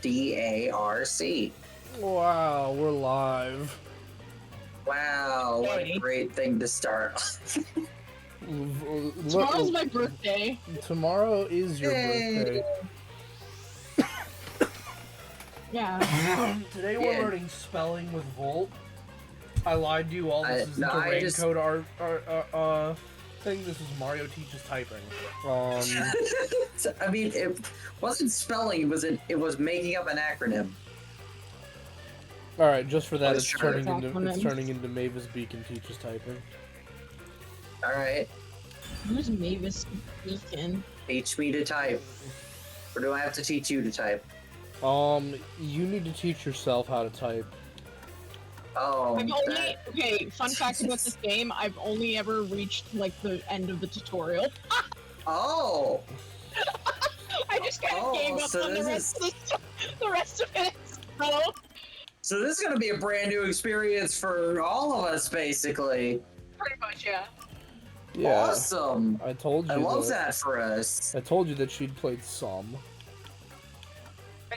DARC. Wow, we're live. Wow, what a great thing to start. Tomorrow's my birthday. Tomorrow is your birthday. Yeah. Today we're learning spelling with Volt. I lied to you all. This isn't a raincoat thing. This is Mario teaches typing. I mean, it wasn't spelling. It was making up an acronym. All right, just for that, it's Sure. turning into Mavis Beacon teaches typing. All right. Who's Mavis Beacon? Teach me to type. Or do I have to teach you to type? You need to teach yourself how to type. Oh. Okay, fun fact about this game, I've only ever reached, like, the end of the tutorial. Oh! I just kind of gave up on the rest of it, So this is going to be a brand new experience for all of us, basically. Pretty much, yeah. Yeah. Awesome! I told you. I love that for us. I told you that she'd played some. I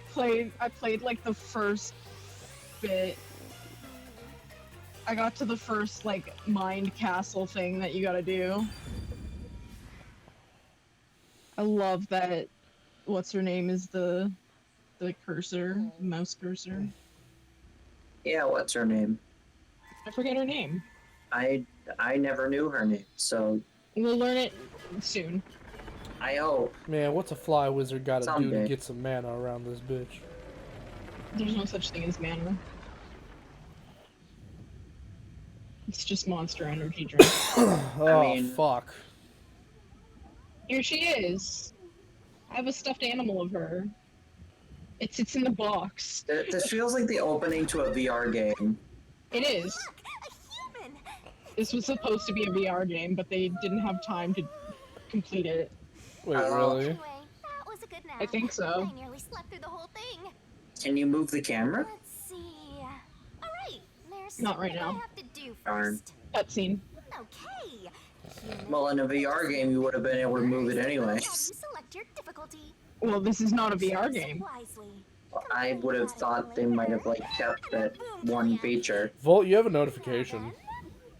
played like the first bit. I got to the first like mind castle thing that you gotta do. I love that. What's her name is the cursor, mouse cursor. Yeah, what's her name? I forget her name. I never knew her name, so We'll learn it soon. I hope. Man, what's a fly wizard gotta do Someday. to get some mana around this bitch? There's no such thing as mana. It's just monster energy drink. Oh, fuck. Here she is. I have a stuffed animal of her. It sits in the box. This feels like the opening to a VR game. It is. This was supposed to be a VR game, but they didn't have time to complete it. Wait, really? Anyway, that was a good nap. I think so. I nearly slept through the whole thing. Can you move the camera? Let's see. All right, there's Not right something now. I have to do Darn. first. Cutscene. Okay. Well, in a VR game, you would have been able to move it You anyways. select your difficulty. Well, this is not a VR game. Wisely. I would have thought they might have like kept that one feature. Volt, you have a notification.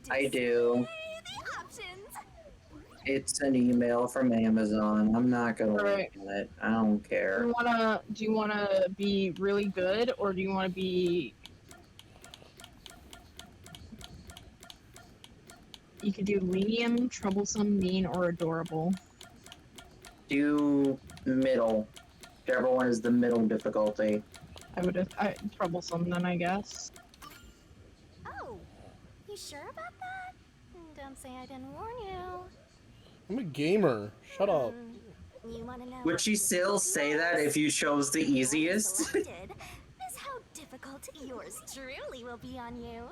I do. The options. It's an email from Amazon. I'm not gonna look Alright. at it. I don't care. Do you wanna be really good, or do you wanna be? You could do medium, troublesome, mean, or adorable. Do middle. Whichever one is the middle difficulty. Troublesome then, I guess. Oh, you sure about that? Don't say I didn't warn you. I'm a gamer. Shut up. You wanna know? Would she still say that if you chose the easiest? Selected is how difficult yours truly will be on you.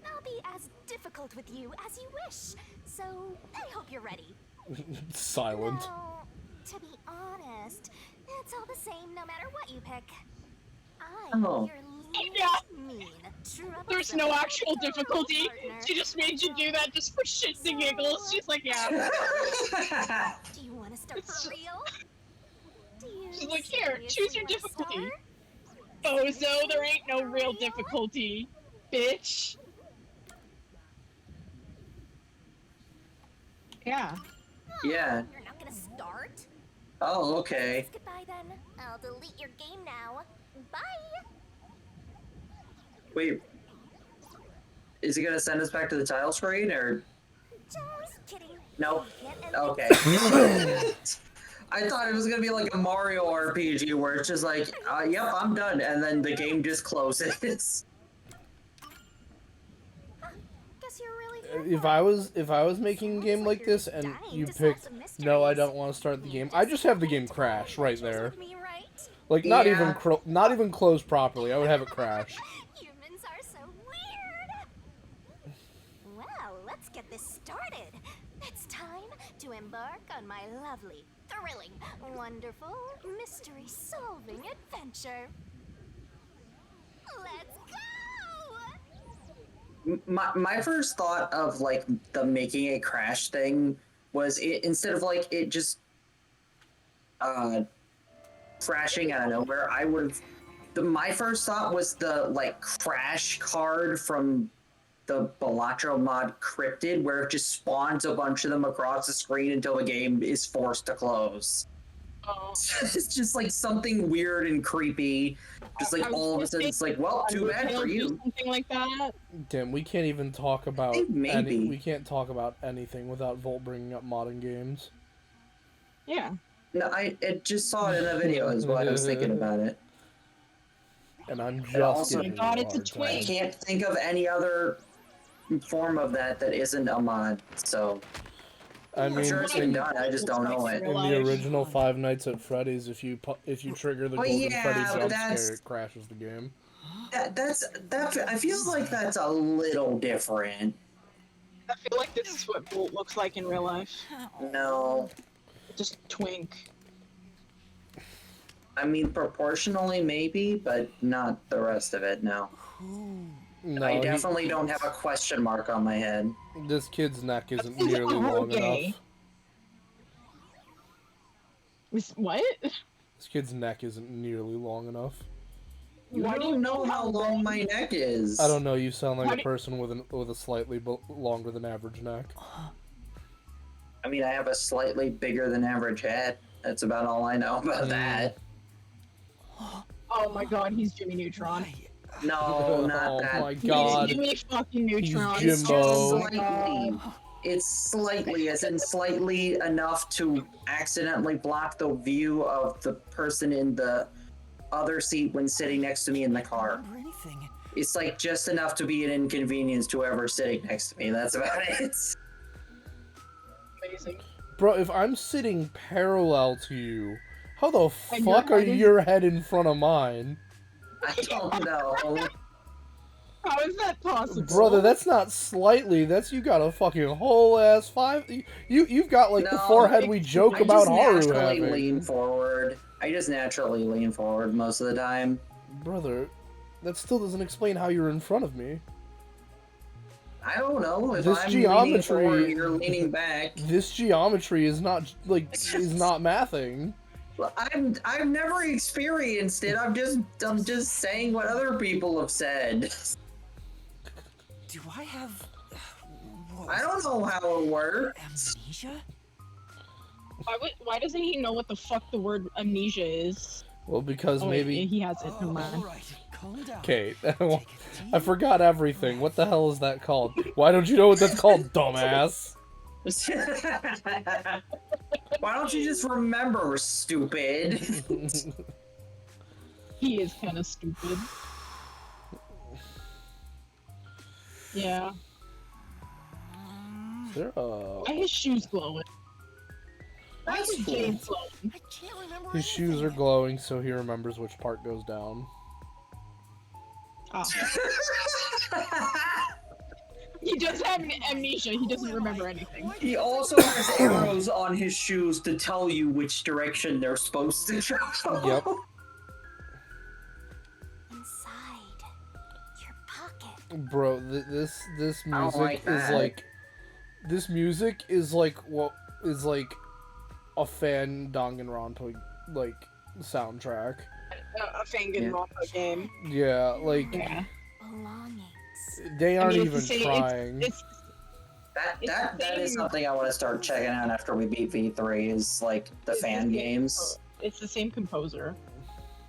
I'll be as difficult with you as you wish, so I hope you're ready. Silent. Now, to be honest, it's all the same no matter what you pick. I'm Oh. your lean, mean, troublesome, There's no actual difficulty. partner. She just made you do that just for shits and giggles. She's like, yeah. Do you want to start for real? Do you She's like, here, seriously choose your wanna difficulty. start? Bozo, there ain't no real difficulty, bitch. Yeah. Yeah. You're not gonna start? Oh, okay. Goodbye then. I'll delete your game now. Bye. Wait. Is it gonna send us back to the title screen, or? Just kidding. Nope. You can't end Okay. I thought it was gonna be like a Mario RPG where it's just like, yep, I'm done, and then the game just closes. Guess you're really good. If I was making a game like this and you picked no, I don't want to start the game, I just have the game crash right there. Me, right? Like not Yeah. even closed properly. I would have it crash. Humans are so weird. Well, let's get this started. It's time to embark on my lovely, thrilling, wonderful, mystery-solving adventure. Let's go! My first thought of like the making a crash thing was instead of like it just crashing out of nowhere, I would have my first thought was the like crash card from the Balatro mod Cryptid, where it just spawns a bunch of them across the screen until the game is forced to close. Oh. It's just like something weird and creepy. Just like all of a sudden, it's like, well, too bad for you. Something like that. Damn, we can't even talk about maybe. we can't talk about anything without Volt bringing up modding games. Yeah. No, I just saw it in a video is why I was thinking about it. And I'm just also, getting God, it's a hard twink. I time. can't think of any other form of that isn't a mod, so I I'm mean, sure it's been done. I just don't know it. in the original Five Nights at Freddy's, if you trigger the Golden Freddy jump scare, it crashes the game. I feel like that's a little different. I feel like this is what Bolt looks like in real life. No, Just twink. I mean proportionally maybe, but not the rest of it. No, No, I definitely don't have a question mark on my head. This kid's neck isn't nearly long enough. What? This kid's neck isn't nearly long enough. You don't know how long my neck is. I don't know. You sound like a person with a slightly longer than average neck. I mean, I have a slightly bigger than average head. That's about all I know about that. Oh my God, he's Jimmy Neutron. No, not that. Oh my God. He's Jimmy fucking Neutron. He's Jimbo. It's slightly, as in slightly enough to accidentally block the view of the person in the other seat when sitting next to me in the car. It's like just enough to be an inconvenience to whoever's sitting next to me. That's about it. Amazing. Bro, if I'm sitting parallel to you, how the fuck are your head in front of mine? I don't know. How is that possible? Brother, that's not slightly. That's you got a fucking whole ass five. You've got like the forehead we joke about Haru having. I just naturally lean forward. I just naturally lean forward most of the time. Brother, that still doesn't explain how you're in front of me. I don't know. If This I'm geometry, leaning forward, you're leaning back. This geometry is not is not mathing. Well, I've never experienced it. I'm just saying what other people have said. Do I have... I don't know how it works. Amnesia? Why doesn't he know what the fuck the word amnesia is? Well, because maybe he has it. Never mind. Alright, calm down. Okay, I forgot everything. What the hell is that called? Why don't you know what that's called, dumbass? Why don't you just remember, stupid? He is kind of stupid. Yeah. Why are his shoes glowing? Why is his jeans glowing? I can't remember His shoes are glowing, so he remembers which part goes down. Oh. He does have amnesia. He doesn't remember anything. He also has arrows on his shoes to tell you which direction they're supposed to go. Yep. Inside your pocket. Bro, this music like is that. like this music is like what is like a fan Danganronpa like soundtrack. A Danganronpa game. Yeah, like Belongings. they aren't it's even the same- trying. That is something I want to start checking out after we beat V3 is like the fan games. It's the same composer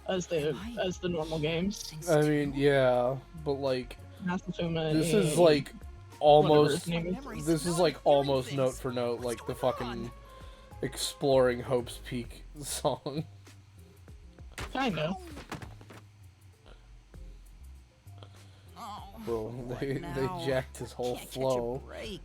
as the normal games. I mean, yeah, but like Masafuma. this is like almost whatever his name is. this is like almost note for note like the fucking Exploring Hope's Peak song. Kinda. Bro, they jacked his whole flow,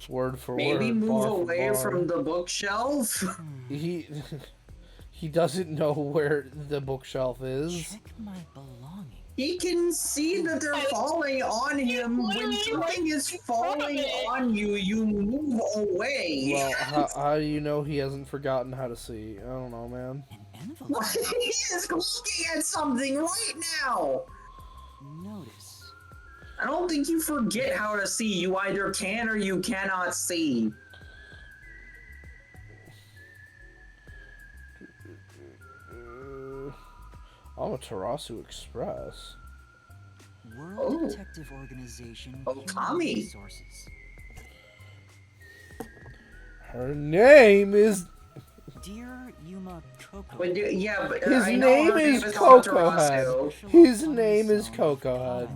word for Maybe word, move bar for away bar. from the bookshelf. He doesn't know where the bookshelf is. Check my belongings. He can see that they're falling on him. When something is falling on you, you move away. Well, how do you know he hasn't forgotten how to see? I don't know, man. An envelope. He is looking at something right now. Notice. I don't think you forget how to see. You either can or you cannot see. Oh, Tarasu Express. World Oh. Detective Organization. Oh, Human Tommy. Resources. Her name is... Dear Yuma Coco. But yeah, but His I know name her is not Coco Head. Tarasu. His name is Coco Head.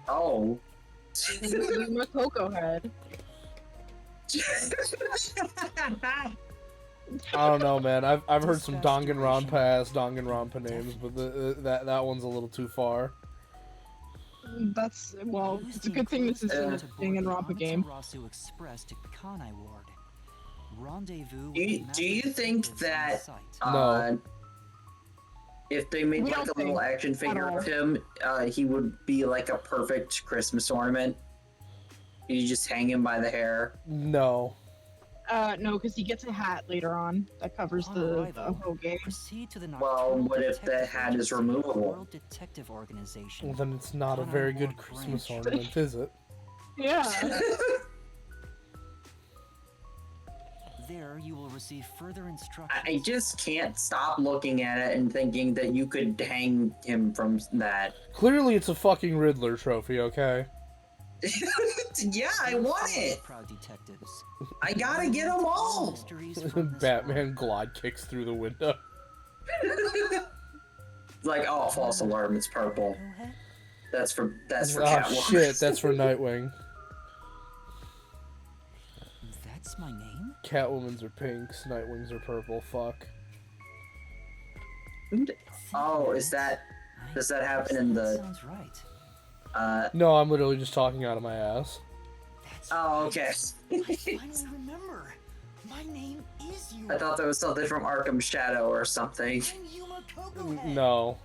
Oh. Yuma Coco Head. I don't know, man. I've heard some Dangan RONPAS names, but that one's a little too far. That's, well, it's a good thing this isn't a Danganronpa game. Amaterasu Express to Kanai Ward. Rendezvous Do you think that No. if they made We like don't a little think action figure at all. of him, he would be like a perfect Christmas ornament? You just hang him by the hair. No. No, because he gets a hat later on that covers the whole game. Proceed to the Well, what if the hat is removable? World Detective Organization. Well, then it's not a very good Christmas ornament, is it? Yeah. There, you will receive further instructions. I just can't stop looking at it and thinking that you could hang him from that. Clearly, it's a fucking Riddler trophy, okay? Yeah, I want it. Proud detectives. I gotta get them all. Mysteries from this Batman world. glide kicks through the window. Like, oh, false alarm, it's purple. Go ahead. That's for Oh Catwoman. shit, that's for Nightwing. That's my name? Catwoman's are pinks, Nightwings are purple, fuck. Oh, is that... Does that happen in the... Sounds right. No, I'm literally just talking out of my ass. That's Oh, okay. I finally remember. My name is Yuma. I thought that was something from Arkham Shadow or something. I'm Yuma Coco Head. No.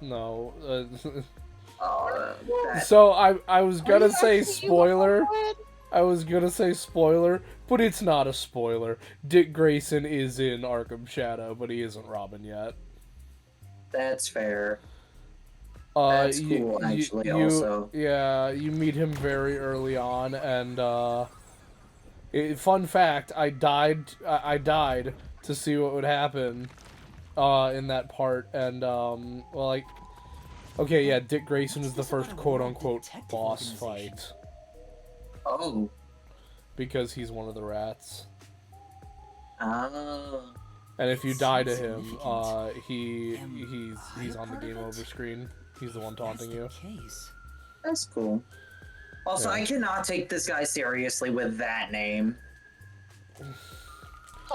Oh, that... So I was Are gonna you say actually spoiler. Yuma Coco Head? I was gonna say spoiler, but it's not a spoiler. Dick Grayson is in Arkham Shadow, but he isn't Robin yet. That's fair. That's cool, actually, also. Yeah, you meet him very early on, and, fun fact, I died to see what would happen, in that part, and, well, like, okay, yeah, Dick Grayson is the first quote-unquote boss fight. Oh. Because he's one of the rats. Oh. And if you die to him, he's on the game over screen. He's the one taunting you. That's cool. Also, Yeah. I cannot take this guy seriously with that name.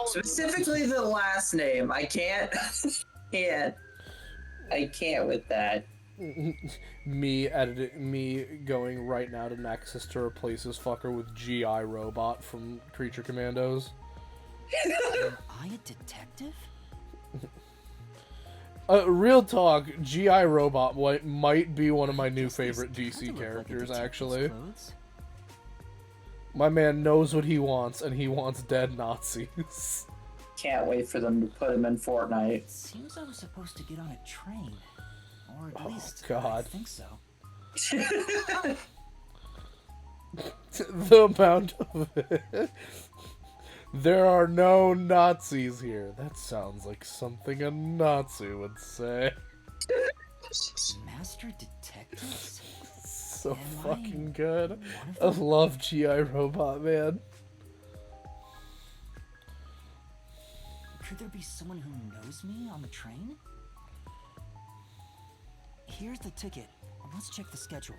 Specifically the last name. I can't. I can't with that. Me going right now to Nexus to replace this fucker with G.I. Robot from Creature Commandos. Am I a detective? Real talk, G.I. Robot might be one of my new favorite DC characters, actually. My man knows what he wants, and he wants dead Nazis. Can't wait for them to put him in Fortnite. It seems I was supposed to get on a train. Or at least, I God. think so. The amount of it. There are no Nazis here. That sounds like something a Nazi would say. Master detectives? So Am I fucking good. one I of them? love G.I. Robot, man. Could there be someone who knows me on the train? Here's the ticket. Let's check the schedule.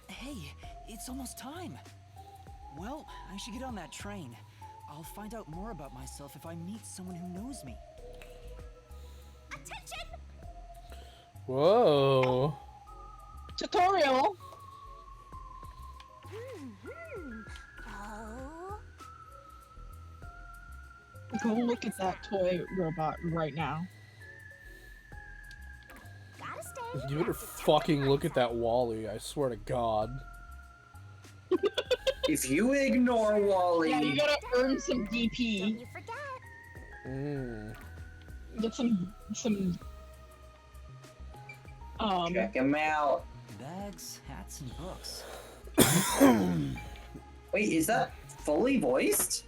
Hey, it's almost time. Well, I should get on that train. I'll find out more about myself if I meet someone who knows me. Attention! Whoa. Tutorial. Oh, Go look at that toy robot right now. gotta stay. You better fucking look at that Wally, I swear to God. If you ignore Wally, Yeah, you gotta earn some Don't DP. you forget. Get some check him out. Bags, hats, and books. Wait, is that fully voiced?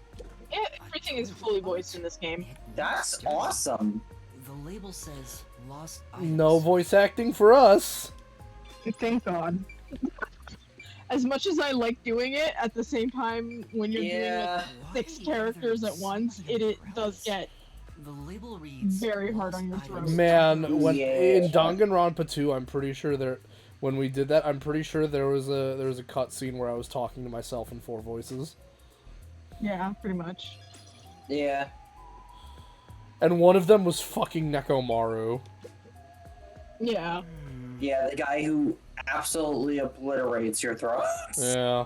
yeah, everything is fully voiced in this game. That's awesome. The label says lost items. No voice acting for us. Thank God. As much as I like doing it, at the same time, when you're doing Yeah. like 6 characters at once, it does get The label reads very hard on your lost throat. items. Man, when Yeah. in Danganronpa 2, I'm pretty sure when we did that, I'm pretty sure there was a cutscene where I was talking to myself in 4 voices. Yeah, pretty much. Yeah. And one of them was fucking Nekomaru. Yeah. Yeah, the guy who absolutely obliterates your throat. Yeah.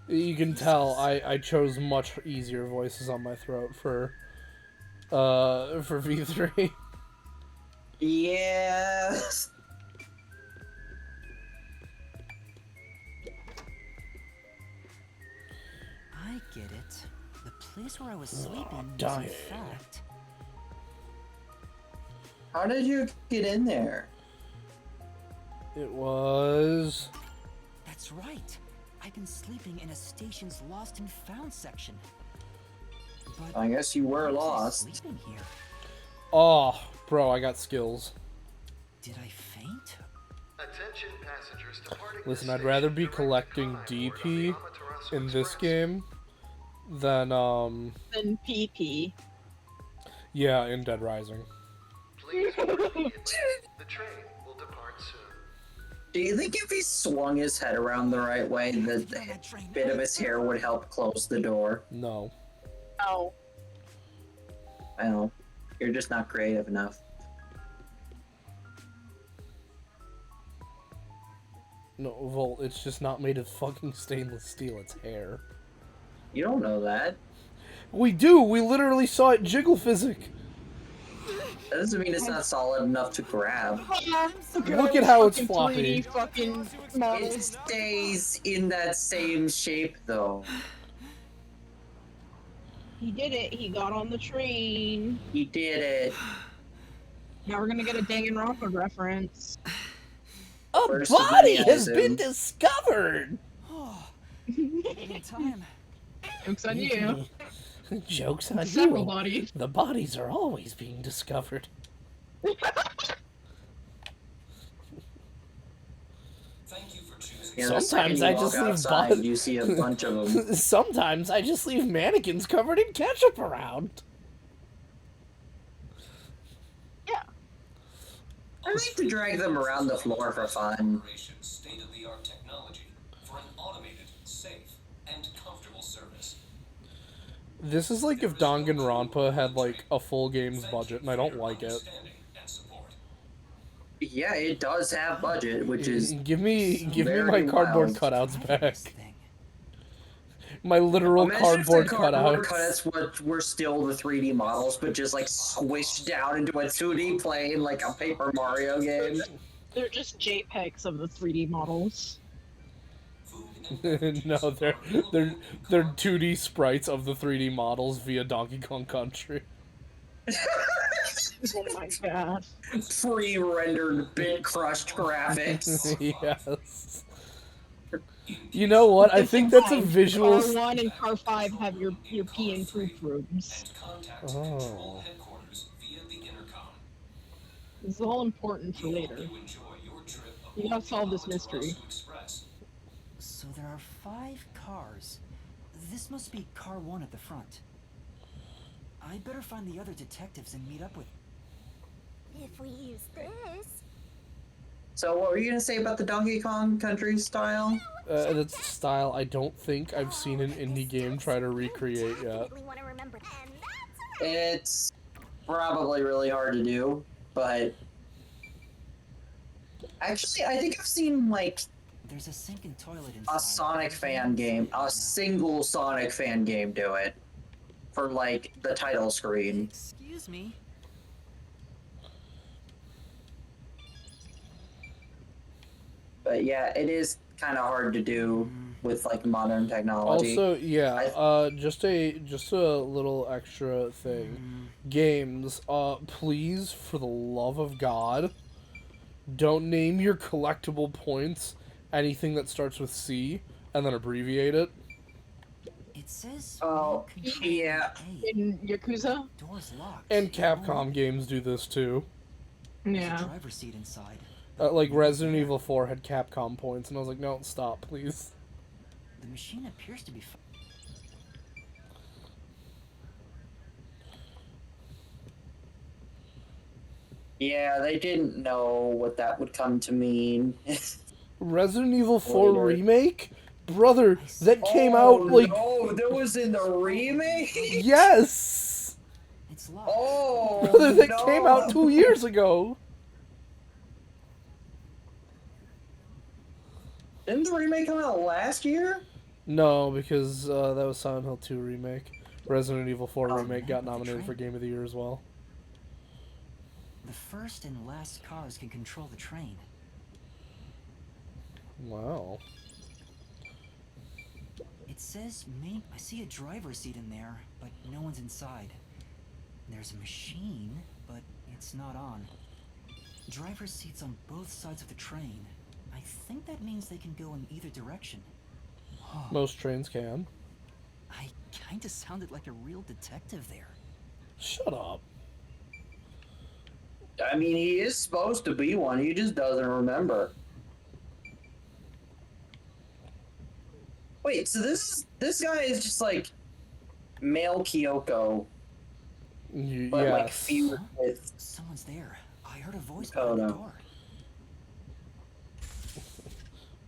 You can tell I chose much easier voices on my throat for V3. Yes. I get it. The place where I was sleeping was in dying. fact... How did you get in there? It was... That's right. I've been sleeping in a station's lost and found section. But I guess you were why was I lost. sleeping here? Oh, bro, I got skills. Did I faint? Attention passengers departing Listen, this I'd rather station, be direct collecting convoy of the DP Amaterasu in this Express. game than, Then PP. yeah, in Dead Rising. Please proceed. The train will depart soon. Do you think if he swung his head around the right way, that bit of his hair would help close the door? No. Oh. I know. You're just not creative enough. No, Volt, it's just not made of fucking stainless steel, it's hair. You don't know that. We do! We literally saw it jiggle physic! That doesn't mean it's not solid enough to grab. Look at how it's Fucking floppy. 3D fucking It models. stays in that same shape, though. He did it. He got on the train. He did it. Now we're gonna get a Danganronpa reference. A First body has Judaism. been discovered! Oh, in time. Jokes on you. Joke's on Several you. bodies. The bodies are always being discovered. You know, the Sometimes second I you just walk leave outside, bodies. you see a bunch of them. Sometimes I just leave mannequins covered in ketchup around. Yeah. I like to drag them around the floor for fun. State-of-the-art technology for an automated, safe, and comfortable service. This is like if Danganronpa had like a full game's budget, and I don't like it. Understanding and support. Yeah, it does have budget, which is Give me very my cardboard wild. cutouts This back. thing. My literal Imagine cardboard if the cardboard cutouts. were still the 3D models, but just like squished down into a 2D plane like a Paper Mario game. They're just JPEGs of the 3D models. No, they're 2D sprites of the 3D models via Donkey Kong Country. Oh my god. Pre-rendered bit crushed graphics. Yes. You know what? I think that's a visual. Car 1 and Car 5 have your pee and poop rooms. And contact Oh. control headquarters via the intercom. This is all important for later. You enjoy your trip You gotta solve this mystery. Amaterasu Express. So there are 5 cars. This must be car 1 at the front. I'd better find the other detectives and meet up with... If we use this. So what were you gonna say about the Donkey Kong Country style? That's style I don't think I've seen an indie game try to recreate yet. Definitely want to remember. And that's right. It's probably really hard to do, but actually I think I've seen like There's a sink and toilet inside. a Sonic fan game, a single Sonic fan game do it for like the title screen. Excuse me. But yeah, it is kind of hard to do with like modern technology. Also, yeah, just a little extra thing. Games, please, for the love of God, don't name your collectible points anything that starts with C, and then abbreviate it. It says. Oh, Control yeah. A. In Yakuza? Door's locked. And Capcom games do this too. There's a Yeah. driver's seat inside. Like Resident Evil 4 had Capcom points, and I was like, no, stop, please. The machine appears to be. Yeah, they didn't know what that would come to mean. Resident Evil 4 Later. remake? Brother, that came out like... Oh, that was in the remake? Yes! It's locked. Oh, Brother, that no. came out 2 years ago. Didn't the remake come out last year? No, because that was Silent Hill 2 remake. Resident Evil 4 Oh, remake got nominated for Game of the Year as well. The first and last cars can control the train. Wow. It says main. I see a driver's seat in there, but no one's inside. There's a machine, but it's not on. Driver's seats on both sides of the train. I think that means they can go in either direction. Most trains can. I kinda sounded like a real detective there. Shut up. I mean, he is supposed to be one. He just doesn't remember. Wait, so this guy is just like male Kyoko, but like Yes. fused with. Someone's there. I heard a voice Oh, behind the no. door.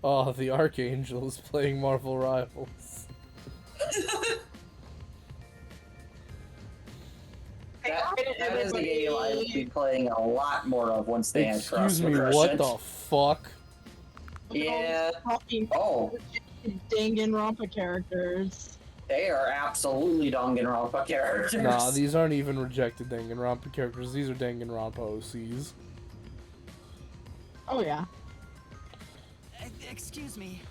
Oh, the Archangel is playing Marvel Rivals. That is a game I would be playing a lot more of once they had Excuse me, cross what progression. the fuck? Yeah. Talking Oh, Danganronpa characters. they are absolutely Danganronpa characters. Nah, these aren't even rejected Danganronpa characters. These are Danganronpa OCs. Oh yeah. Excuse me.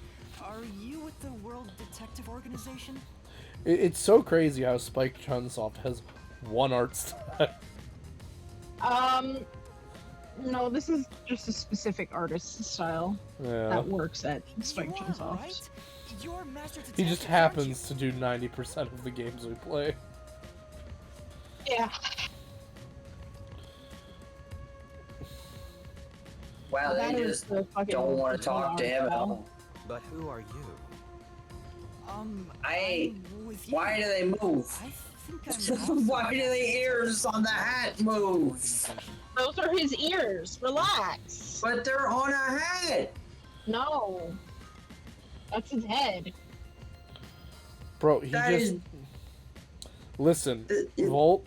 Are you with the World Detective Organization? It's so crazy how Spike Chunsoft has one art style. No, this is just a specific artist style Yeah. that works at Spike You are, Chunsoft. right? You're Master He just Detective, happens to do 90% of the games we play. Yeah. Wow, That they is just the fucking don't want to talk to him at style. all. But who are you? I- I'm with you. Why do they move? I think I'm Why do the ears on the hat move? Those are his ears. Relax. But they're on a hat. No. That's his head. Bro, he That just... is- Listen, it- Volt,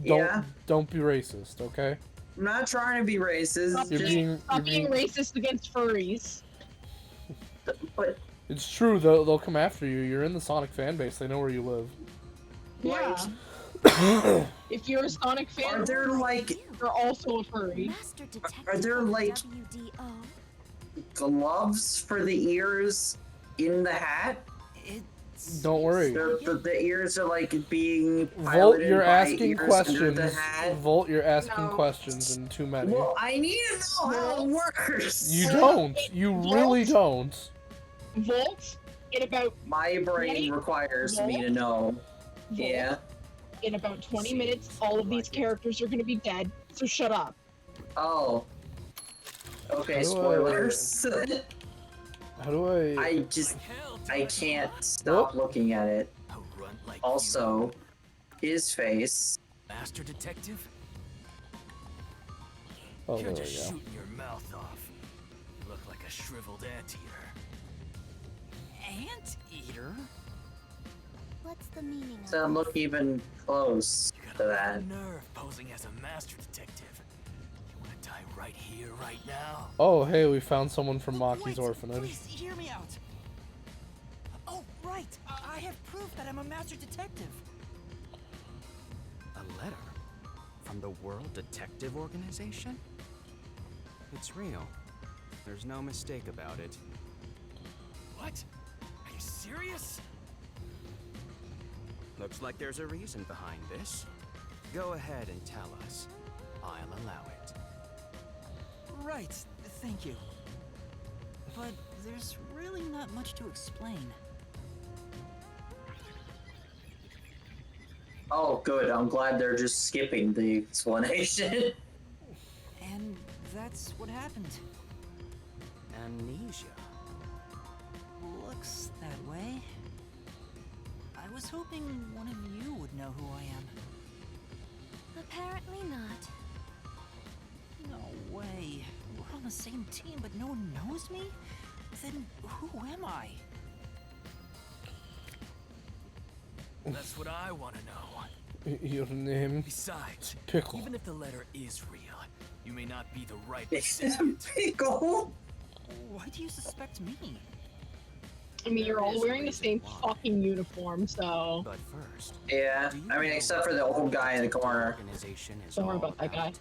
don't Yeah? don't be racist, okay? I'm not trying to be racist. Stop You're being... Stop being racist against furries. But It's true, they'll come after you. You're in the Sonic fan base. They know where you live. Yeah. If you're a Sonic fan, are there like you're also a furry. Master Detective are there, of the like- WDO? gloves for the ears in the hat? It's Don't worry. The ears are like being Volt, piloted you're by asking ears under questions. the hat. Volt, you're asking No. questions and too many. Well, I need to know how it works. You don't. You really don't. Volt, in about My brain 20 requires me to Volt? know. Volt, Yeah. in about 20 minutes, all of these characters are gonna be dead. So shut up. Oh. Okay, How do I- spoilers. How do I... I can't stop Whoop. looking at it. a runt like Also, his face. you, Master Detective. Oh, You're there we just go. shooting your mouth off. You look like a shriveled anteater. Anteater? What's the meaning of Doesn't look even close You got to a that. nerve posing as a master detective. You want to die right here, right now? Oh, hey, we found someone from Maki's Wait, orphanage. Please hear me out. Oh, right. I have proof that I'm a master detective. A letter? From the World Detective Organization? It's real. There's no mistake about it. What? Are you serious? Looks like there's a reason behind this. Go ahead and tell us. I'll allow it. Right. Thank you. But there's really not much to explain. Oh, good. I'm glad they're just skipping the explanation. And that's what happened. Amnesia. Looks that way. I was hoping one of you would know who I am. Apparently not. No way. We're on the same team, but no one knows me? Then who am I? That's what I want to know. Your name? Besides, Pickle. even if the letter is real, you may not be the right It's recipient. Pickle. Why do you suspect me? I mean, you're all wearing the same fucking uniform, so But first, Yeah, I mean, except for the old guy in the corner. organization is don't worry all about that guy.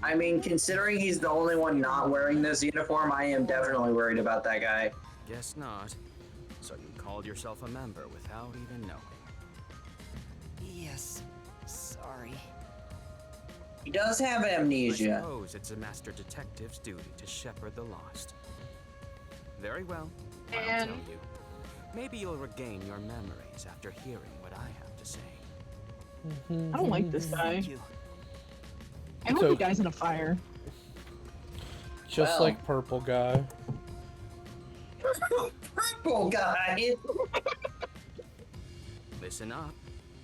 I mean, considering he's the only one not wearing this uniform, I am definitely worried about that guy. Guess not. So you called yourself a member without even knowing. Yes. Sorry. He does have I amnesia. suppose it's a master detective's duty to shepherd the lost. Very well. I'll And- tell you. Maybe you'll regain your memories after hearing what I have to say. I don't like this guy. Thank you. I hope So- he dies in a fire. Just Well. like purple guy. Purple guy. Listen up.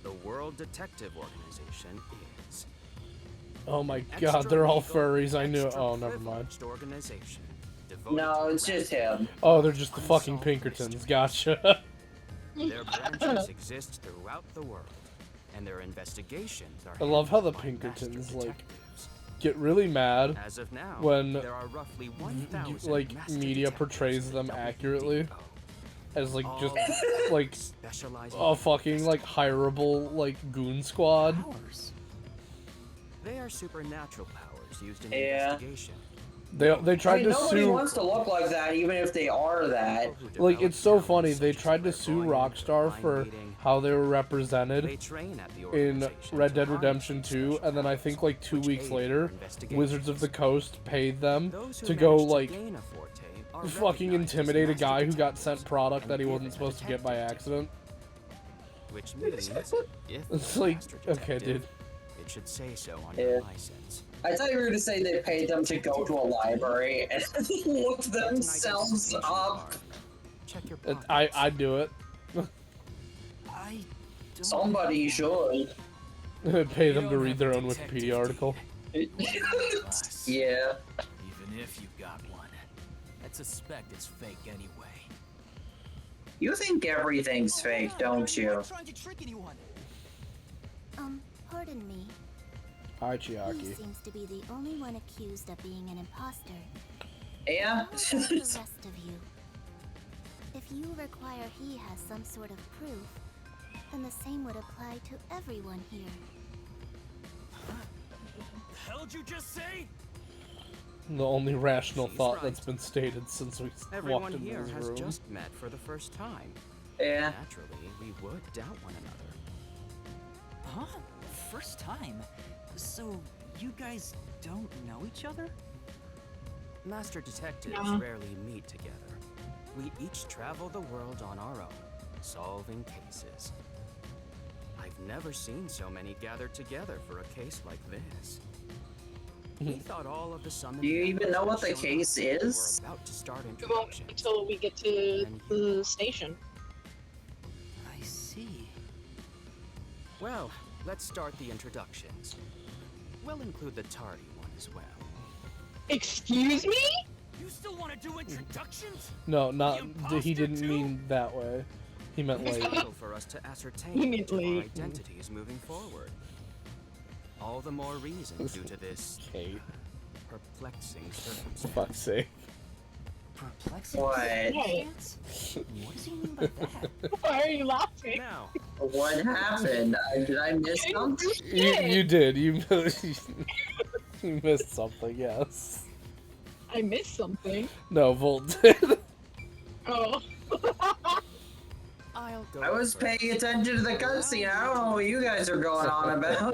The World Detective Organization is Oh my extra god, they're all legal, furries. I knew. extra Oh, never mind. privileged organization devoted No, to it's just him. Oh, they're just the fucking unsolved Pinkertons. mysteries. Gotcha. Their branches exist throughout the world, and their investigations are I love how the handled by master Pinkertons, like, detectives. Get really mad As of now, when there are roughly 1,000 like master media detectives portrays in them the accurately WDO, as like just all like specializing a in fucking like hireable like goon squad. Powers. They are supernatural powers used in Yeah. investigation. They I tried mean, to nobody sue. wants to look like that, even if they are that. People who Like, develop it's so talents funny. such They as tried to sue clairvoyant, Rockstar for mind-reading. how they were They represented train at the in organization Red to Dead harness Redemption these 2, special and then I think like 2 which weeks aid in later, investigation. Wizards of the Coast paid them Those who to go manage to like gain a forte are fucking recognized as intimidate a master guy who got detectives sent product and that he given wasn't a supposed to get by detective accident. ticket, which means if It's you're a like, master okay, detective, dude. it should say so on Yeah. your license. I thought you were going to say they paid them to go to a library and look Get an themselves identification up. card. Check your I'd do it. I don't Somebody have one. should. Pay You them to don't read have their a own detective Wikipedia article. deed. Plus, Yeah. even if you got one, I'd suspect it's fake anyway. You think everything's fake, don't you? I'm trying to trick anyone. Pardon me. Hi, He Chiaki. seems to be the only one accused of being an imposter. Yeah? What about the rest of you? If you require he has some sort of proof, then the same would apply to everyone here. The hell'd you just say? The only rational She's thought right. that's been stated since we Everyone walked into here this has room. just met for the first time. Yeah. Naturally, we would doubt one another. Huh? First time? So, you guys don't know each other? Master detectives Yeah. rarely meet together. We each travel the world on our own, solving cases. I've never seen so many gathered together for a case like this. We thought all of the summon Do you even members know had what the shown up. case is? We're about to start We won't introductions. until we get to the station. I see. Well, let's start the introductions. We'll include the tardy one as well. Excuse me? You still want to do introductions? No, not The he imposter didn't too? mean that way. He meant It's like vital for us to ascertain You mean each of our late. identities moving forward. All the more reason due to this Kate. perplexing For circumstance. fuck's sake. Perplexing. What? circumstance? What does he mean by that? Why are you laughing? Now, What happened? Did I miss something? You did. You you missed something. Yes. I missed something. No, Volt did. Oh. I'll go I was first. paying attention to the cutscene. I don't know what you guys are going on about. I am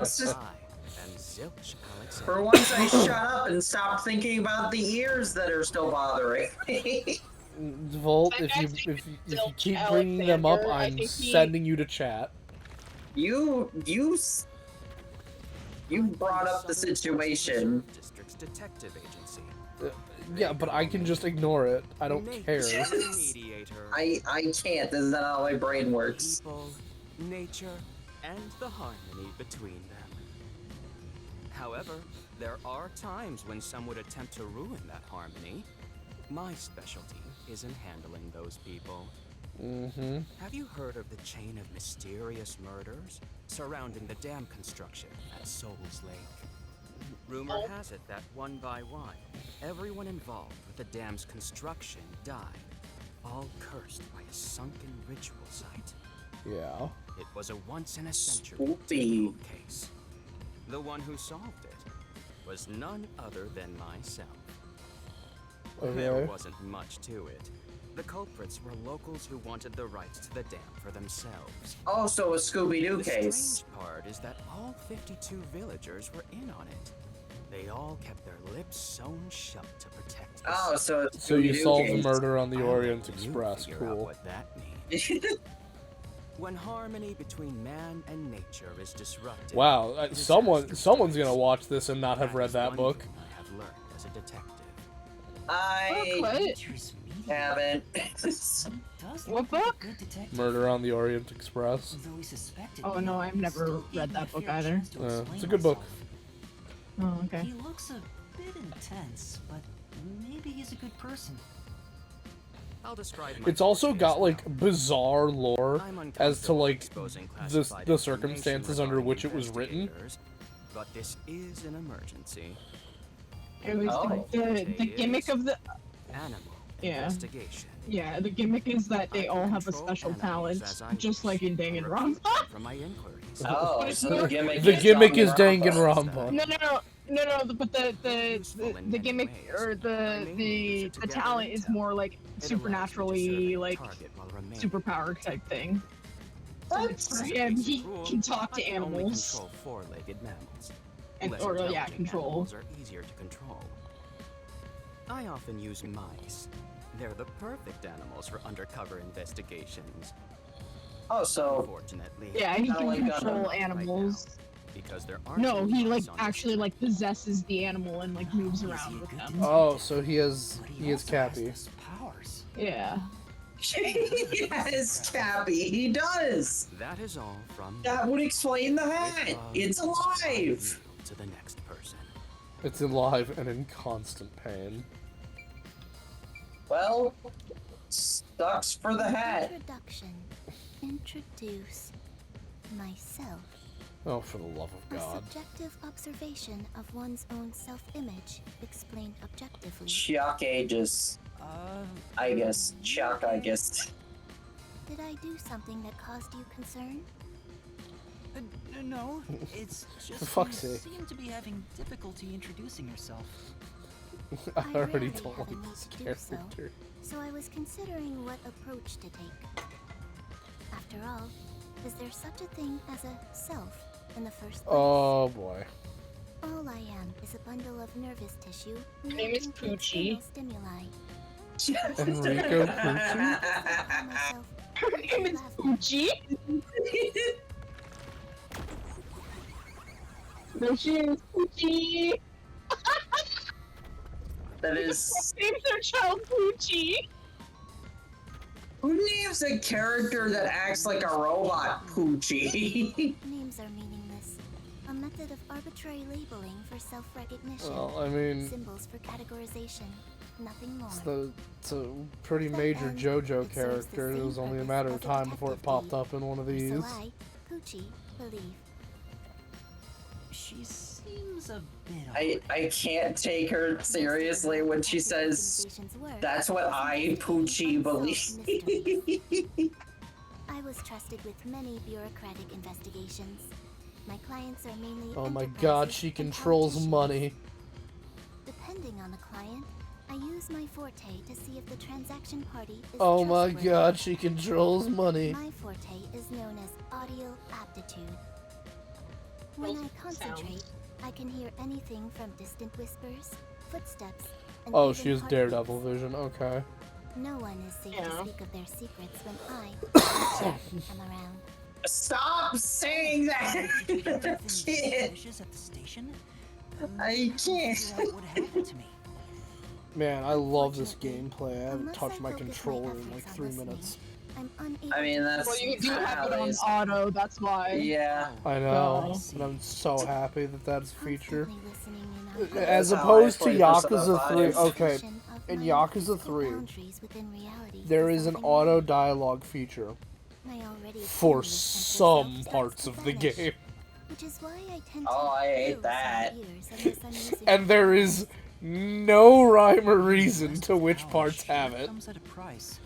Zilch Alex say. For once, I shut up and stopped thinking about the ears that are still bothering me. Volt, if you keep bringing them up, Alexander, I I'm think he- sending you to chat. You I'm brought from up the Southern Forest situation. Reserve District's detective agency. Yeah, but I can just ignore it. I don't care. Nature's mediator. I can't. This is not how my brain works. People, nature, and the harmony between them. However, there are times when some would attempt to ruin that harmony. My specialty is in handling those people. Mm-hmm. Have you heard of the chain of mysterious murders surrounding the dam construction at Souls Lake? Rumor has it that one by one, everyone involved with the dam's construction died, all cursed by a sunken ritual site. Yeah. It was a once-in-a-century Spoopy. case. The one who solved it was none other than myself. There Okay. wasn't much to it. The culprits were locals who wanted the rights to the dam for themselves. Also, a Scooby-Doo The case. strange part is that all 52 villagers were in on it. They all kept their lips sewn shut to protect the Oh, so So you Scooby-Doo solved the case. murder on the I'll Orient let you Express. figure out Cool. what that means. When harmony between man and nature is disrupted. Wow, disaster someone's strikes. gonna watch this and not have read is that one book. thing I have learned as a detective. I What? Nature's mediator. haven't. Does What look like a book? good detective. Murder on the Orient Express. Though he suspected Oh me, no, I've never still gave read me a that book fair either. chance to It's explain a good book. myself. Oh, okay. He looks a bit intense, but maybe he's a good person. I'll describe my It's also case got now. like bizarre lore I'm as to uncomfortable like exposing the classified circumstances information under which it regarding was written. investigators, but this is an emergency. It was Oh. the gimmick of the Animal Yeah. investigation. yeah the gimmick is that they I all can have a control special animals talent, as I just wish like in and Danganronpa. refute them from my inquiries. Oh, But it's so more- the gimmick The is gimmick is Danganronpa. Danganronpa. No, but Useful in the many gimmick ways. or I mainly use it to the gather talent is intel. more like It allows me to supernaturally survey like target while remaining superpower type thing. So like, for As a him, basic he rule, can talk to I can only animals control four-legged mammals. and Less or yeah, intelligent control. animals are easier to control. I often use mice. They're the perfect animals for undercover investigations. Oh, so Unfortunately, Yeah, he Kinda can like control Gundam right animals. because there aren't No, any he mice like on this actually trip. like possesses the animal and like moves Is he around a with good them. detective? Oh, so he has But he is also has Cappy. those powers. Yeah. yes, Cappy, he does. That is all from That would explain the With hat. love, It's I alive. yield to the next person. It's alive and in constant pain. Well, sucks for the hat. Introduction. Introduce myself. Oh, for the love of A God. subjective observation of one's own self-image, explained objectively. Chuck ages. I guess. Chuck, I guess. Did I do something that caused you concern? No, it's just fuck's you sake. seem to be having difficulty introducing yourself. I I already rarely don't have a like need this to do so. character. So I was considering what approach to take. After all, is there such a thing as a self in the first place? Oh boy. All I am is a bundle of nervous tissue name is reacting to Poochie. external stimuli. Enrico Pucci? I call myself Her name is Uchi. No, she is Uchi. That is. Names their child Poochie. Who names a character that acts like a robot, Poochie? Names are meaningless. A method of arbitrary labeling for self-recognition. Well, I mean, Symbols for categorization. Nothing more. it's a pretty major JoJo character. It was only a matter of time before it popped up in one of Or these. so I, Poochie, believe. She seems a bit I can't take her seriously when she says, "That's what I, Poochie, believe." I was trusted with many bureaucratic investigations. My clients are mainly Oh my enterprises God, she and controls politicians. money. Depending on the client, I use my forte to see if the transaction party is Oh my trustworthy. God, she controls money. My forte is known as audio aptitude. When I concentrate, I can hear anything from distant whispers, footsteps, and Oh, even she has heartbeats. Daredevil vision. Okay. No one is safe Yeah. to speak of their secrets when I am around. Stop saying that! Did you hear I anything can't. suspicious at the station? I can't. Figure out what happened to me. Man, I love this gameplay. I haven't Unless touched I my focus controller in efforts like on 3 listening, minutes. I'm unable I mean, to that's Well, you do have it on Ali's. auto, that's why. Yeah. I know, So- and I'm so happy that that's a feature. constantly listening in on As That's how opposed I to play Persona Yakuza 3, 5. okay, in Yakuza 3, there is an auto dialogue feature for some parts of the game. Which is why I tend to Oh, I hate close that. my ears unless I'm using And there is no rhyme or reason to which parts have it. Comes at a price.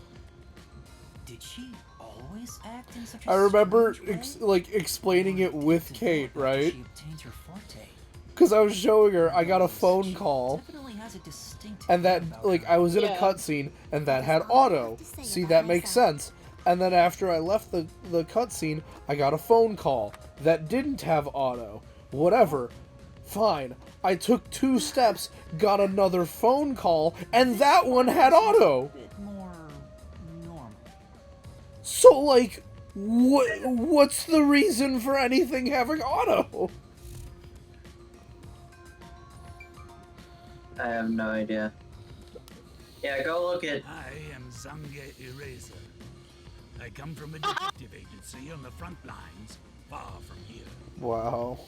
Did she always act in such a I remember strange way? explaining it with Kate, right? She obtained her forte. Because I was showing her, I got a phone call, Definitely has a distinct and that, air about like, her. I was in a Yeah. cutscene, and that had auto. See, that makes sense. And then after I left the cutscene, I got a phone call that didn't have auto. Whatever. Fine. I took 2 steps, got another phone call, and that one had auto. A bit more normal. So, like, what's the reason for anything having auto? I have no idea. Yeah, go look at. I am Zange Eraser. I come from a detective agency on the front lines, far from here. Wow.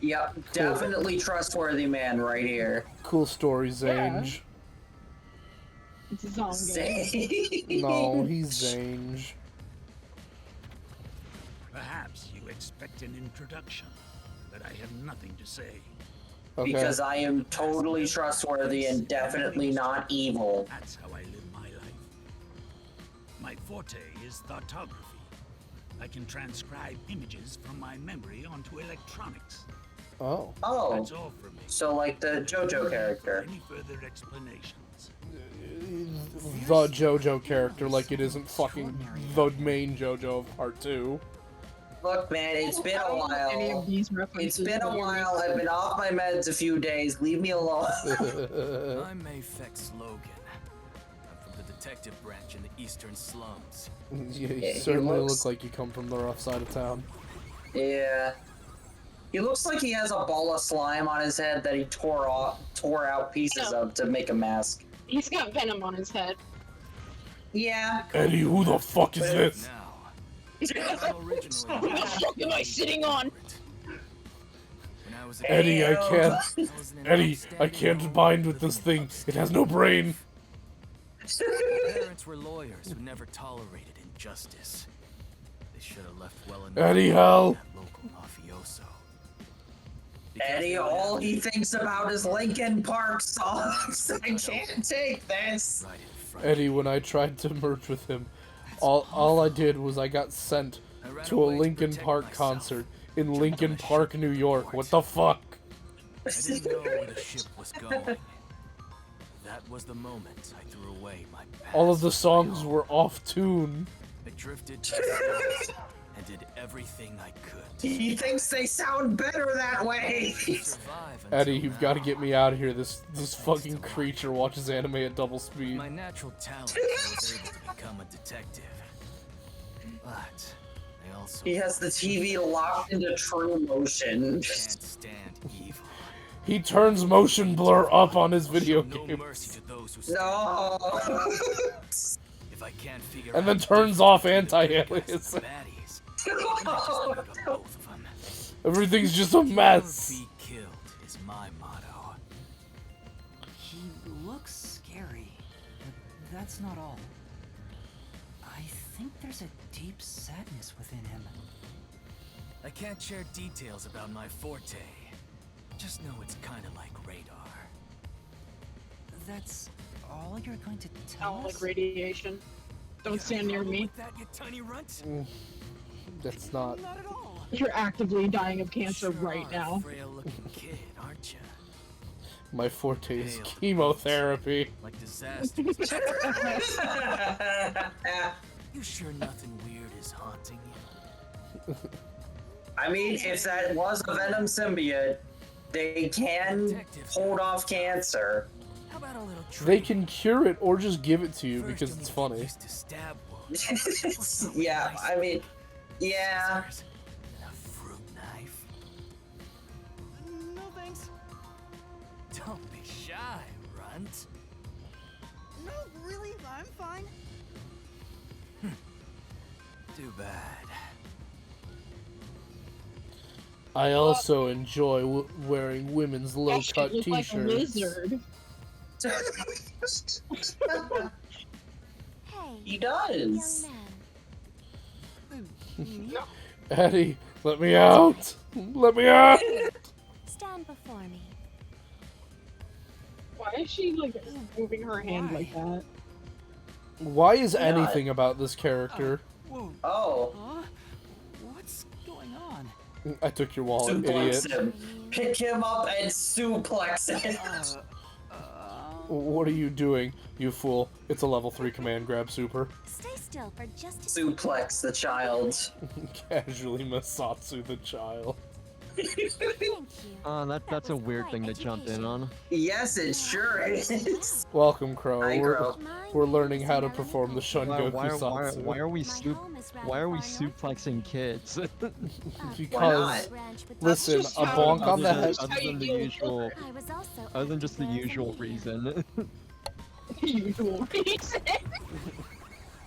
Yep, definitely trustworthy man right here. Cool story, Zange. It's a song Say- No, he's Zange. Perhaps you expect an introduction, but I have nothing to say. Okay. Because I am totally trustworthy and definitely not evil. That's how I live my life. My forte is thoughtography. I can transcribe images from my memory onto electronics. Oh. Oh, That's all for me. so like the JoJo character. Any further explanations? The JoJo character, like it isn't fucking the main JoJo of Part 2. Look, man, it's been a Any of while. these It's references been a that you're while. making. I've been off my meds a few days. Leave me alone. I'm Mayfex Logan. I'm from the detective branch in the eastern slums. You he certainly looks- look like you come from the rough side of town. Yeah. He looks like he has a ball of slime on his head that he tore out pieces of to make a mask. He's got venom on his head. Yeah. Eddie, who the fuck is this? Now, What I'm originally the fuck am I sitting on? When I was a Eddie, I Ayo. can't. I was in an Eddie, I upstanding can't home bind with living this in thing. upstate It has no brain. My parents were lawyers who never tolerated injustice. They should have left well enough Eddie, for hell. that local mafioso. Because Eddie, they were all happy he thinks about is Linkin Park songs. I can't take this. right in front. Eddie, when I tried to merge with him, all I did was I got sent I ran to a away to Linkin protect Park myself. concert in Jumped Linkin on a Park, ship New to York. port. What the fuck? I didn't know where the ship was going. That was the moment I threw away my past. All of the songs were off tune. I drifted to the stars and did everything I could. He thinks they sound better that way. to survive until Eddie, you've got to now. get me out of here. This fucking creature watches anime at double speed. My natural talent I was able to become a detective. But I also He has the TV locked into true motion. can't stand evil. He turns motion blur up on his video Show no game. mercy to those who stand. No. If I can't figure And then out turns the off difference between the good anti-alias. guys and the baddies, I just beat up both of them. Everything's just a Kill or mess. be killed is my motto. He looks scary, but that's not all. I think there's a deep sadness within him. I can't share details about my forte. Just know it's kind of like radar. That's all you're going to I tell don't us? like radiation. Don't You got a stand near problem me. with that, you tiny runt? That's not. Not at all. You're actively dying of cancer Sure right are now. a frail-looking kid, aren't you? My forte is Hail. chemotherapy. Like disasters. You sure nothing weird is haunting you? I mean, if that was a Venom symbiote, They can hold off cancer. How about a little They treat? can cure it or just give it to you First, because you'll it's need to get funny. used to stab wounds. Yeah, I mean, yeah. Scissors and a fruit knife. No thanks. Don't be shy, runt. No, really, I'm fine. Too bad. I also enjoy wearing women's That low-cut shit looked like a t-shirts. lizard. Hey, He does. young man. Eddie, let me out! Let me out! Stand before me. Why is she like moving her hand like that? Why is anything about this character? Whoa. Oh, Huh? What's going on? I took your wallet, suplex idiot. him. Pick him up and suplex him. What are you doing, you fool? It's a level 3 command grab super. Stay still for just a second. Suplex the child. Casually Masatsu the child. Thank you. That's a was weird quite thing to jump in educational. on. Yes, it sure is. Welcome, Crow. Hi, Crow. We're learning how to perform the Shungoku Satsu. Why are we My suplexing kids? Because, not? listen, just a how bonk it on the goes. head. Other than the usual, I was also other than just the active as usual an reason. Usual reason.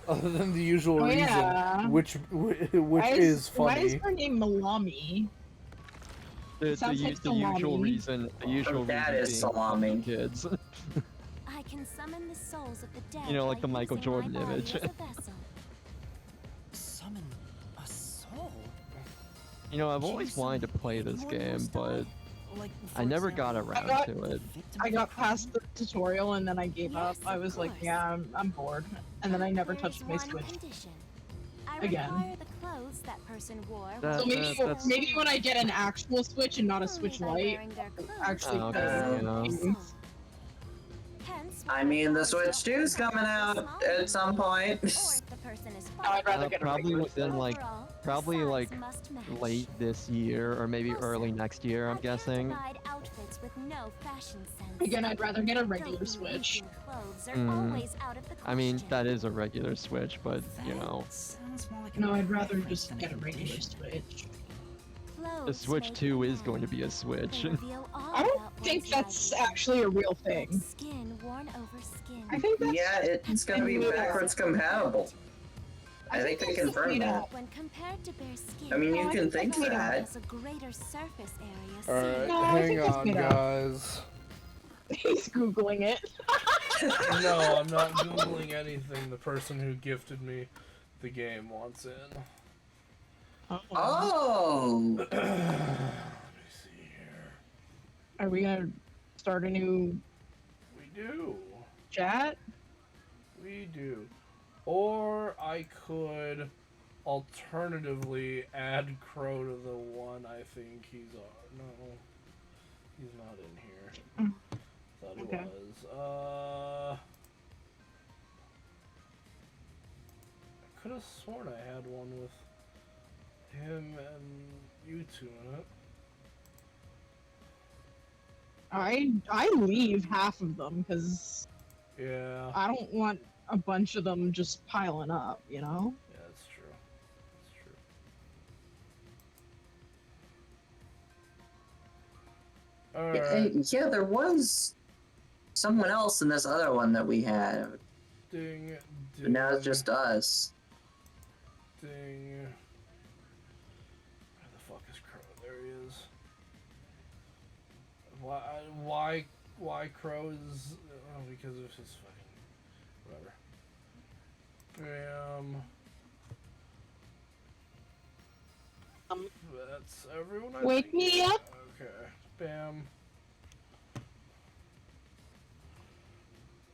Other than the usual Oh, reason, yeah. which is Why is funny. her name Malami? The, Sounds the, like the usual salami. reason, the usual That reason is being salami. kids. I can summon the souls of the dead. You know, like by the Michael using my Jordan body image. as a vessel. Summon a soul? You know, I've Can you always summon wanted to play this anyone who game, has but died? Like, I for never example, got around got- to it. victim I of got crime? past the tutorial and then I gave up. Yes, I of was like, course. yeah, I'm bored. And then I never There touched is my one Switch. condition. I Again. require the clothes that person wore. That- So maybe that's- maybe when I get an actual Switch and not a Only Switch by Lite, wearing their clothes actually Oh, play okay, the yeah. games. Hence, I when mean, the clothes Switch don't 2 is fit coming the out small at some point. or if the person is I'd rather fat. get a Probably regular within Switch. like, Overall, the probably size like must match. late this year or maybe early next year. I'm I can't guessing. abide outfits with no fashion sense. Again, I'd rather get a regular Filthy Switch. leaking clothes are Mm. always out of the I mean, question. that is a regular Switch, but you know, That sounds more like No, an I'd rather preference just than get a regular condition. Switch. the Clothes Switch make 2 a is going to man. be a Switch. They reveal all I don't about think one's that's life. actually a real Like thing. skin worn over skin. I think that's Yeah, it's gonna be backwards compatible. I think they that's confirmed made that. up. When compared to bare skin, I mean, you No, I can think think that's made up. that. has a greater surface area. Alright, No, I hang think that's on, made up. guys. He's googling it. No, I'm not googling anything. The person who gifted me the game wants in. Oh! Let me see here. Are we gonna start a new We do. chat? We do. Or I could alternatively add Crow to the one I think he's on. No, he's not in here. Thought he Okay. was. I could have sworn I had one with him and you two in it. I leave half of them because Yeah. I don't want a bunch of them just piling up, you know? Yeah, that's true. That's true. Alright. Yeah, there was someone else in this other one that we had, Ding, ding. but now it's just us. Ding. Where the fuck is Crow? There he is. Why Crow is... Oh, because of his fucking... Whatever. Bam. That's everyone, I Wake think. me up. Okay. Bam.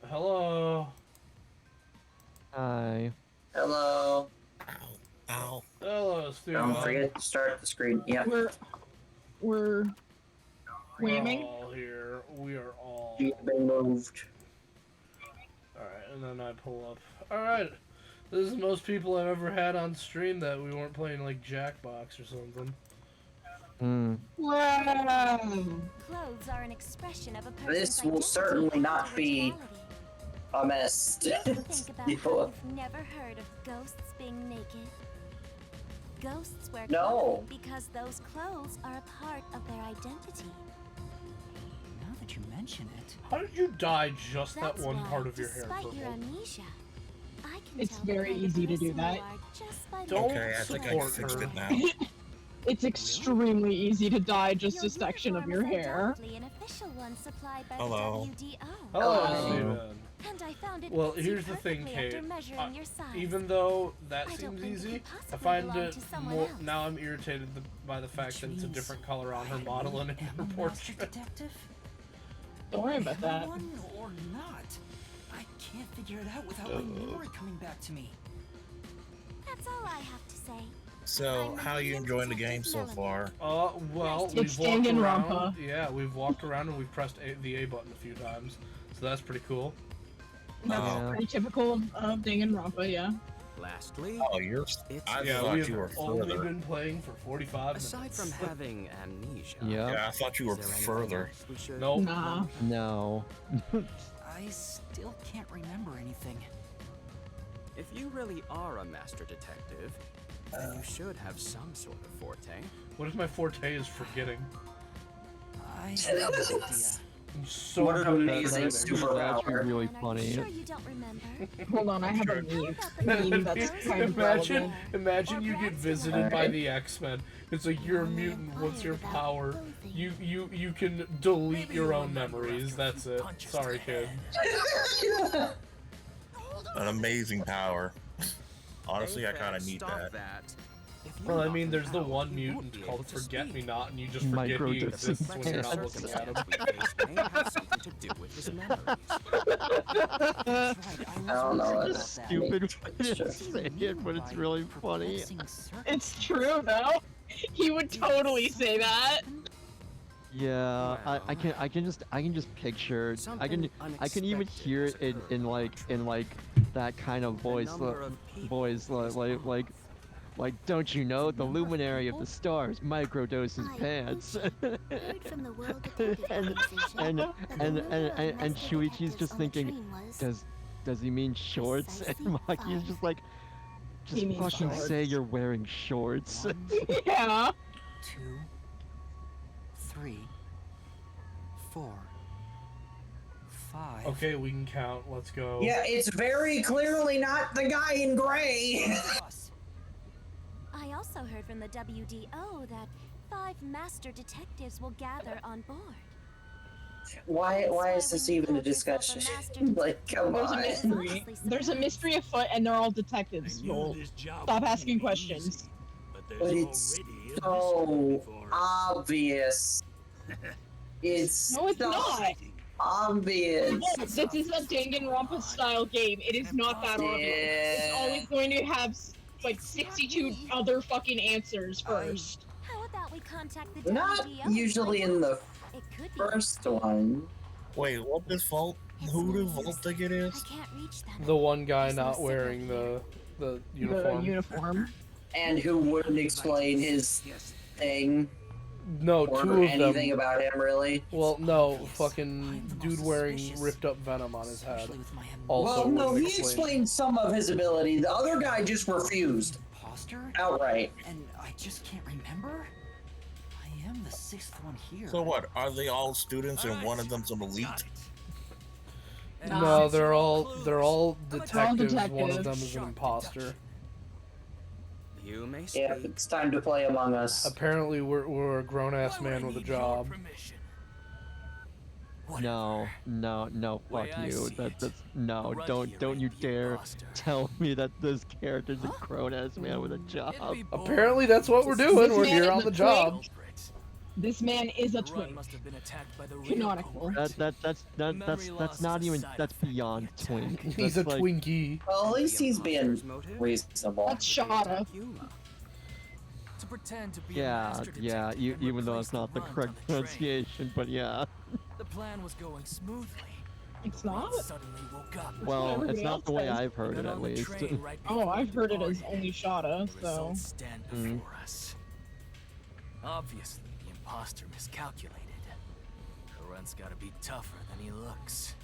Hello. Hi. Hello. Hello, Steve. Don't forget to start the screen. Yep. We're We're Waving? all here. We are all. She's been moved. Alright, and then I pull up. Alright. This is the most people I've ever had on stream that we weren't playing like Jackbox or something. Hmm. Wow. Clothes are an expression of a person's This will identity certainly and not be originality. a mess. Think about how you've never heard of ghosts being naked. Ghosts wear No. clothing because those clothes are a part of their identity. Now that you mention it, How did you dye just that That's one why, part of your hair despite purple? your amnesia, I can It's tell the very kind of easy to do person that. you are just by Don't looking Okay, I at think your I fixed hair. it now. It's extremely easy to dye just Your a section of uniform your is hair. undoubtedly an official one supplied by Hello. the WDO. Hello, Hello. Steven. And I found it Well, fits you here's the thing, perfectly Kate. after measuring your size. Even though that I don't seems think it easy, could I possibly find belong it to someone more. else. Now I'm irritated by the fact that it's a different color on her model and in her am a master portrait. detective? Don't worry about Am that. I one or not? I can't figure it out without my memory coming back to me. That's all I have to say. So, how are you enjoying the game so far? Well, It's we've walked Danganronpa. around. Yeah, we've walked around and we've pressed the A button a few times, so that's pretty cool. That's Oh. pretty typical of Danganronpa, yeah. Lastly, Oh, I Yeah, thought we've you were only further. been playing for 45 aside minutes. from having amnesia, Yeah. Yeah, I thought you were is there anything further. else we should Nope. Nah. No. I still can't remember anything. If you really are a master detective, then you should have some sort of forte. What if my forte is forgetting? I have no idea. I'm so What an good at amazing forgetting. superpower. That's really And are you funny. sure you don't remember? Hold on, I have a meme that's kind of relevant. Imagine you get visited by the X-Men. It's like, you're a mutant. What's your power? You can delete your own memories. That's it. Sorry, kid. An amazing power. Honestly, I Hey, kind of Fed, need stop that. If you Well, I lock mean, him there's the out, one he won't mutant be called able to Forget Me speak. Not, and you just forget he Microdosing exists when you're not pants. looking at him. may have something to do with his memories. I don't know. It's a stupid way to say it, but it's really funny. It's true though. He would totally say that. Yeah, I can just picture. I can even hear it in like that kind of voice. Like, don't you know, the luminary of the stars microdoses pants. Heard from the World Detective and Organization and that the and number of and, and master Shuichi's detectives just on the thinking, train was does he mean shorts? And precisely Maki's just like, He just means fucking shorts. say you're wearing shorts. 1, Yeah. 2, 3, 4, 5. Okay, we can count. Let's go. Yeah, it's very clearly not the guy in gray. I also heard from the WDO that 5 master detectives will gather on board. Why is this even a discussion? Like, come There's a on. mystery. There's a mystery afoot, and they're all detectives. I knew Well, this job stop wouldn't asking be questions. easy, but But there's it's already a so mystery before us. obvious. It's No, it's so not. obvious. No, this is a Danganronpa style game. It is not that obvious. It's always going to have like 62 other fucking answers first. How about we contact the Not WDO? usually in the It could be. first one. Wait, what this vault? Who the vault think it I is? can't reach them. The one guy There's no not signal wearing here. the The uniform. uniform. And who wouldn't explain his thing No, or two of anything them. about him, really. Well, no, fucking dude wearing ripped up venom on his head. Also, Well, no, wouldn't he explain. explained some of his ability. The other guy just refused Imposter? outright. And I just can't remember? I am the 6th one here. So what? Are they all students and one of them's an elite? No, they're all detectives. One detectives. of them is an imposter. You may speak. Yeah, it's time to play Among Us. Apparently, we're a grown ass man with a job. No, fuck Way I you. see That's it, no, right don't here you in the dare imposter. tell me that this character's a grown ass man with a job. Apparently, that's what we're doing. We're here on the job. This man is a Run twin. must have been attacked by the real Canonical. culprit. That's not even that's beyond twink. He's a That's like, Twinkie. Well, at least he's being Imposter's motive? reasonable. That's Shada. Yuma. To pretend to be a Yeah, master yeah. detective and Even though replace it's not the runt on correct train. pronunciation, but yeah. The plan was going smoothly. It's not? Suddenly woke up. Well, it's everybody not else the way says. I've heard Got it, at on the least. train right Oh, before I've the heard it as party. only Shada, The so. results stand before us. Obviously, imposter miscalculated. Harun's gotta be tougher than he looks.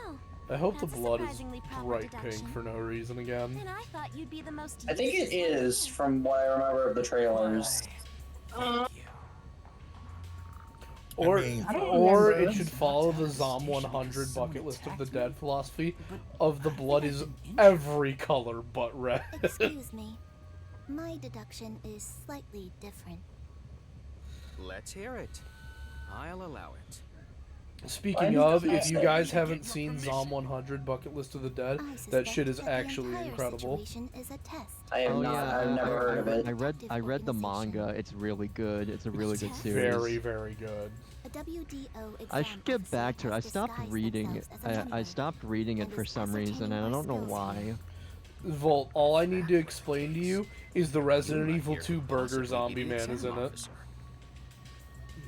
Oh, I hope the that's a blood is surprisingly proper bright deduction. pink for no reason again. Then I thought you'd be the most I think it useless is, from what I remember of the trailers. Or, I don't or remember. it should follow the Zom 100 bucket list of the dead philosophy of the blood is every color but red. Excuse me. My deduction is slightly different. Let's hear it. I'll allow it. Speaking of, if you guys haven't seen Zom 100 bucket list of the dead, that shit is actually incredible. I have I've never heard of it. I read the manga. It's really good. It's a really good series. Very, very good. I should get back to it. I stopped reading. I stopped reading it for some reason, and I don't know why. Volt, all I need to explain to you is the Resident Evil 2 Burger Zombie Man is in it.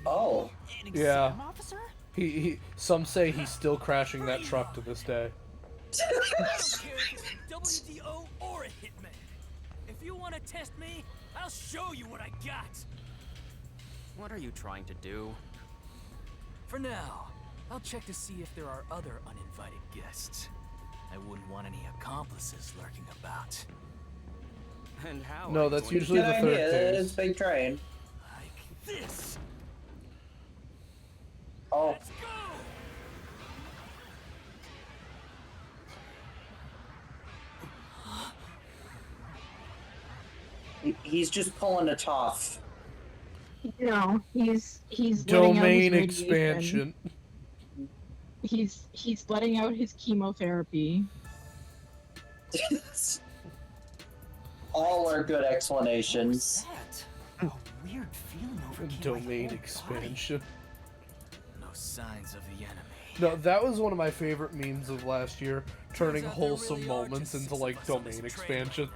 Oh. Yeah. Some say he's still crashing that truck to this day. I don't care if it's a WDO or a hitman. If you want to test me, I'll show you what I got. What are you trying to do? For now, I'll check to see if there are other uninvited guests. I wouldn't want any accomplices lurking about. And how? No, that's usually the third phase. It's big train. Like this. Oh. Let's go. He's just pulling a tough. No, he's Domain letting out his expansion. radiation. He's letting out his chemotherapy. All are good explanations. A weird feeling overcame Domain my whole expansion. No signs of the enemy. No, that was one of my favorite memes of last year, turning wholesome moments into like domain expansions.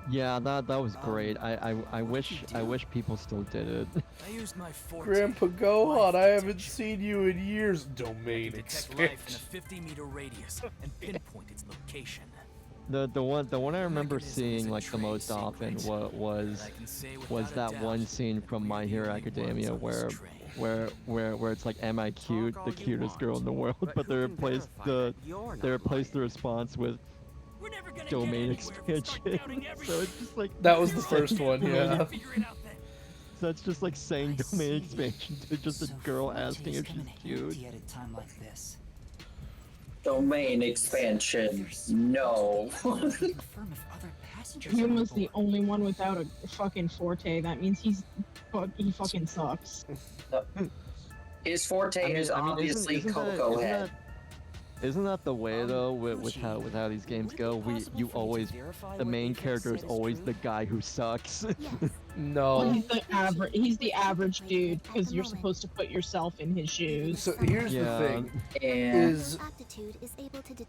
Yeah, that was great. I wish people still did it. I used my forte. Grandpa Gohan, I haven't seen you in years. Domain Detect life in a expansion. 50-meter radius and pinpoint its location. The one I remember seeing like the most often was that one scene from My Hero Academia where it's like, am I cute, the cutest girl in the world, but they replaced the response with domain expansion. So it's just like That was the first one, yeah. So it's just like saying domain expansion to just a girl asking if she's cute. at a time like this. Domain expansion. No. Confirm if other passengers He are on was the board. only one without a fucking forte. That means he fucking sucks. His forte is obviously Coco Head. Isn't that the way though with how these games go? The main character is always the guy who sucks. No. He's the average dude because you're supposed to put yourself in his shoes. So here's the thing: is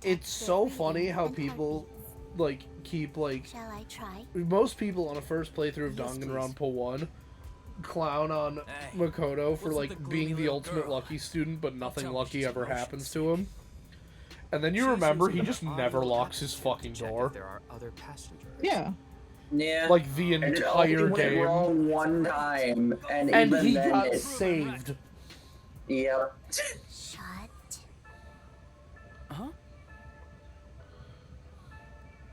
it's so funny how people like keep like most people on a first playthrough of Danganronpa 1 clown on Makoto for like being the ultimate lucky student, but nothing lucky ever happens to him. And then you remember he just never locks his fucking door. There are other passengers. Yeah. Yeah. Like the And it entire only went game. wrong one time, and even he then got saved. Yep. Shut. Huh?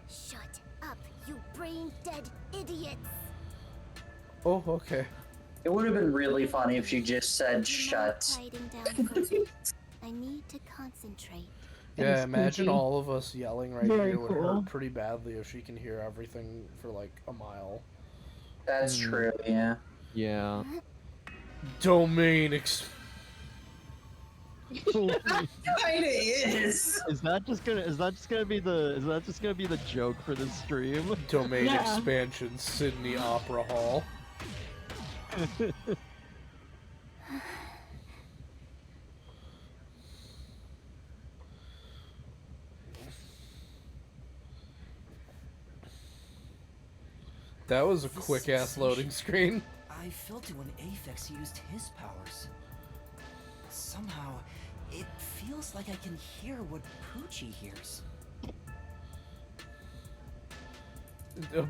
Shut up, you brain-dead idiots! Oh, okay. It would have been really funny if she just said shut. Quieting down for a bit. I need to concentrate. Yeah, It's imagine creepy. all of us yelling right Very here would cool. hurt pretty badly if she can hear everything for like a mile. That's true, yeah. Yeah. Domain Kinda is. Is that just gonna be the joke for this stream? Domain Yeah. expansion, Sydney Opera Hall. That was a quick ass loading screen. I felt it when Aphex used his powers. Somehow, it feels like I can hear what Poochie hears.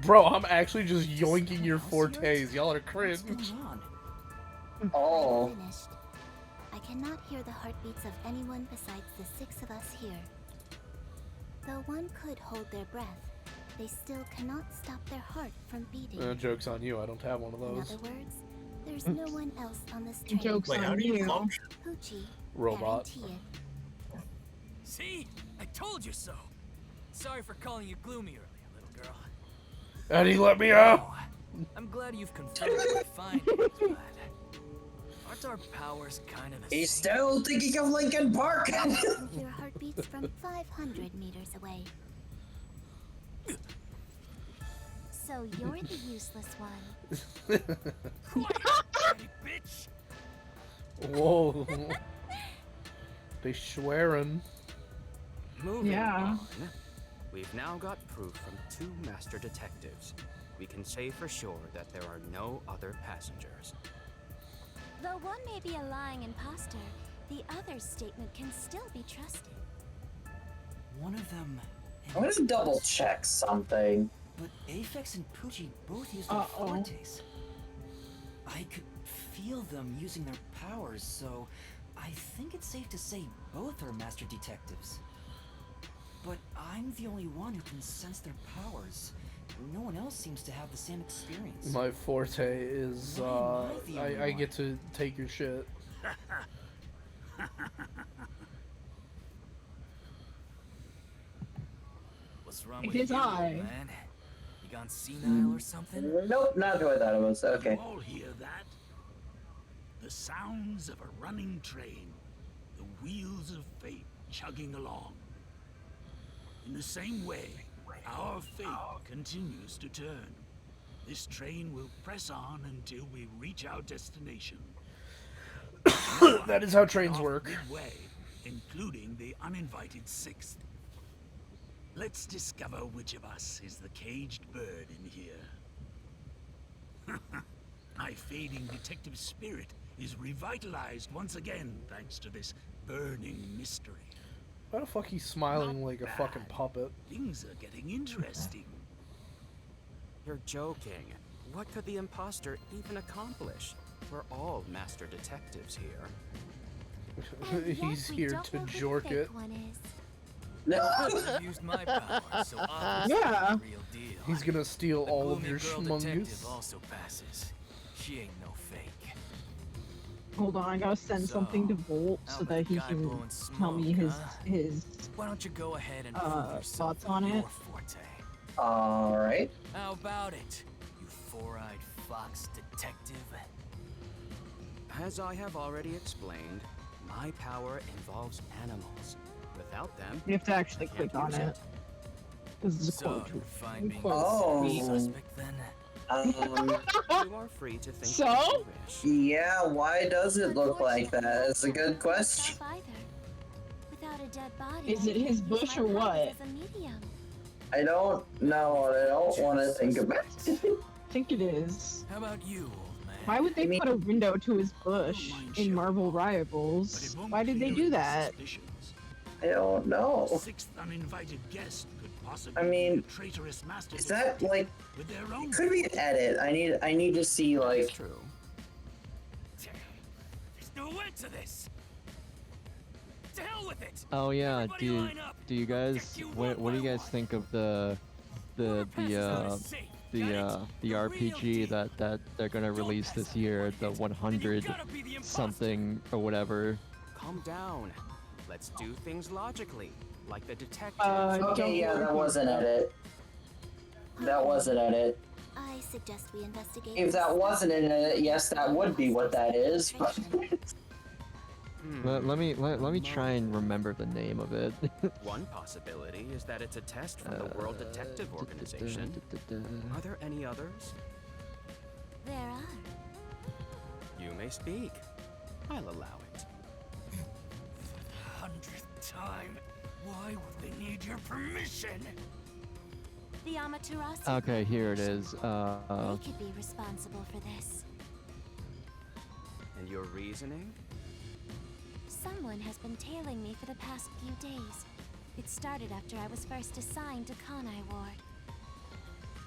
Bro, I'm actually just yoinking your fortes. Y'all are What's cringe. going on? Oh. Finished. I cannot hear the heartbeats of anyone besides the 6 of us here. Though one could hold their breath, they still cannot stop their heart from beating. Joke's on you, I don't have one of In those. other words, there's no one else on this train. Joke's on you. Poochie, Robot. guarantee it. See? I told you so. Sorry for calling you gloomy earlier, little girl. Eddie, let me out! I'm glad you've confirmed my findings, but aren't our powers kind of the He's same? still thinking of Lincoln Park. I can hear heartbeats from 500 meters away. So you're the useless one. Bitch. Whoa. They swearing. Moving Yeah. on, we've now got proof from 2 master detectives. We can say for sure that there are no other passengers. Though one may be a lying imposter, the other's statement can still be trusted. One of them. I want to double check something. But Aphex and Poochie both used their fortes. I could feel them using their powers, so I think it's safe to say both are master detectives. But I'm the only one who can sense their powers. No one else seems to have the same experience. My forte is, I get to take your shit. What's wrong It with is you, I. man? You gone senile or something? Nope, not who I thought it was. Okay. You all hear that? The sounds of a running train. The wheels of fate chugging along. In the same way, our fate continues to turn. This train will press on until we reach our destination. That is how trains work. Midway, including the uninvited 6th. Let's discover which of us is the caged bird in here. My fading detective spirit is revitalized once again thanks to this burning mystery. Why the fuck he's smiling like a fucking puppet? Things are getting interesting. You're joking. What could the imposter even accomplish? We're all master detectives here. He's here to jork it. I've used my power, so obviously Yeah. I'm the real deal. He's gonna steal The all of gloomy your girl schmungus. detective also passes. She ain't no fake. Hold on, I gotta send something to Volt so that he can tell me his Why don't you go ahead and prove yourself thoughts on your it. forte? Alright. How about it, you four-eyed fox detective? As I have already explained, my power involves animals. Without them, You have to actually I can't click on use it. This is a So, quote. you find me Oh. suspect then? you are free to think So? as you wish. Yeah, why does it look like that? It's a good question. Without a dead body, Is it his bush or what? as a medium. I don't know. I don't want to think about it. I think it is. How about you, old man? Why would they put a window to his bush in Marvel But Rivals? it won't Why did they clear do the that? suspicions. I don't know. 6th uninvited guest could possibly I mean, be a traitorous master Is that detective like? with their own It could be an edit. I need to see like. True. There's no end to this. To hell with it. Oh yeah, Everybody do line up. do you guys what do you guys think of the RPG that they're gonna release this year, the 100 something or whatever? Calm down. Let's do things logically, like the detective. Okay, yeah, that was an edit. That was an edit. I suggest we investigate. If that wasn't an edit, yes, that would be what that is. But Let me try and remember the name of it. One possibility is that it's a test from the World Detective Organization. Are there any others? There are. You may speak. I'll allow it. 100th time. Why would they need your permission? The Amaterasu. Okay, here it is. They could be responsible for this. And your reasoning? Someone has been tailing me for the past few days. It started after I was first assigned to Kanai Ward.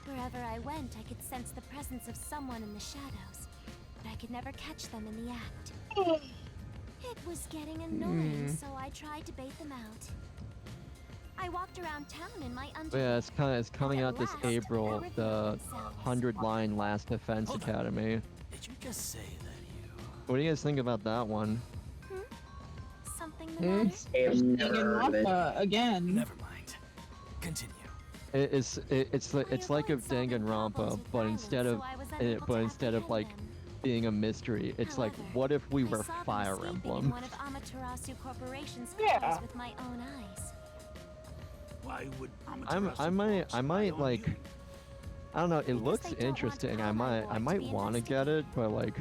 Wherever I went, I could sense the presence of someone in the shadows. but I could never catch them in the act. It was getting annoying, so I tried to bait them out. I walked around town in my But yeah, it's coming out this April, the 100-line Last Defense Academy. Did you just say that you... What do you guys think about that one? Something the matter? Danganronpa again. Never mind. Continue. It's like a Danganronpa, but instead of like being a mystery, it's like, what if we were Fire Emblem? One of Amaterasu Corporation's Yeah. cars with my own eyes. Why would I might like, I don't know. It looks interesting. I might want to get it, but like,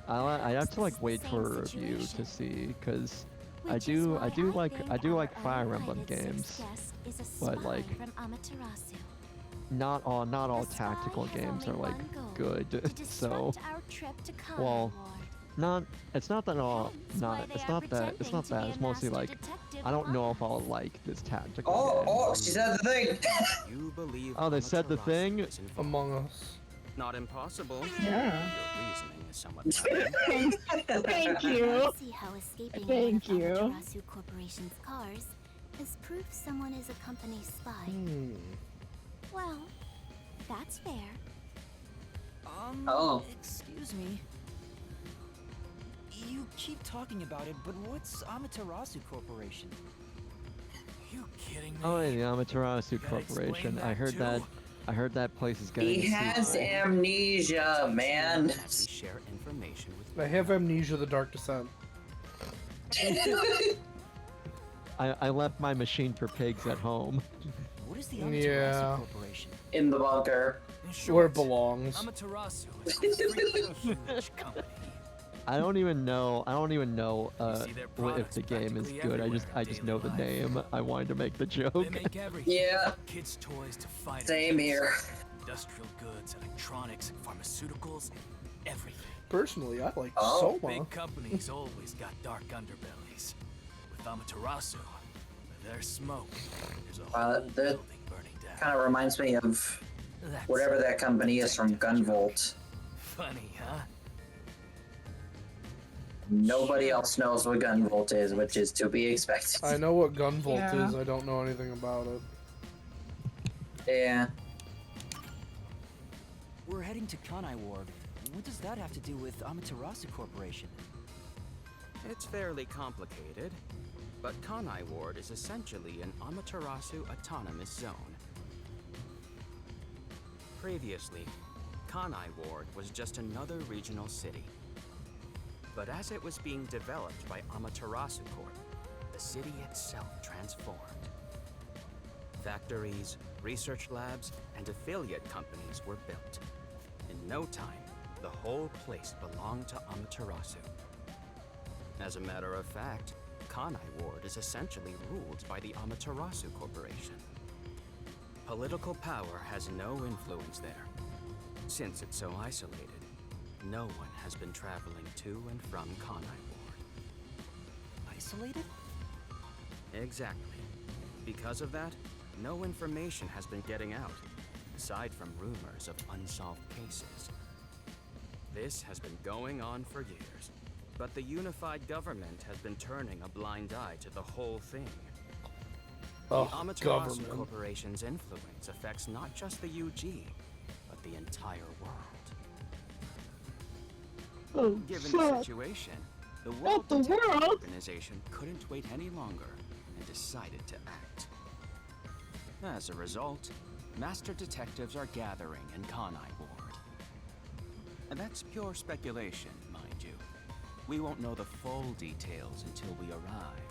I have to like wait for a review to see, because I do like Fire Emblem games, but like, not all tactical games are like good. So, well, it's not that. It's mostly like, I don't know if I'll like this tactical game. Oh, she said the thing. You believe Oh, they said the thing? Amaterasu is involved. Among Us. Not impossible. Yeah. Your reasoning is somewhat lacking. Thank you. See how escaping Thank one of you. Amaterasu Corporation's cars is proof someone is a company spy. Well, that's fair. Oh. Excuse me. You keep talking about it, but what's Amaterasu Corporation? You kidding me? Oh, yeah, the Amaterasu Gotta explain Corporation. that I heard too? that place is getting He a has sequel. amnesia, man. We share information with I have Amnesia: The Dark Descent. I left my machine for pigs at home. What is the Amaterasu Yeah. Corporation? In the bunker. In Where short, it belongs. Amaterasu is a freaking huge company. I don't even know see their if products the game is practically good. I everywhere in just know the daily life. name. I wanted to make the joke. They make everything. Yeah. Kids' toys to fight. Same here. Industrial goods, electronics, pharmaceuticals, everything. Personally, I like Oh. Soma. Big companies always got dark underbellies. With Amaterasu, there's smoke. There's a whole That building burning down. kind of reminds me of That's whatever that company is from Gunvolt. funny, huh? Nobody else knows what Gunvolt is, which is to be expected. I know what Gunvolt Yeah. is. I don't know anything about it. Yeah. We're heading to Kanai Ward. What does that have to do with Amaterasu Corporation? It's fairly complicated, but Kanai Ward is essentially an Amaterasu autonomous zone. Previously, Kanai Ward was just another regional city. But as it was being developed by Amaterasu Corp, the city itself transformed. Factories, research labs, and affiliate companies were built. In no time, the whole place belonged to Amaterasu. As a matter of fact, Kanai Ward is essentially ruled by the Amaterasu Corporation. Political power has no influence there. Since it's so isolated, no one has been traveling to and from Kanai Ward. Isolated? Exactly. Because of that, no information has been getting out, aside from rumors of unsolved cases. This has been going on for years, but the unified government has been turning a blind eye to the whole thing. Oh, The Amaterasu government. Corporation's influence affects not just the UG, but the entire world. Oh, Given the situation, the World the Detective world? Organization couldn't wait any longer and decided to act. As a result, master detectives are gathering in Kanai Ward. And that's pure speculation, mind you. We won't know the full details until we arrive.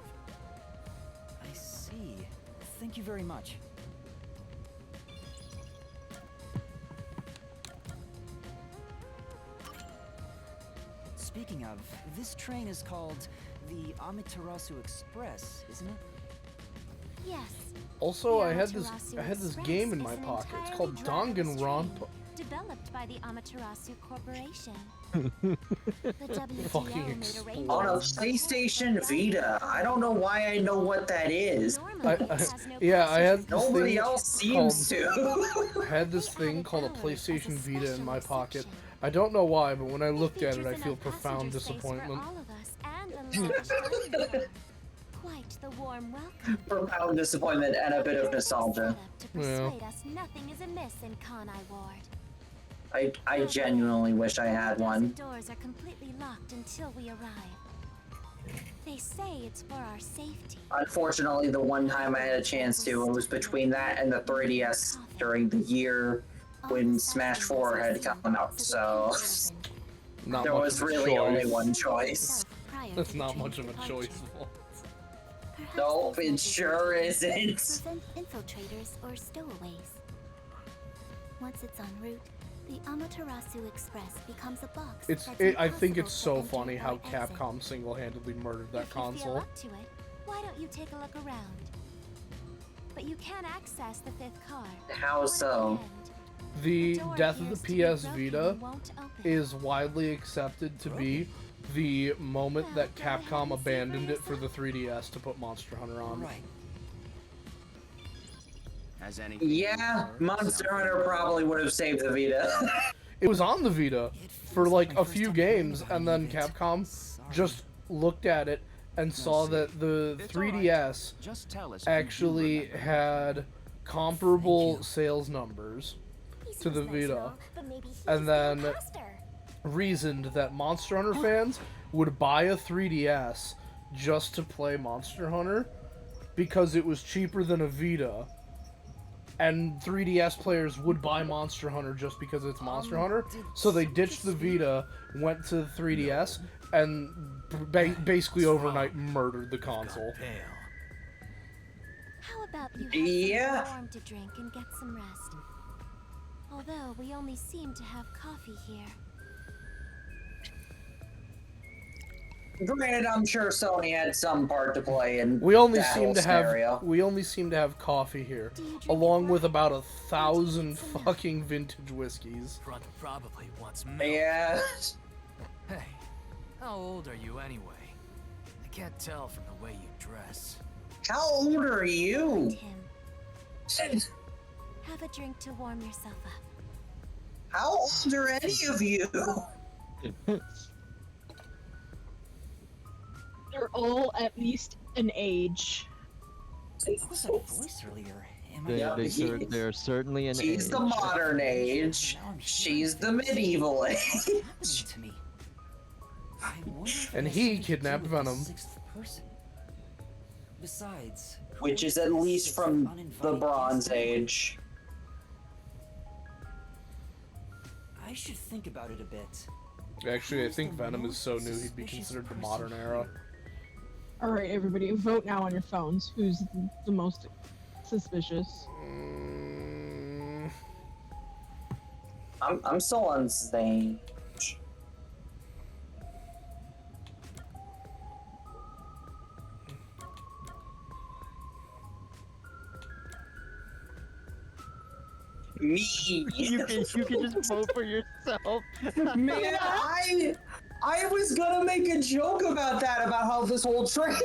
I see. Thank you very much. Speaking of, this train is called the Amaterasu Express, isn't it? Yes. Also, The I had Amaterasu this Express game in my is an pocket. It's entirely called driverless DANGAN train, developed backed by the Amaterasu Corporation. The WTO Fucking made explode. On a PlayStation Vita. I don't know why I know what that is. Yeah, I had this Nobody thing else seems called, I had this thing called a PlayStation Vita in my pocket. I don't know why, but when I looked at it, I feel profound disappointment. Quite the warm welcome. Profound disappointment and a bit of nostalgia. To persuade us nothing is amiss in Kanai Ward. I genuinely wish I had one. The doors are completely locked until we arrive. They say it's for our safety. Unfortunately, the one time I had a chance to, it was between that and the 3DS during the year when Smash 4 had come out, so there was really only one choice. That's not much of a choice. Nope, it sure isn't. Prevent infiltrators or stowaways. Once it's en route, the Amaterasu Express becomes a box. I think it's so funny how Capcom single-handedly murdered that console. Up to it, why don't you take a look around? But you can't access the 5th car. How so? The death of the PS Vita is widely accepted to be the moment that Capcom abandoned it for the 3DS to put Monster Hunter on. Right. Yeah, Monster Hunter probably would have saved the Vita. It was on the Vita for like a few games, and then Capcom just looked at it and saw that the 3DS actually had comparable sales numbers to the Vita, and then reasoned that Monster Hunter fans would buy a 3DS just to play Monster Hunter because it was cheaper than a Vita. And 3DS players would buy Monster Hunter just because it's Monster Hunter, so they ditched the Vita, went to the 3DS, and basically overnight murdered the console. How about you have some warm to drink and get some rest? Although we only seem to have coffee here. Granted, I'm sure Sony had some part to play in We only that seem whole to scenario. have coffee here, along with about 1,000 fucking vintage whiskeys. Probably wants milk. Yeah. Hey, how old are you anyway? I can't tell from the way you dress. How old are you? Have a drink to warm yourself up. How old are any of you? They're all at least an age. What was that voice earlier? They're certainly an age. She's the modern age. She's the medieval age. To me. And he kidnapped Venom. Besides, Which is at least from the Bronze Age. I should think about it a bit. Actually, I think Venom is so new he'd be considered the modern era. Alright, everybody, vote now on your phones. Who's the most suspicious? I'm still on Zane. Me. You can just vote for yourself. Man, I was gonna make a joke about that, about how this whole train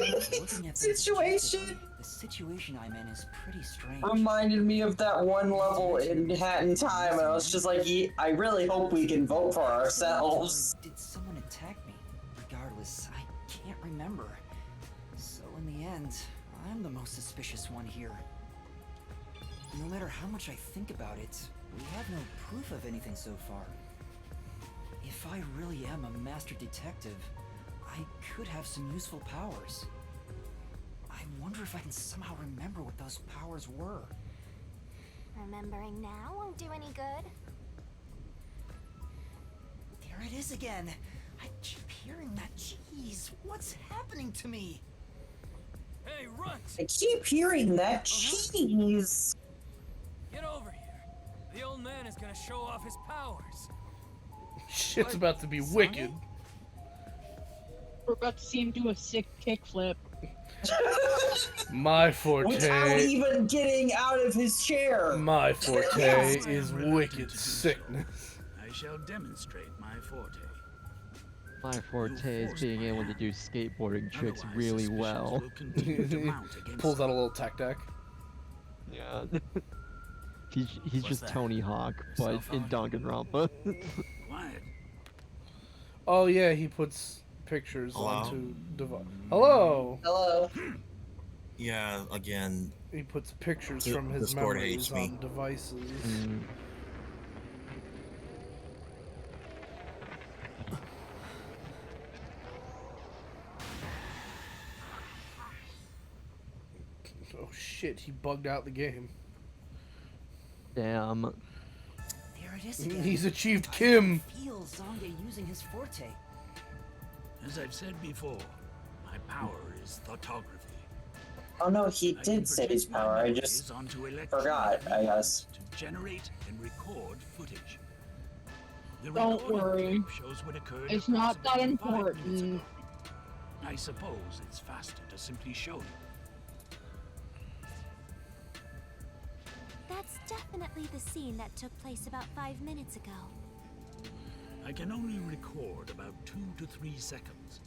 situation The situation I'm in is pretty strange. reminded me of that one level in Hat in Time, and I was just like, I really hope we can vote for ourselves. Did someone attack me? Regardless, I can't remember. So in the end, I'm the most suspicious one here. No matter how much I think about it, we have no proof of anything so far. If I really am a master detective, I could have some useful powers. I wonder if I can somehow remember what those powers were. Remembering now won't do any good. There it is again. I keep hearing that. Jeez, what's happening to me? Hey, Runt! I keep hearing that cheese. Get over here. The old man is gonna show off his powers. Shit's about to be wicked. We're about to see him do a sick kickflip. My forte. Without even getting out of his chair. My forte is wicked sickness. I shall demonstrate my forte. My forte is being able to do skateboarding tricks really well. Pulls out a little tech deck. Yeah. He's just that? Tony Hawk, but in Danganronpa. Quiet. Oh yeah, he puts pictures Hello? onto device. Hello. Hello. Yeah, again. He puts pictures The- from his Discord memories hates me. on devices. Oh shit, he bugged out the game. Damn. There it is again. He's achieved Kim. I feel Zonga using his forte. As I've said before, my power is thoughtography. Oh no, he did say his power. I just forgot, I guess. To generate and record footage. The Don't recorded worry. tape shows what occurred It's not that approximately 5 minutes important. ago. I suppose it's faster to simply show you. That's definitely the scene that took place about 5 minutes ago. I can only record about 2 to 3 seconds.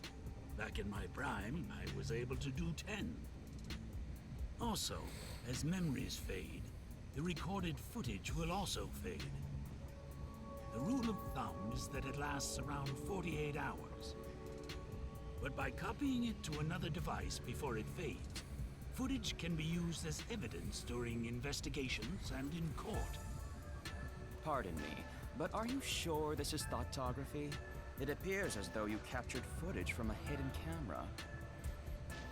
Back in my prime, I was able to do 10. Also, as memories fade, the recorded footage will also fade. The rule of thumb is that it lasts around 48 hours. But by copying it to another device before it fades, footage can be used as evidence during investigations and in court. Pardon me, but are you sure this is thoughtography? It appears as though you captured footage from a hidden camera.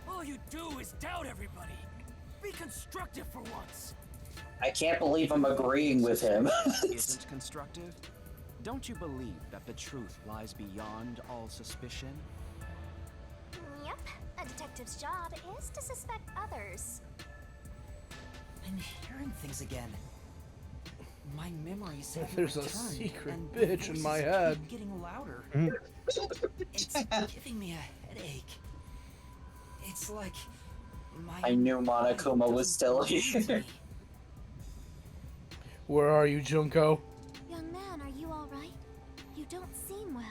All you do is doubt everybody. Be constructive for once. I can't believe I'm agreeing with him. Isn't constructive? Don't you believe that the truth lies beyond all suspicion? Yep, a detective's job is to suspect others. I'm hearing things again. My memories have There's a returned, secret and bitch in voices my keep head. getting louder. It's giving me a headache. It's like my I knew Monokuma was still doesn't belong to here. me. Where are you, Junko? Young man, are you alright? You don't seem well.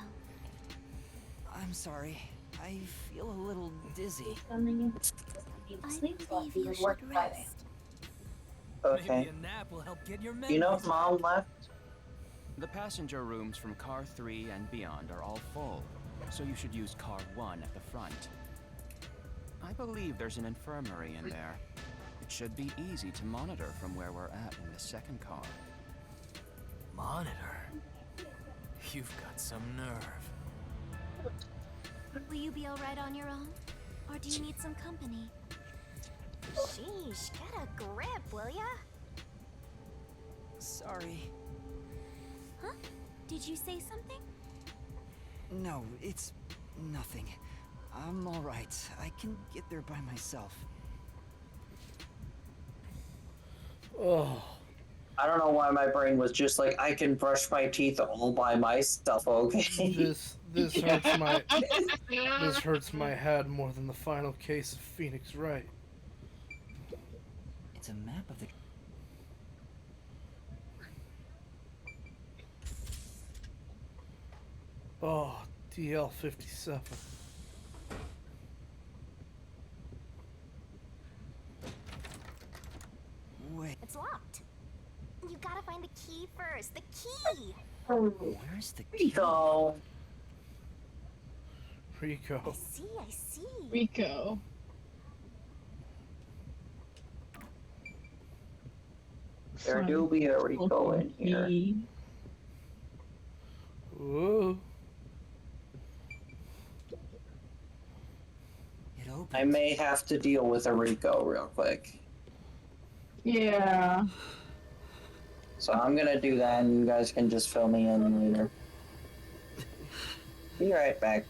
I'm sorry. I feel a little dizzy. I believe you should rest. Okay. Maybe a nap will help get your You know memories if Mom left? The passenger rooms from car 3 and beyond are all full, so you should use car 1 at the front. I believe there's an infirmary in there. It should be easy to monitor from where we're at in the second car. Monitor? You've got some nerve. Will you be alright on your own? Or do you need some company? Sheesh, get a grip, will ya? Sorry. Huh? Did you say something? No, it's nothing. I'm alright. I can get there by myself. Oh. I don't know why my brain was just like, I can brush my teeth all by myself, okay? This hurts my head more than the final case of Phoenix Wright. It's a map of the... Oh, DL-57. Wait. It's locked. You gotta find the key first. The key! Where's the key? Rico. Rico. I see. Rico. There do be a Rico in here. Whoa. I may have to deal with a Rico real quick. Yeah. So I'm gonna do that and you guys can just fill me in later. Be right back.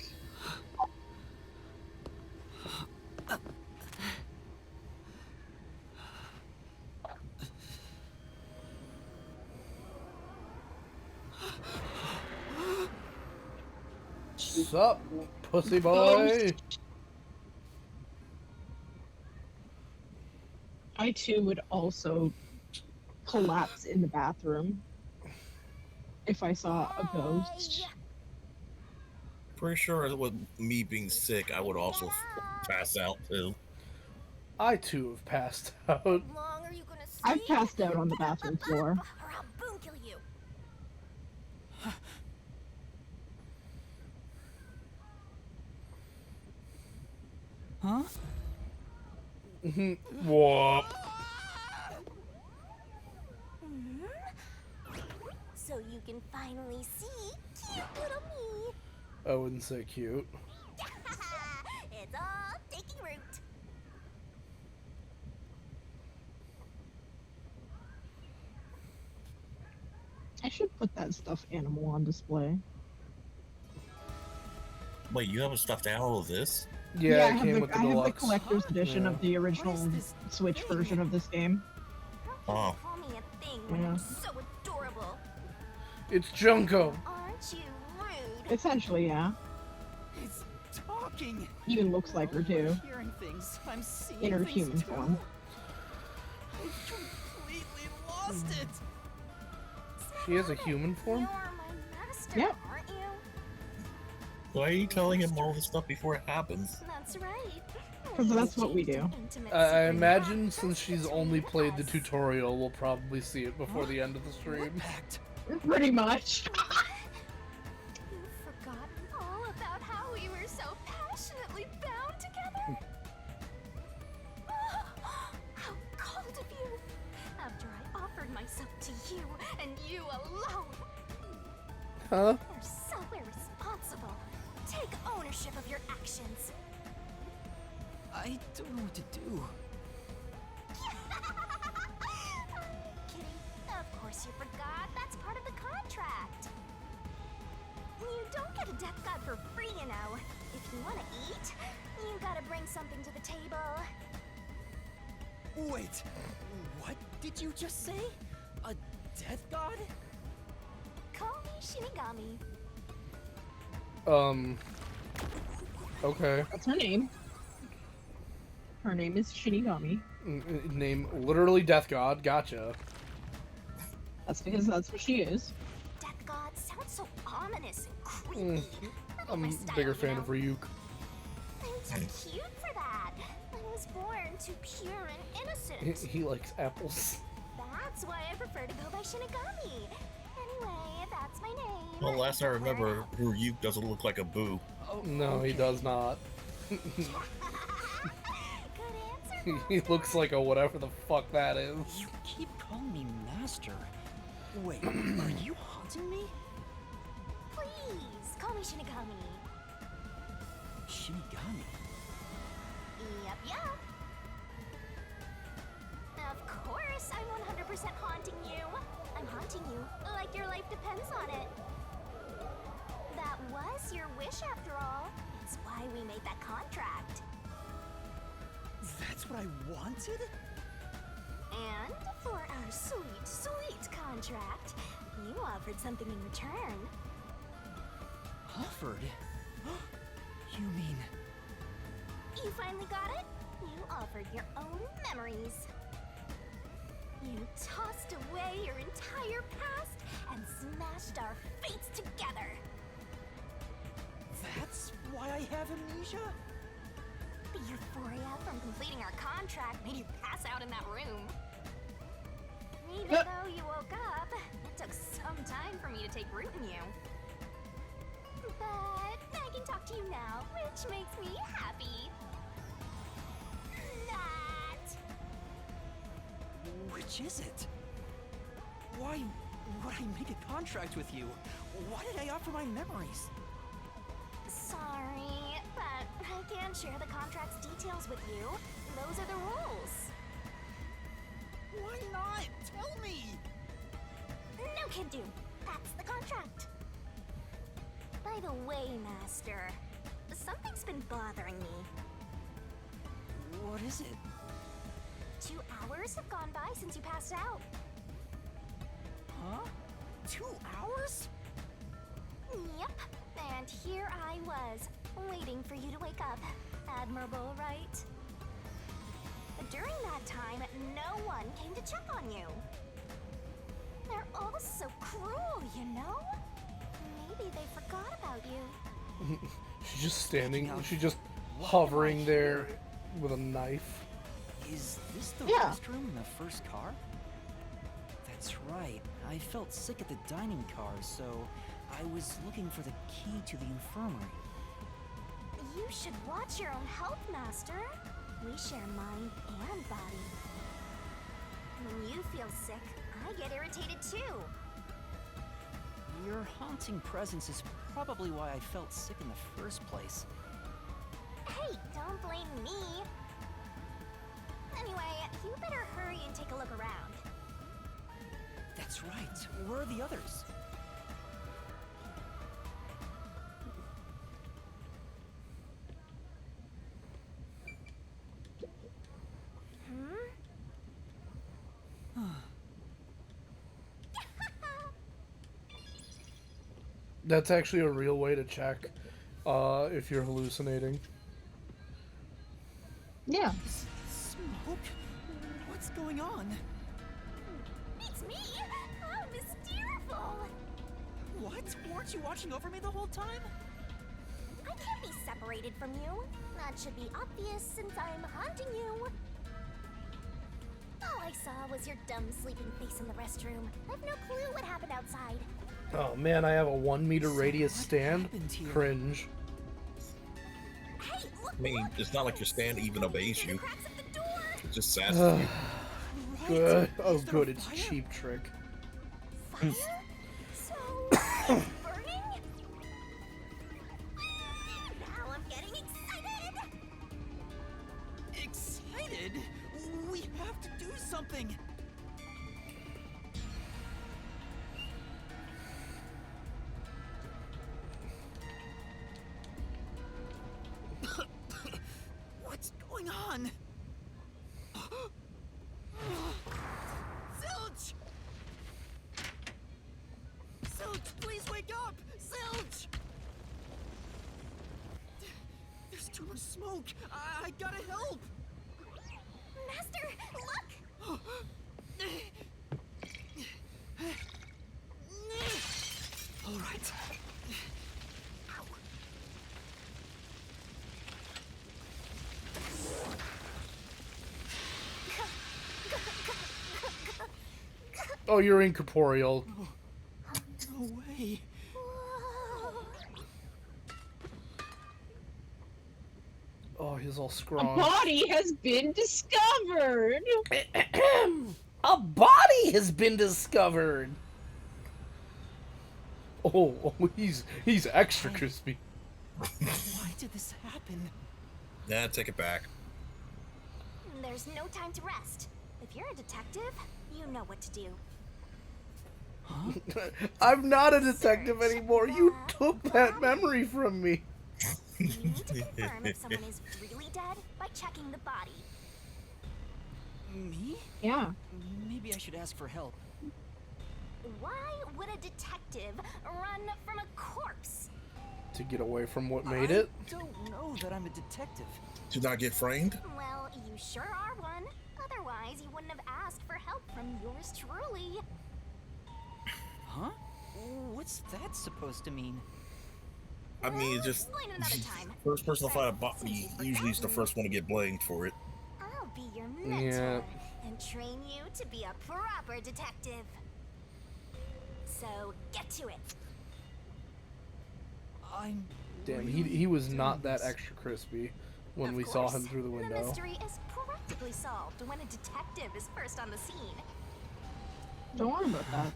Sup, pussy boy? I too would also collapse in the bathroom. if I saw a ghost. Pretty sure with me being sick, I would also pass out too. I too have passed out. Long are you gonna stay? I've passed out on the bathroom floor. Or I'll boom kill you. Huh? Whoa. So you can finally see cute little me. I wouldn't say cute. It's all taking root. I should put that stuffed animal on display. Wait, you have a stuffed animal of this? Yeah, I it have came the, with the I have the deluxe. collector's edition Yeah. of the original Switch version of this game. Oh. Call me a thing when Yeah. I'm so adorable. It's Junko. Aren't you rude? Essentially, yeah. It's talking. Even looks like her too. I'm hearing things. I'm seeing In her things human too. form. I've completely lost it. She has a human form? You're my master, Yep. aren't you? Why are you telling him all this stuff before it happens? That's right. Because that's what we do. I imagine since she's only played the tutorial, we'll probably see it before the end of the stream. Pretty much. You've forgotten all about how we were so passionately bound together. How cold of you! After I offered myself to you and you alone. Huh? You're so irresponsible. Take ownership of your actions. I don't know what to do. Kidding. Of course you forgot. That's part of the contract. You don't get a death god for free, you know. If you want to eat, you gotta bring something to the table. Wait, what did you just say? A death god? Call me Shinigami. Okay. That's her name. Her name is Shinigami. Name literally Death God. Gotcha. That's because that's what she is. Death god sounds so ominous and creepy. I'm a bigger fan of Ryuk. I'm too cute for that. I was born too pure and innocent. He likes apples. That's why I prefer to go by Shinigami. Anyway, that's my name. Well, last I remember, Ryuk doesn't look like a boo. No, he does not. Good answer. He looks like a whatever the fuck that is. You keep calling me master. Wait, are you haunting me? Please, call me Shinigami. Shinigami? Yep. Of course, I'm 100% haunting you. I'm haunting you like your life depends on it. That was your wish after all. It's why we made that contract. That's what I wanted? And for our sweet, sweet contract, you offered something in return. Offered? You mean... You finally got it? You offered your own memories. You tossed away your entire past and smashed our fates together. That's why I have amnesia? The euphoria from completing our contract made you pass out in that room. Even though you woke up, it took some time for me to take root in you. But I can talk to you now, which makes me happy. That. Which is it? Why would I make a contract with you? Why did I offer my memories? Sorry, but I can't share the contract's details with you. Those are the rules. Why not? Tell me! No can do. That's the contract. By the way, Master, something's been bothering me. What is it? 2 hours have gone by since you passed out. Huh? 2 hours? Yep. And here I was, waiting for you to wake up. Admirable, right? During that time, no one came to check on you. They're all so cruel, you know? Maybe they forgot about you. She's just standing, she's just hovering there with a knife. Is this the Yeah. restroom in the first car? That's right. I felt sick at the dining car, so I was looking for the key to the infirmary. You should watch your own health, Master. We share mind and body. When you feel sick, I get irritated too. Your haunting presence is probably why I felt sick in the first place. Hey, don't blame me. Anyway, you better hurry and take a look around. That's right. Where are the others? That's actually a real way to check if you're hallucinating. Yeah. Smoke? What's going on? It's me! I'm hysterical! What? Weren't you watching over me the whole time? I can't be separated from you. That should be obvious since I'm haunting you. All I saw was your dumb sleeping face in the restroom. I've no clue what happened outside. Oh man, I have a 1 meter radius stand. Cringe. Hey, look, I mean, it's not like your stand even obeys you. cracks of the door! It just says you. Good. Oh good, it's Cheap Trick. Fire? So, it's burning? Now I'm getting excited! Excited? We have to do something. What's going on? Zilch! Zilch, please wake up! Zilch! There's too much smoke. I gotta help. Master, look! All right. Oh, you're incorporeal. No way. Oh, he's all A scrawny. body has been discovered. A body has been discovered. Oh, he's extra crispy. Why did this happen? Nah, take it back. There's no time to rest. If you're a detective, you know what to do. I'm not a detective anymore. You took that memory from me. You need to confirm if someone is really dead by checking the body. Me? Yeah. Maybe I should ask for help. Why would a detective run from a corpse? To get away from what made it. I don't know that I'm a detective. To not get framed? Well, you sure are one. Otherwise, you wouldn't have asked for help from yours truly. Huh? What's that supposed to mean? I mean, it's just Explain another time. first person to find a body usually is the first one to get blamed for it. I'll be your mentor and train you to be a proper detective. So, get to it. I'm... Damn, he was not that extra crispy when we saw him through the The window. mystery is practically solved when a detective is first on the scene. Don't worry about that.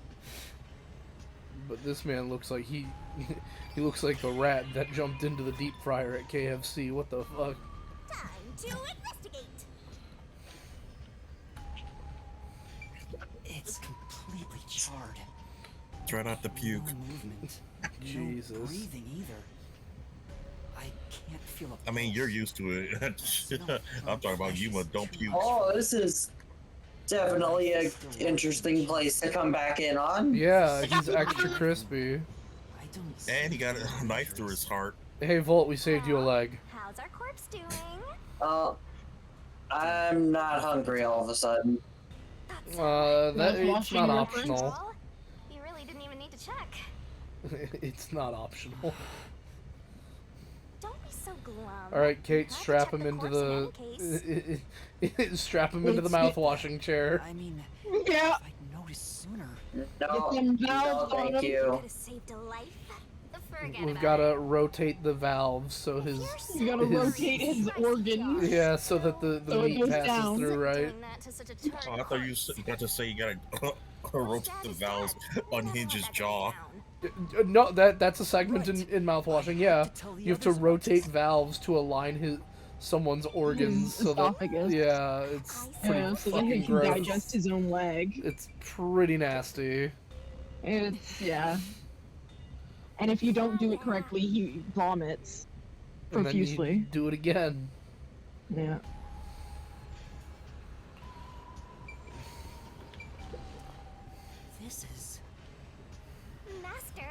But this man looks like he looks like the rat that jumped into the deep fryer at KFC. What the fuck? Time to investigate. It's completely charred. Try not to puke. No movement. Jesus. No breathing either. I can't feel a I mean, pulse. you're used to it. I'm talking about you, but don't puke. Oh, this is definitely an interesting place to come back in on. Yeah, he's extra crispy. I don't see And he got a knife through his heart. Hey, Volt, we saved you a leg. How's our corpse doing? I'm not hungry all of a sudden. That Nice it's washing not reference. optional. It's not optional. Don't be so glum. All right, Kate, Have to strap check him into course in any the strap him into the mouth-washing chair. I mean, Yeah. if I'd noticed sooner. No, them no, valves on thank him. you. Could have saved a life. Forget We've about got it. to rotate the valves so his You gotta rotate his organs. yeah, so that the So it meat goes passes down. through right. Doing that to such a Oh, I thought you got to say you gotta rotate the valves, unhinge his jaw. No, that's a segment in mouthwashing. Yeah, you have to rotate valves to align someone's organs so that esophagus. yeah, it's pretty Yeah, so that fucking he can gross. digest his own leg. It's pretty nasty. It's yeah. And if you don't do it correctly, he vomits And then you profusely. do it again. Yeah. This is. Master.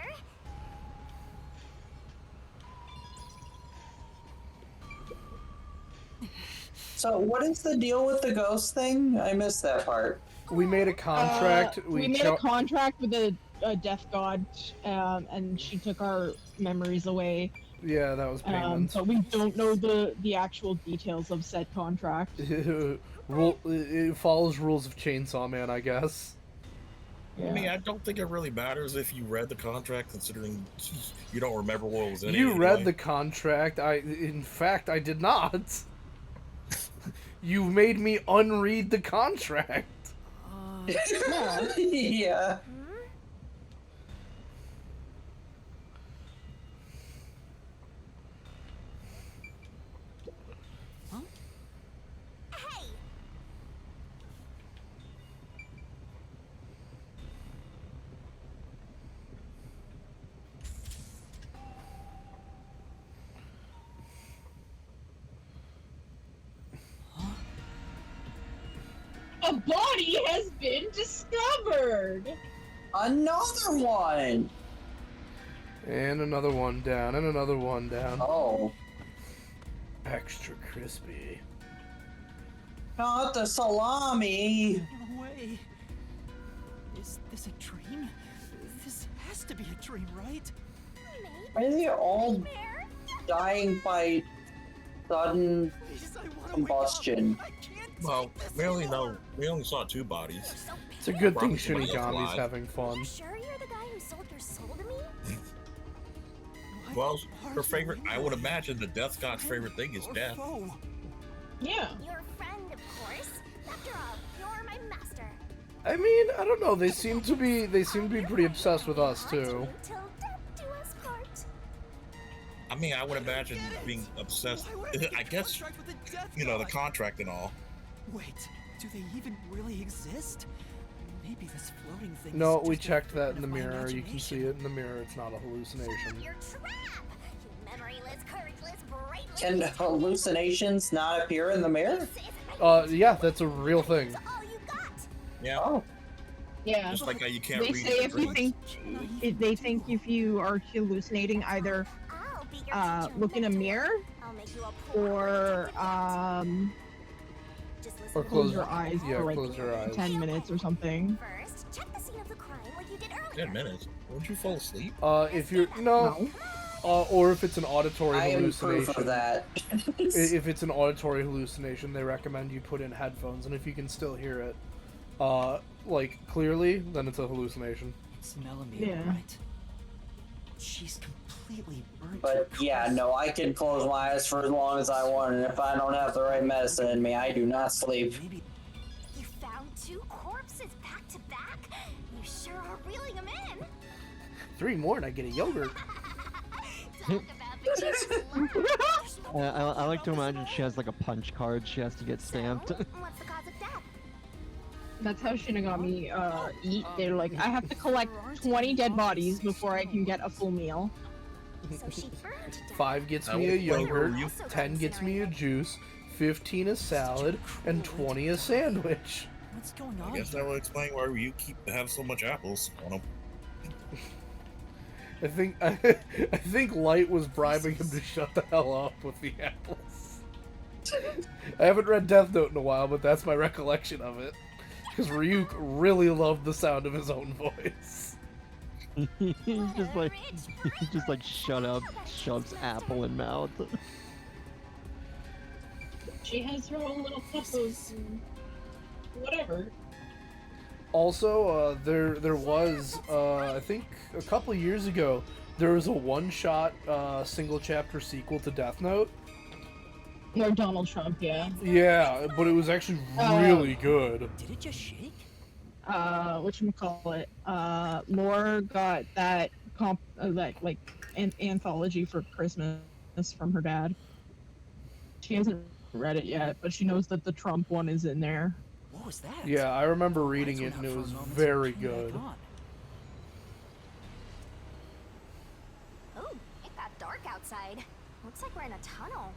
So, what is the deal with the ghost thing? I missed that part. We made a contract. We made a contract with a death god, and she took our memories away. Yeah, that was payment. But we don't know the actual details of said contract. It follows rules of Chainsaw Man, I guess. I mean, I don't think it really matters if you read the contract, considering you don't remember what was in it. You read anyway. the contract. In fact, I did not. You made me unread the contract. Yeah. Hey. A body has been discovered! Another one! And another one down, and another one down. Oh. Extra crispy. Not the salami! No way. Is this a dream? This has to be a dream, right? Why are they all dying by sudden combustion? Well, we only saw 2 bodies. It's a good Probably thing somebody else Shinigami's alive. having fun. Sure you're the guy who sold your soul to me? Well, her favorite, I would imagine the Death God's favorite thing is death. Yeah. Your friend, of course. After all, you're my master. I mean, I don't know. They seem to be pretty obsessed with us too. Till death do us part. I mean, I would imagine being obsessed. I guess, you know, the contract and all. Wait, do they even really exist? Maybe this floating thing. No, is we just a checked that figment in the of my mirror. You can imagination. see it in the mirror. It's not a hallucination. Your trap. You memoryless, courageless, brainless. Can hallucinations not appear in the mirror? Yeah, that's a real thing. Yeah. Oh. Yeah. Just like how you can't They read say the if you dreams. think they think if you are hallucinating, either look in a mirror or Or close your eyes yeah, for like close your eyes. 10 minutes or something. First, check the scene of the crime like you did earlier. 10 minutes. Won't you fall asleep? If you're no, or if it's an auditory I am hallucination. proof of that. If it's an auditory hallucination, they recommend you put in headphones, and if you can still hear it, like clearly, then it's a hallucination. It's Melanie, Yeah. right? She's completely burnt. But yeah, no, I can close my eyes for as long as I want, and if I don't have the right medicine in me, I do not sleep. You found 2 corpses back to back? You sure are reeling them in. 3 more, and I get a yogurt. I like to imagine she has like a punch card she has to get stamped. What's the cause of death? That's how Shinigami eat. They're like, I have to collect 20 dead bodies before I can get a full meal. So she burned to death. 5 gets I me a will play yogurt, where you- 10 gets me a juice, 15 a salad, and 20 a sandwich. What's going I on? guess that would explain why you have so much apples on them. I think Light was bribing him to shut the hell up with the apples. I haven't read Death Note in a while, but that's my recollection of it. Because Ryuk really loved the sound of his own voice. just like shut up, shoves apple in mouth. She has her own little cup of whatever. Also, there was I think a couple years ago there was a one-shot single chapter sequel to Death Note. No, Donald Trump, yeah. Yeah, but it was actually really good. Did it just shake? Whatchamacallit, Laura got that anthology for Christmas from her dad. She hasn't read it yet, but she knows that the Trump one is in there. What was that? Yeah, I remember reading it and it was very good. Oh, it got dark outside. Looks like we're in a tunnel.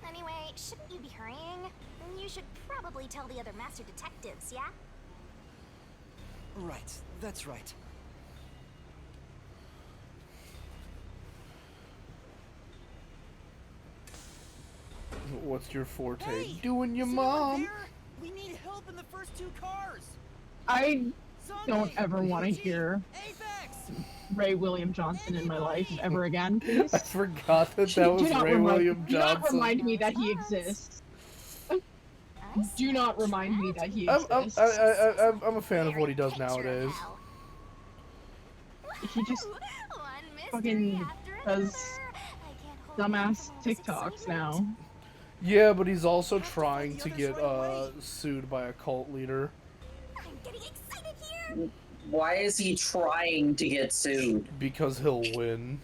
Anyway, shouldn't you be hurrying? You should probably tell the other master detectives, yeah? Right, that's right. What's your forte? Hey, Doing your is mom. anyone there? We need help in the first 2 cars. I Sunday, don't ever want to hear Ray William Johnson in my life ever again, please. I forgot that that was Ray William Johnson. Do not remind me that he exists. Do not remind me that he exists. I'm a fan of what he does nowadays. He just fucking does dumbass TikToks now. Yeah, but he's also trying to get sued by a cult leader. I'm getting excited here. Why is he trying to get sued? Because he'll win.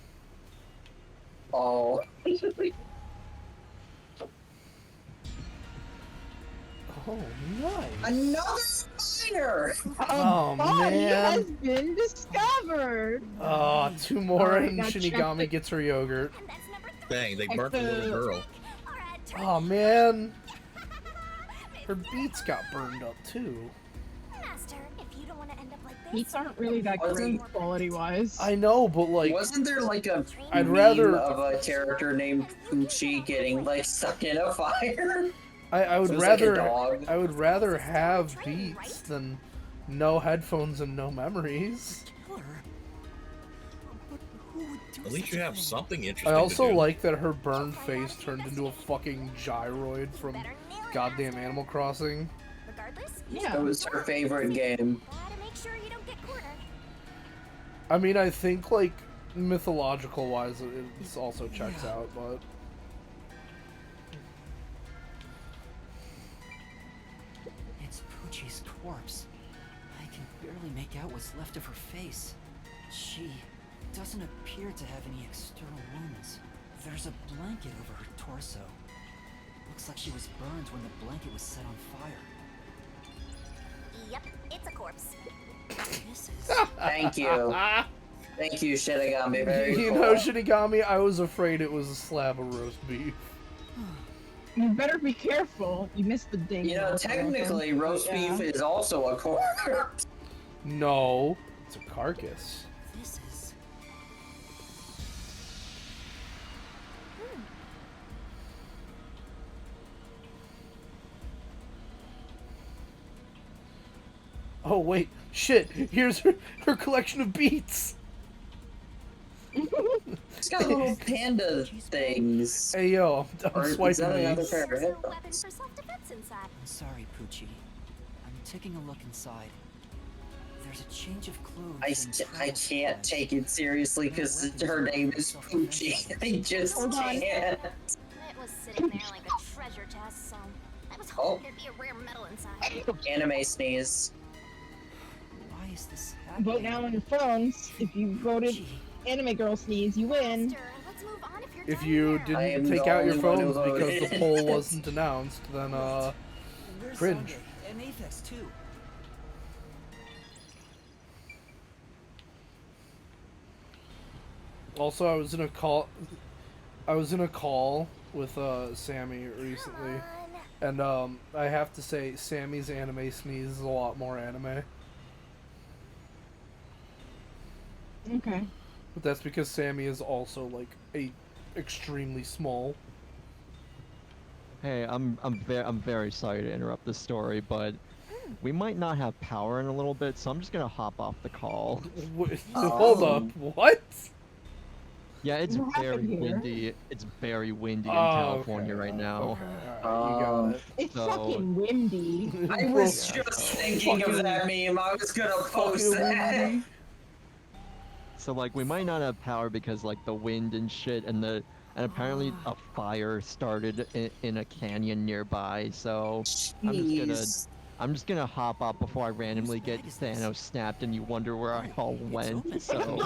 Oh. Oh, nice. Another miner! Oh, man. He has been discovered! Oh, 2 more and now Shinigami gets her yogurt. Dang, they burnt the little girl. Oh, man. Her beats got burned up, too. Master, if you don't want to end up like this, Beats aren't really that great quality-wise. I know, but like... Wasn't there like a I'd meme rather... of a character named Poochie getting like stuck in a fire? I would So it was rather like a dog. I would rather have beats than no headphones and no memories. At least you have something interesting. I also to do. like that her burned face turned into a fucking gyroid from goddamn Animal Crossing. It was her favorite game. I mean, I think like mythological wise, it also checks out, but. It's Poochie's corpse. I can barely make out what's left of her face. She doesn't appear to have any external wounds. There's a blanket over her torso. Looks like she was burned when the blanket was set on fire. Yep, it's a corpse. This is... Thank you. Thank you, Shinigami. Very You cool. know, Shinigami, I was afraid it was a slab of roast beef. You better be careful. You missed the ding. You know, technically, roast beef is also a corpse. No, it's a carcass. This is... Oh wait, shit! Here's her collection of beats. It's got little panda things. Hey yo, I'm Or is swiping that another these. pair of headphones? Weapon for self-defense inside. I'm sorry, Poochie. I'm taking a look inside. There's a change of clothes. I can't take it seriously because her name is Poochie. I just can't. It was sitting there like a treasure chest, so I was hoping there'd be a rare metal inside. Anime sneeze. Why is this happening? Vote now on your phones. If you voted Anime Girl Sneeze, you win. Let's move on if you're If done you here. didn't take out your phones because the poll wasn't announced, then There's cringe. Sunday, and Aphex too. Also, I was in a call with Sammy recently, and I have to say Sammy's anime sneeze is a lot more anime. Okay. But that's because Sammy is also like extremely small. Hey, I'm very sorry to interrupt this story, but we might not have power in a little bit, so I'm just gonna hop off the call. Hold up, what? Yeah, it's What happened very here? windy. It's very windy in Oh, California okay, right now. Okay, alright, you got it. It's So- fucking windy. I was Yeah, just so- thinking of that meme. I was gonna post that. So like we might not have power because like the wind and shit, and apparently a fire started in a canyon nearby. So Jeez. I'm just gonna hop up before I randomly get Thanos snapped, and you wonder where I all went. So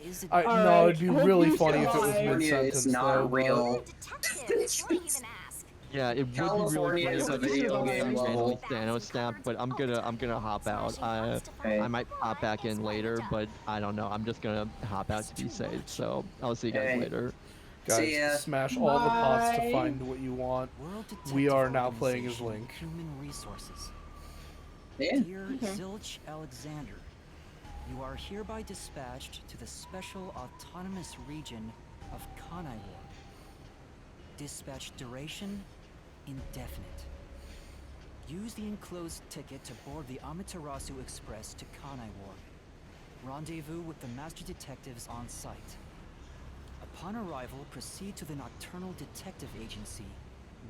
Is it No, Alright, it'd be hope really you funny if it was survive. mid-sentence, It's not though, real. Detective, why even ask? yeah, it would be really California funny is if a I just video randomly game level. Thanos snapped, but I'm gonna hop out. I might pop back in later, but I don't know. I'm just gonna hop out to be safe. So I'll see you guys Okay. later. See ya. Guys, smash all the pots to Bye. find what you want. World Detective We are now playing as Organization, Link. Human Resources. Yeah. Dear Zilch Alexander, you are hereby dispatched to the Special Autonomous Region of Kanaiwar. Dispatch duration indefinite. Use the enclosed ticket to board the Amaterasu Express to Kanaiwar. Rendezvous with the master detectives on site. Upon arrival, proceed to the Nocturnal Detective Agency,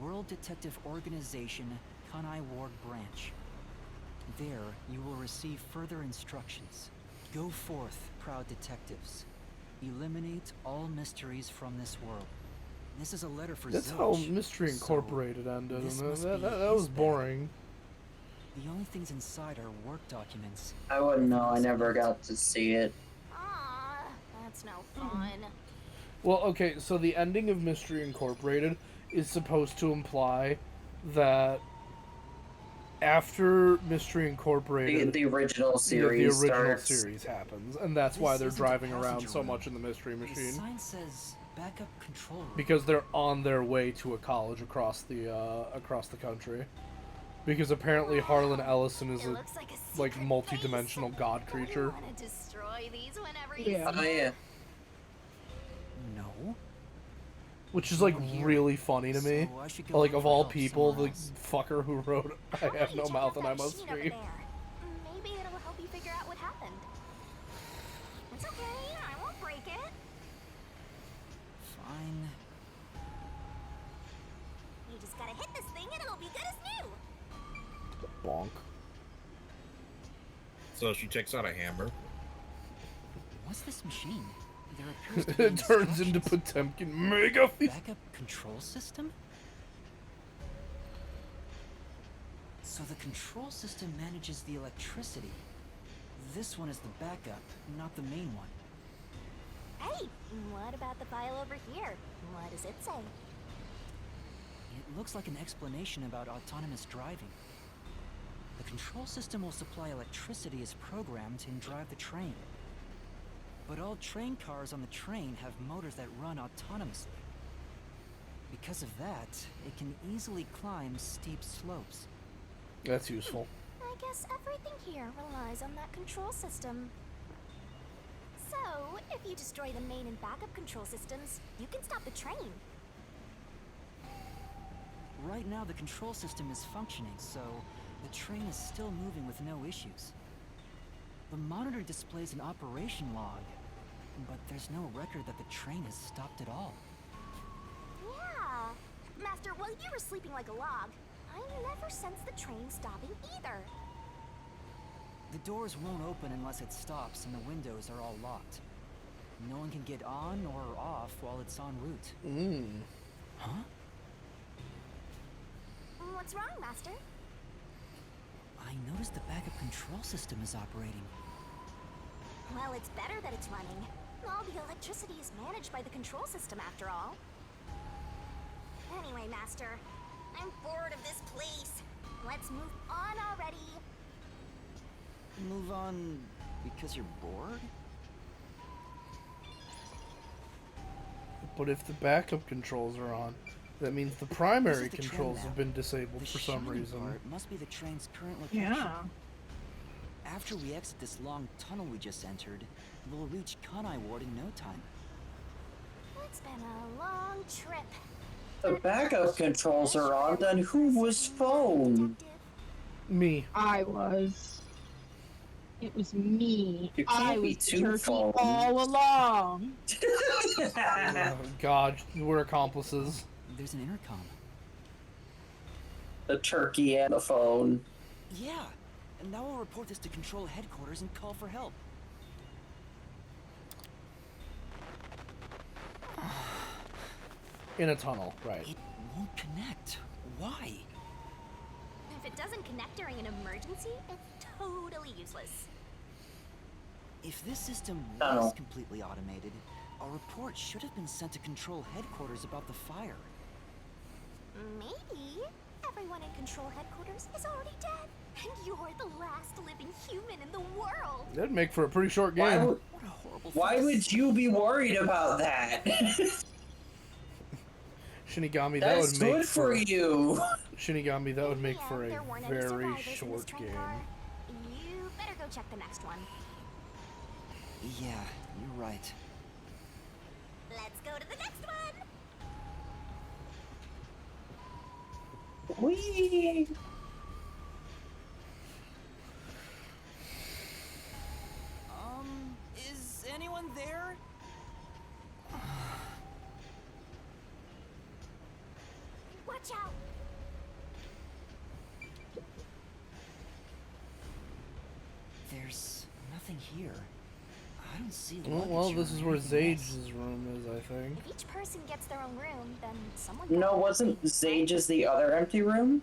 World Detective Organization, Kanaiwar Branch. There, you will receive further instructions. Go forth, proud detectives. Eliminate all mysteries from this world. This is a letter for That's Zilch, how Mystery so Incorporated ended, this and must that be was his bag. boring. The only things inside are work documents. I wouldn't know. I never got to see it. Aw, that's no fun. Well, okay, so the ending of Mystery Incorporated is supposed to imply that after Mystery Incorporated, The original the series original starts. series happens, and that's why This they're isn't a driving around passenger so room. much in the Mystery The Machine. sign says backup control room. Because they're on their way to a college across the country. Because apparently Harlan Ellison is It a looks like a like secret multi-dimensional base. god creature. I want to destroy these whenever you Yeah. see Oh yeah. No. Which is like Over here. really funny to me. So I should go Like look of for all help people, the somewhere else. fucker who wrote I Why have don't no you check mouth out and that I must machine over scream. there? Maybe it'll help you figure out what happened. It's okay, I won't break it. Fine. You just gotta hit this thing and it'll be good as new. Bonk. So she takes out a hammer. What's this machine? There appears to be It turns into instructions. Potemkin Mega Feast. Backup control system? So the control system manages the electricity. This one is the backup, not the main one. Hey, what about the file over here? What does it say? It looks like an explanation about autonomous driving. The control system will supply electricity as programmed and drive the train. But all train cars on the train have motors that run autonomously. Because of that, it can easily climb steep slopes. That's useful. I guess everything here relies on that control system. So, if you destroy the main and backup control systems, you can stop the train. Right now the control system is functioning, so the train is still moving with no issues. The monitor displays an operation log, but there's no record that the train has stopped at all. Yeah. Master, while you were sleeping like a log, I never sensed the train stopping either. The doors won't open unless it stops and the windows are all locked. No one can get on or off while it's en route. Huh? What's wrong, Master? I noticed the backup control system is operating. Well, it's better that it's running. All the electricity is managed by the control system after all. Anyway, Master, I'm bored of this place. Let's move on already. Move on because you're bored? But if the backup controls are on, that means the primary This is the train controls map. have been disabled The for some shining reason. part must be the train's current location. Yeah. After we exit this long tunnel we just entered, we'll reach Kanaiwar in no time. It's been a long trip. The backup controls are on, then who was phone? Me. I was. It was me. You I can't be was the two turkey phones. all along. Oh, God, we're accomplices. There's an intercom. The turkey and the phone. Yeah, and now we'll report this to Control Headquarters and call for help. In a tunnel, right. It won't connect. Why? If it doesn't connect during an emergency, it's totally useless. If this system Oh. was completely automated, a report should have been sent to Control Headquarters about the fire. Maybe everyone in Control Headquarters is already dead, and you're the last living human in the world. That'd make for a pretty short game. What a horrible Why thing to would say. you be worried about that? Shinigami, that That's would make good for you. Shinigami, that would make Yeah, for a there weren't any very survivors in this short train game. car. You better go check the next one. Yeah, you're right. Let's go to the next one. Whee! Is anyone there? Watch out. There's nothing here. I don't see Well, luggage this or is where anything else. Zage's room is, I think. If each person gets their own room, then someone. No, wasn't Zage's the other empty room?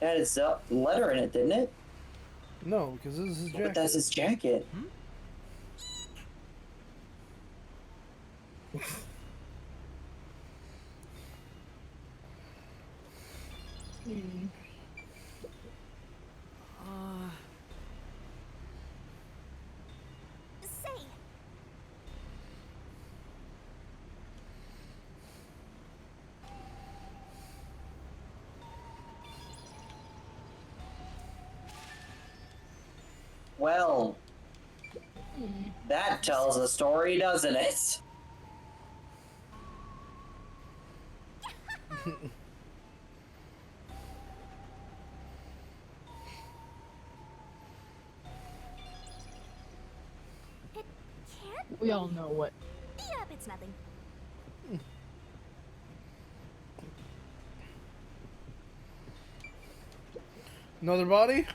It had his letter in it, didn't it? No, because this is his jacket. But that's his jacket. Say, Well, that tells a story, doesn't it? it can't. We all know what. Yep, it's nothing. Another body?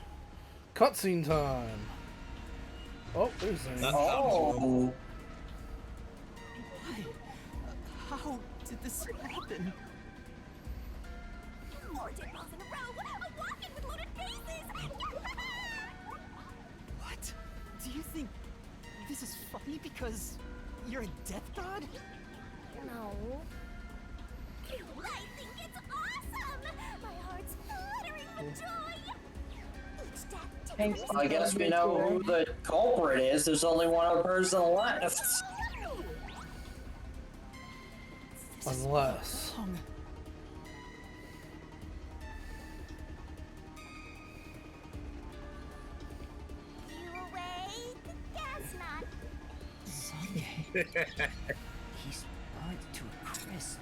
Cutscene time. Oh, there's Zane. Oh. Why? How did this happen? More dead balls in a row. A walk-in with loaded faces. What? Do you think this is funny because you're a death god? No. I think it's awesome. My heart's fluttering with joy. Each death takes Thanks. a I guess we know who the culprit is. There's only one other person left. Unless. Wrong. You awake? Guess not. Sunday. He's burnt to a crisp.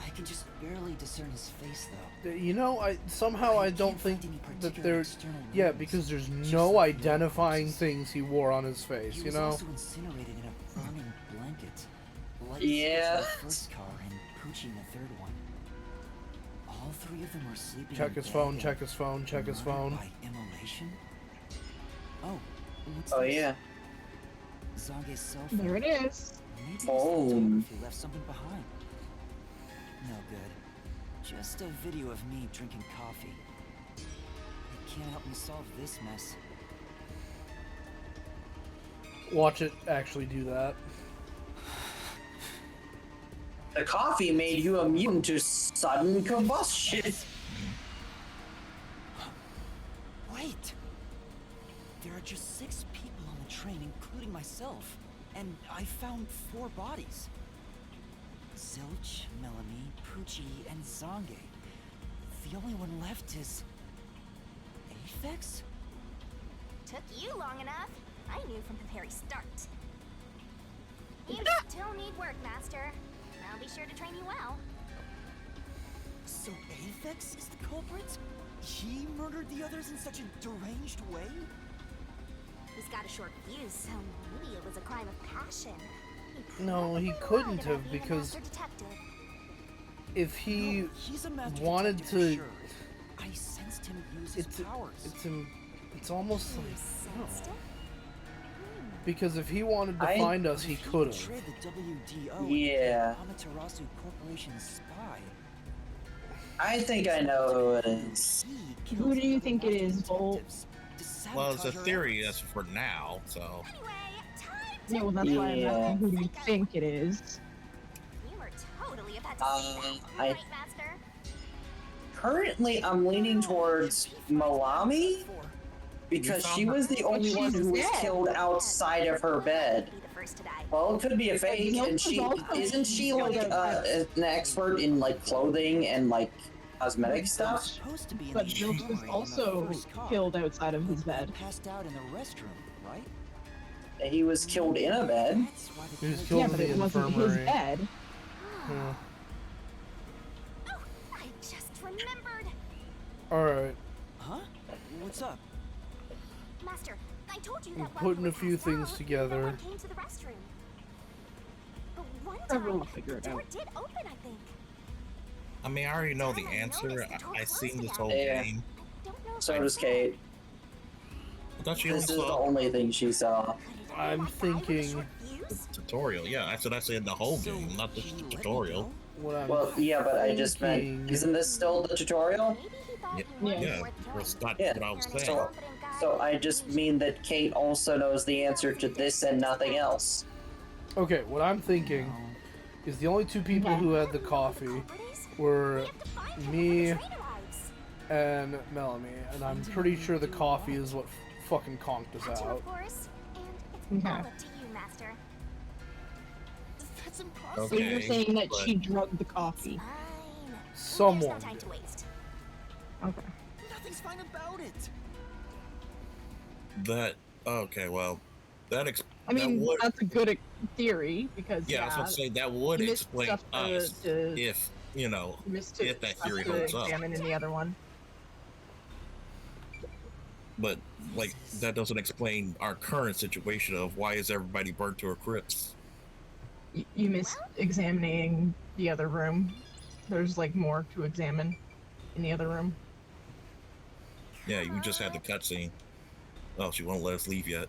I can just barely discern his face, though. You know, I don't can't think find any that particular there's. external Yeah, wounds, because there's just no like identifying bruises. things he wore on his face, He you was know? also incinerated in a burning blanket. Like Yeah. the first car and Poochie in the third one. All three of them were sleeping. Check in his bed phone, and check his phone, check his murdered phone. By immolation? Oh, what's Oh this? yeah. Zange's cell phone. There it is. Maybe his Oh. photography left something behind. No good. Just a video of me drinking coffee. It can't help me solve this mess. Watch it actually do that. The coffee made you immune to sudden combustion. Wait! There are just 6 people on the train, including myself. And I found 4 bodies. Zilch, Melanie, Poochie, and Zange. The only one left is... Aphex? Took you long enough. I knew from the very start. You still need work, Master. I'll be sure to train you well. So Aphex is the culprit? He murdered the others in such a deranged way? He's got a short fuse, so maybe it was a crime of passion. No, he couldn't have, because if he He's a master wanted detective to, for sure. I sensed him use his powers. it's almost like no. Because if he wanted to find us, he could have. The WDO, Yeah. Amaterasu Corporation's spy. I think I know who it is. Who do you think it is, Volt? Well, it's a theory as for now, so. Yeah, well, that's why I'm asking who do you think it is. You were totally about to say that, right, Master? Currently, I'm leaning towards Malami because she was the only one who was killed outside of her bed. Well, it could be a fake, and isn't she like an expert in like clothing and like cosmetic stuff? But Jokes was also killed outside of his bed. Passed out in the restroom, right? He was killed in a bed. He was killed but in the it wasn't his infirmary. bed. Yeah. Oh, I just remembered. Alright. Huh? What's up? Master, I told you I'm that putting a few things no together. one came to the restroom. But one Everyone time, will figure it the door out. did open, I think. I mean, I already know the answer. I seen this whole Yeah. game. So does Kate. I thought she This only is the saw only thing she saw. I'm thinking. the tutorial. Yeah, that's what I said. The whole game, not just the tutorial. What I'm Well, yeah, but I just meant, thinking- isn't this still the tutorial? Yeah, that's not Yeah. what I was saying. So I just mean that Kate also knows the answer to this and nothing else. Okay, what I'm thinking is the only two people who had the coffee were me and Melanie, and I'm pretty sure the coffee is what fucking conked us out. Of course, and it's all up to you, Master. That's impossible. So you're saying that she drugged the coffee? Someone. There's no time to waste. Okay. Nothing's fine about it. That okay, well, that I mean, that would, that's a good theory because yeah, I was gonna say that would you missed explain stuff us to if you know if that stuff theory to holds up. examine in the other one. But like that doesn't explain our current situation of why is everybody burnt to a crisp. You missed examining the other room. There's like more to examine in the other room. Yeah, you just had the cutscene. Oh, she won't let us leave yet.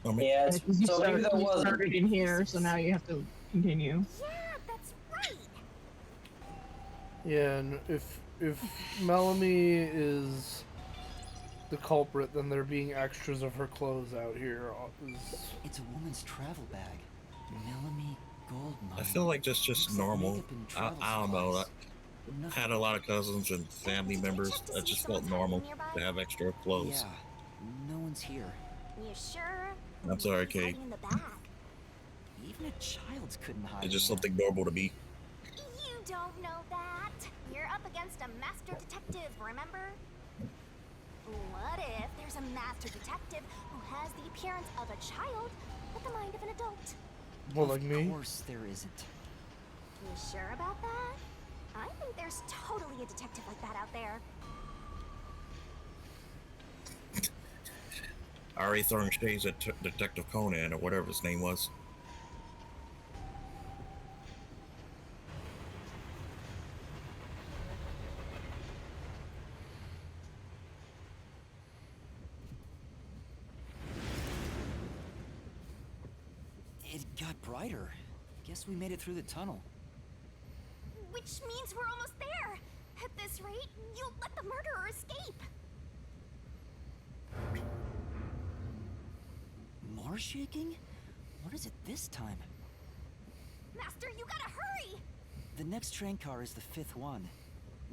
Oh, man. Yeah, Yeah, 'cause you so maybe there you wasn't. started in here, so now you have to continue. Yeah, that's right. Yeah, and if Melanie is the culprit, then there being extras of her clothes out here is... It's a woman's travel bag. Melanie Goldmine. I feel like that's just normal. I don't know. I had a lot of cousins and family members that just felt normal to have extra clothes. Yeah, no one's here. You sure? I'm sorry, Kate. In the back. Even a child couldn't hide. It's just in there. something normal to me. You don't know that. You're up against a master detective, remember? What if there's a master detective who has the appearance of a child but the mind of an adult? Well, like me? Of course there isn't. You sure about that? I think there's totally a detective like that out there. I already throwing shades at Detective Conan or whatever his name was. It got brighter. Guess we made it through the tunnel. Which means we're almost there. At this rate, you'll let the murderer escape. More shaking? What is it this time? Master, you gotta hurry! The next train car is the 5th one.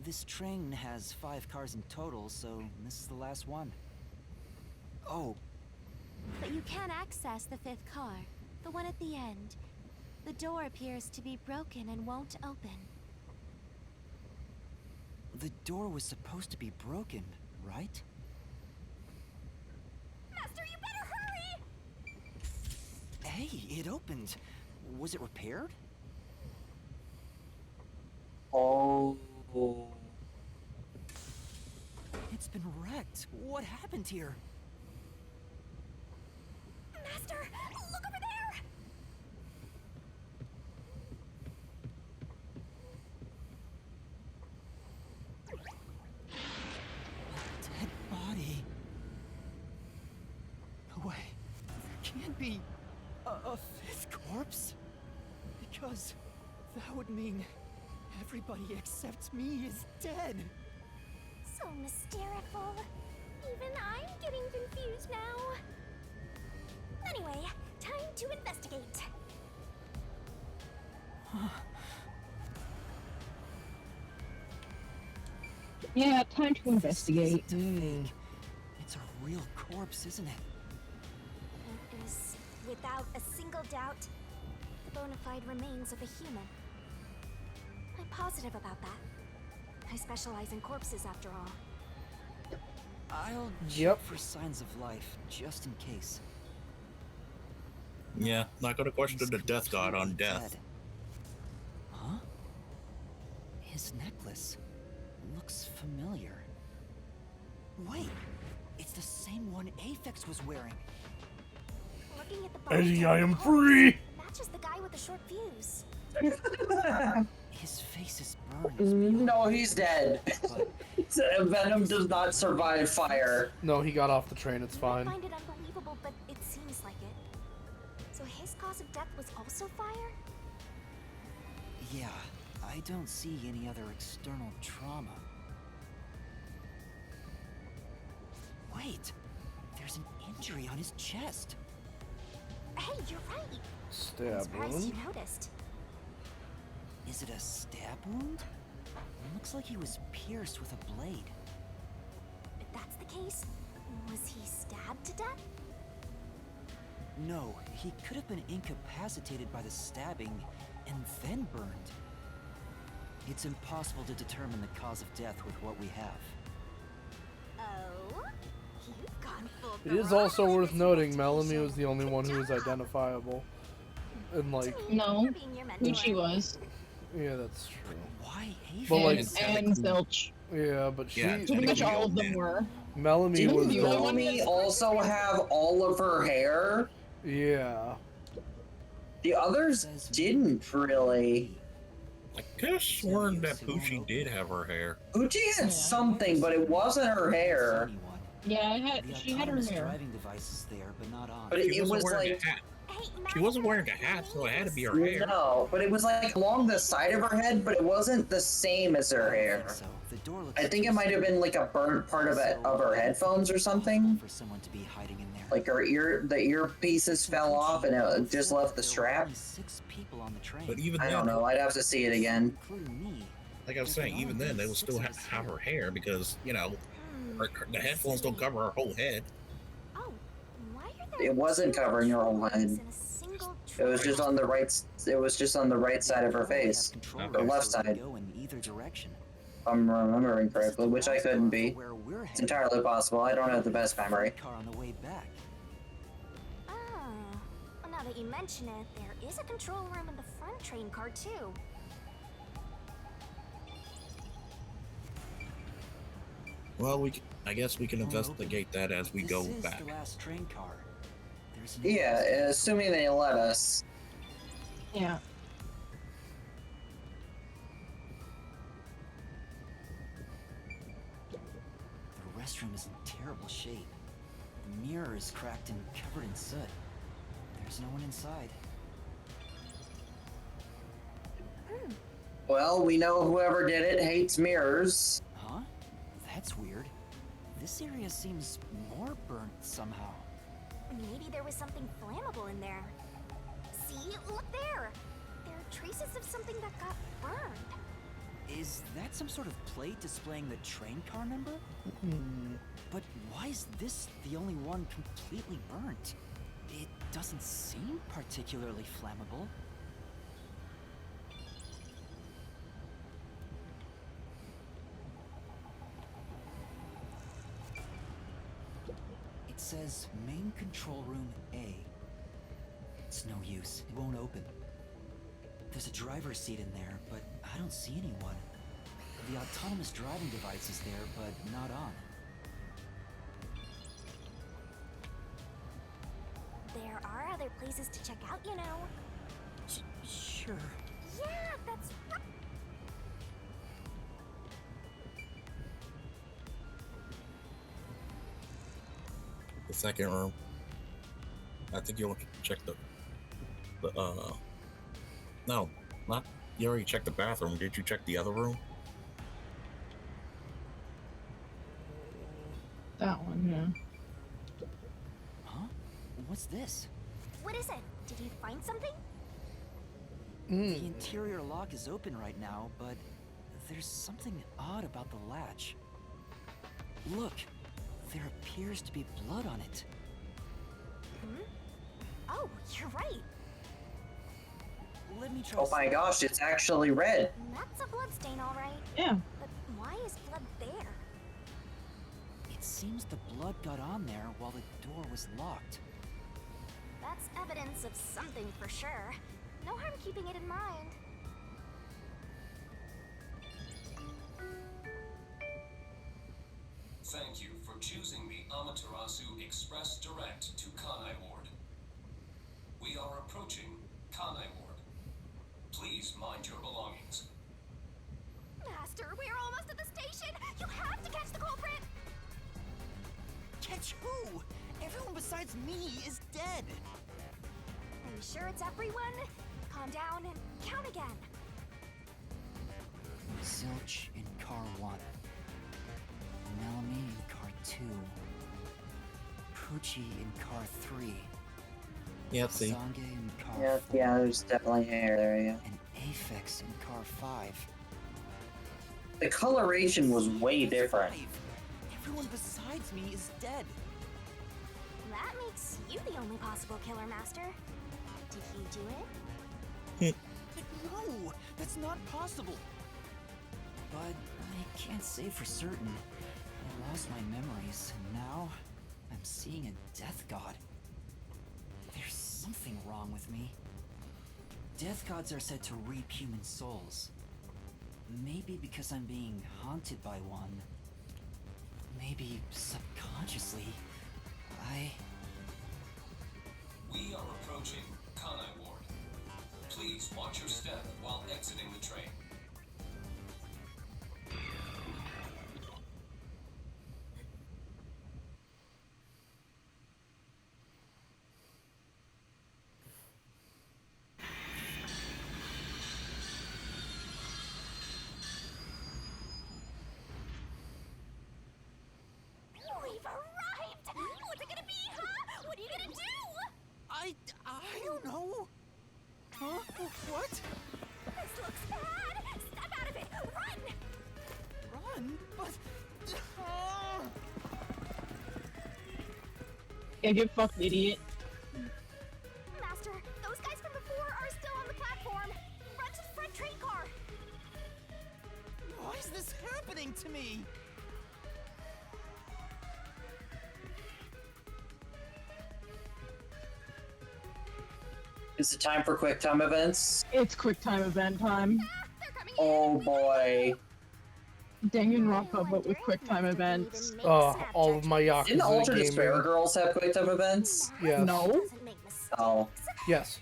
This train has 5 cars in total, so this is the last one. Oh, But you can access the 5th car, the one at the end. The door appears to be broken and won't open. the door was supposed to be broken, right? Master, you better hurry! Hey, it opened. Was it repaired? Oh. It's been wrecked. What happened here? Master, look over there! Dead body. No way. There can't be a fifth corpse. Because that would mean everybody except me is dead. So mysterious. Even I'm getting confused now. Anyway, time to investigate. Yeah, time to investigate. It's a real corpse, isn't it? It is, without a single doubt, the bona fide remains of a human. I'm positive about that. I specialize in corpses, after all. I'll check for signs of life, just in case. Yeah, not gonna question the death god on death. Huh? His necklace looks familiar. Wait, it's the same one Aphex was wearing. Looking at the Eddie, I am free! matches the guy with the short fuse. His face is burned. No, he's dead. Venom does not survive fire. No, he got off the train, it's fine. I find it unbelievable, but it seems like it. So his cause of death was also fire? Yeah, I don't see any other external trauma. Wait, there's an injury on his chest. Hey, you're right. I'm Stab surprised wound. you noticed. Is it a stab wound? It looks like he was pierced with a blade. If that's the case, was he stabbed to death? No, he could have been incapacitated by the stabbing and then burned. It's impossible to determine the cause of death with what we have. Oh? You've gone full It is also worth noting Melanie was the only one who was identifiable. And like... No, Gucci was. Yeah, that's true. Why But like... And Zilch. Yeah, but she... Pretty much all of them were. Melanie was Didn't Melanie also have all of her hair? Yeah. The others didn't really. I could have sworn that Poochie did have her hair. Poochie had something, but it wasn't her hair. Yeah, she had her hair. Driving devices there, but not on. But it was wearing like... a hat. She wasn't wearing a hat, so it had to be her hair. No, but it was like along the side of her head, but it wasn't the same as her hair. I think it might have been like a burnt part of her headphones or something. For someone to be hiding in there. Like her the earpieces fell off and it just left the strap. 6 people on the train. But even I then, don't know. I'd have to see it again. Including me. like I was saying, even then they will still have her hair because the headphones don't cover her whole head. Oh, why are there It wasn't covering her whole head. in a single It was just on the right. It was just on the right side of her face, or left side. Go in either direction. If I'm remembering correctly, which I couldn't be. It's entirely possible. I don't have the best memory. Car on the way back. Oh, well, now that you mention it, there is a control room in the front train car too. Well, I guess we can investigate that as we go back. This is the last train car. There's no Yeah, assuming they let us. Yeah. The restroom is in terrible shape. The mirror is cracked and covered in soot. There's no one inside. Well, we know whoever did it hates mirrors. Huh? That's weird. This area seems more burnt somehow. Maybe there was something flammable in there. See? Look there! There are traces of something that got burned. Is that some sort of plate displaying the train car number? But why is this the only one completely burnt? It doesn't seem particularly flammable. It says main control room A. It's no use. It won't open. There's a driver's seat in there, but I don't see anyone. The autonomous driving device is there, but not on. other places to check out, you know. Sure. Yeah, that's right. The second room. I think you want to check the no, not, you already checked the bathroom. Did you check the other room? That one, yeah. Huh? What's this? What is it? Did you find something? The interior lock is open right now, but there's something odd about the latch. Look, there appears to be blood on it. Hmm? Oh, you're right. Let me try. Oh my gosh, it's actually red. That's a blood stain, all right. Yeah. But why is blood there? It seems the blood got on there while the door was locked. That's evidence of something for sure. No harm keeping it in mind. Thank you for choosing the Amaterasu Express Direct to Kanai Ward. We are approaching Kanai Ward. Please mind your belongings. Master, we're almost at the station. You have to catch the culprit. Catch who? Everyone besides me is dead. Are you sure it's everyone? Calm down and count again. Zilch in car 1. Melanie in car 2. Poochie in car 3. Yeah, see. Zange in car Yeah, 4. yeah, there's definitely hair there, yeah. And Aphex in car 5. The coloration was way different. Everyone besides me is dead. That makes you the only possible killer, Master. Did he do it? No, that's not possible. But I can't say for certain. I lost my memories, and now I'm seeing a death god. There's something wrong with me. Death gods are said to reap human souls. Maybe because I'm being haunted by one. Maybe subconsciously, We are approaching Kanai Ward. Please watch your step while exiting the train. We've arrived! What's it gonna be, huh? What are you gonna do? I don't know. Huh? What? This looks bad! Step out of it! Run! Run? But... Yeah, get fucked, idiot. Master, those guys from before are still on the platform. Run to the front train car. Why is this happening to me? Is it time for quick time events? It's quick time event time. Oh boy. Dangan Rampa, but with quick time events. All of my Yakuza Didn't Ultra gaming. Despair Girls have quick time events? Yes. No. Oh. Yes.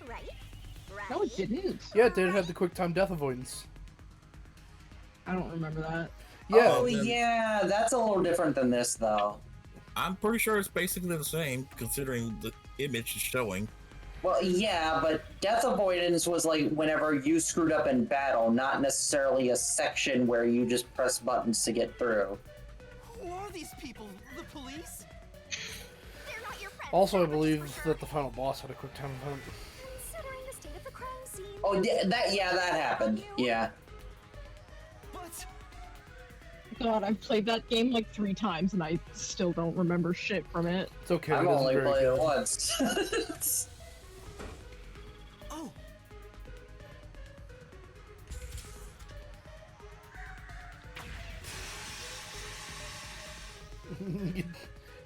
No, it didn't. Yeah, it did have the quick time death avoidance. I don't remember that. Yeah. Oh yeah, that's a little different than this though. I'm pretty sure it's basically the same, considering the image is showing. Well, yeah, but death avoidance was like whenever you screwed up in battle, not necessarily a section where you just press buttons to get through. Who are these people? The police? They're not your friends. Also, I believe that the final boss had a quick time event. Considering the state of the crime scene. Oh, that happened. Yeah. What? God, I've played that game like 3 times and I still don't remember shit from it. It's okay. I've it isn't only very played it good. once. Oh.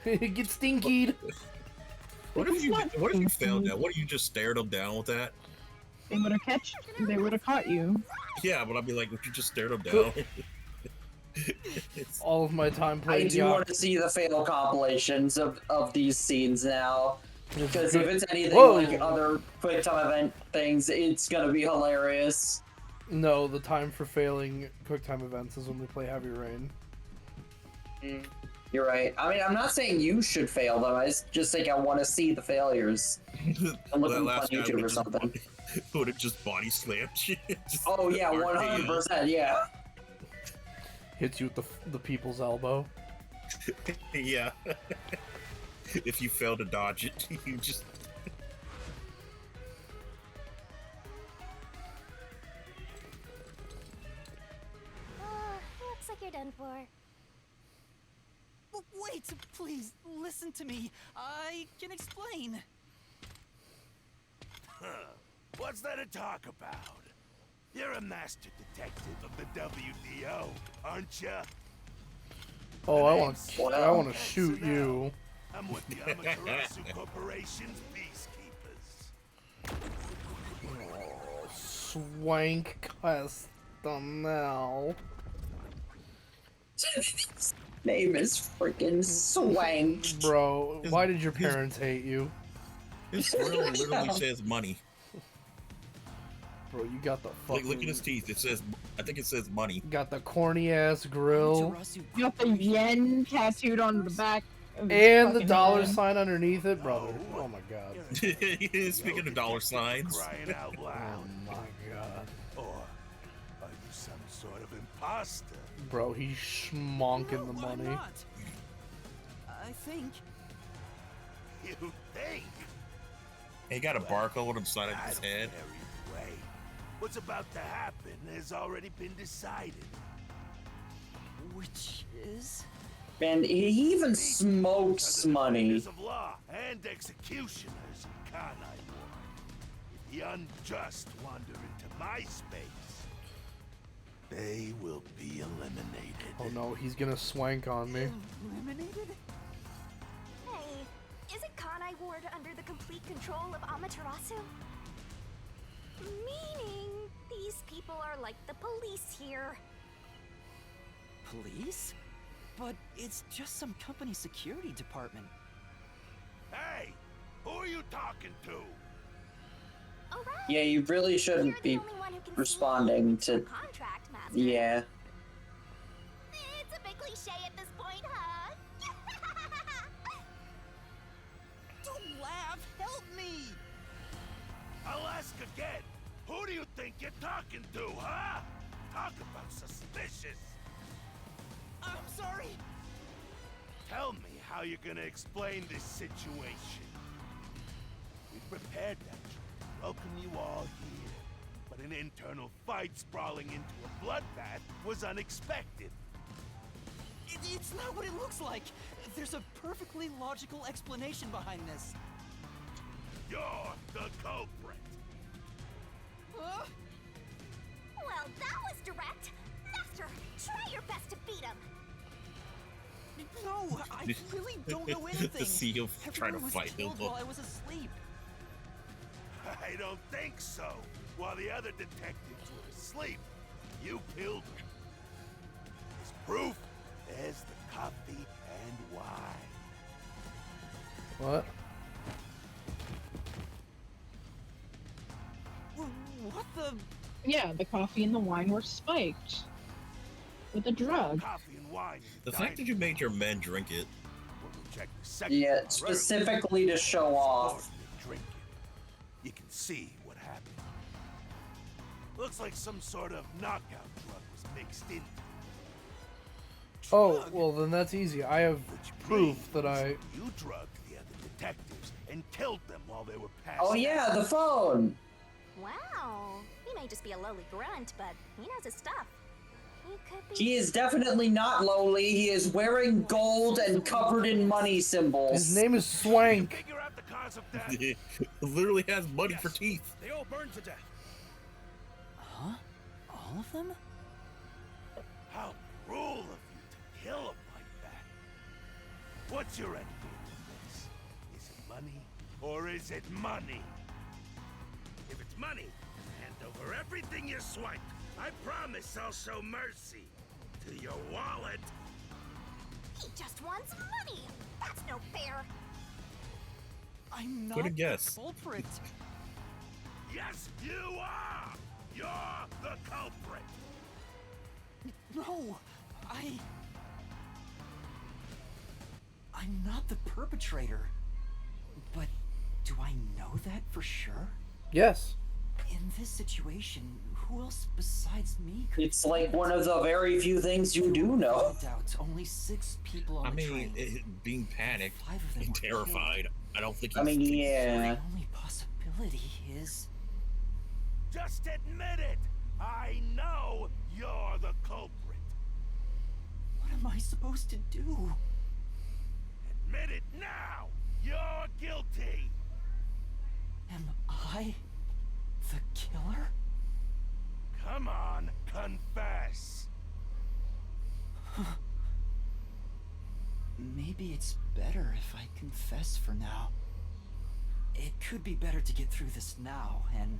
Get stinkied. What if you failed that? What if you just stared them down with that? They would have caught you. Yeah, but I'd be like, if you just stared them down. All of my time I playing do want to see the fail compilations of these scenes now. Because if it's anything Whoa. like other quick time event things, it's gonna be hilarious. No, the time for failing QuickTime events is when we play Heavy Rain. You're right. I mean, I'm not saying you should fail them. I just think I want to see the failures. I'm looking on YouTube or something. Would it just body slam shit? Oh yeah, 100%. Yeah. Hits you with the people's elbow. Yeah. If you fail to dodge it, you just. Looks like you're done for. Wait, please, listen to me. I can explain. What's there to talk about? You're a master detective of the WDO, aren't you? Oh, I want to shoot you. I'm with the Amaterasu Corporation's peacekeepers. Oh, swank custom now. Name is freaking Swank. Bro, why did your parents hate you? His grill literally says money. Bro, you got the fucking... Look at his teeth. It says, I think it says money. Got the corny ass grill. You got the yen tattooed on the back. Of his And the fucking dollar head. sign underneath it, brother. Oh my god. Speaking of dollar signs. Crying out loud. Oh my god. Or are you some sort of imposter? Bro, he's schmonking the money. Not? I think. You think? He got a barcode on the side of his head. Way. What's about to happen has already been decided. Which is? Man, he even smokes money. Of law and executioners in Kanai War. If the unjust wander into my space, they will be eliminated. Oh no, he's gonna swank on me. Eliminated? Hey, isn't Kanai Ward under the complete control of Amaterasu? Meaning, these people are like the police here. Police? But it's just some company security department. Hey, who are you talking to? Yeah, you really shouldn't be responding to. Contract, Mazster. Yeah. It's a bit cliche at this point, huh? Don't laugh! Help me! I'll ask again. Who do you think you're talking to, huh? Talk about suspicious. I'm sorry. Tell me how you're gonna explain this situation. We prepared that trip to welcome you all here, but an internal fight sprawling into a bloodbath was unexpected. It's not what it looks like. There's a perfectly logical explanation behind this. You're the culprit. Huh? Well, that was direct. Master, try your best to beat him. No, I really don't know anything. To see him trying to Everyone was fight him. killed while I was asleep. I don't think so. While the other detectives were asleep, you killed them. As proof, there's the coffee and wine. What? What the? Yeah, the coffee and the wine were spiked with a drug. Coffee and wine. The fact that you made your men drink it. Yeah, specifically to show off. Drink it. You can see what happened. Looks like some sort of knockout drug was mixed in. Oh, well then that's easy. I have proof that I... You drugged the other detectives and killed them while they were passed. Oh yeah, the phone. Wow. He may just be a lowly grunt, but he knows his stuff. He could be... He is definitely not lowly. He is wearing gold and covered in money symbols. His name is Swank. Figure out the cause of death. It literally has money for teeth. They all burned to death. Huh? All of them? How cruel of you to kill them like that. What's your end game with this? Is it money or is it money? If it's money, hand over everything you swiped. I promise I'll show mercy to your wallet. He just wants money. That's no fair. I'm not Good guess. the culprit. Yes, you are! You're the culprit! No, I'm not the perpetrator. But do I know that for sure? Yes. In this situation, who else besides me could It's like one of the very few things you do know. doubt only 6 people on I the mean, train. being panicked 5 of them and were killed. terrified, I don't think he's... I mean, yeah. The only possibility is... Just admit it! I know you're the culprit! What am I supposed to do? Admit it now! You're guilty! Am I the killer? Come on, confess! Maybe it's better if I confess for now. It could be better to get through this now and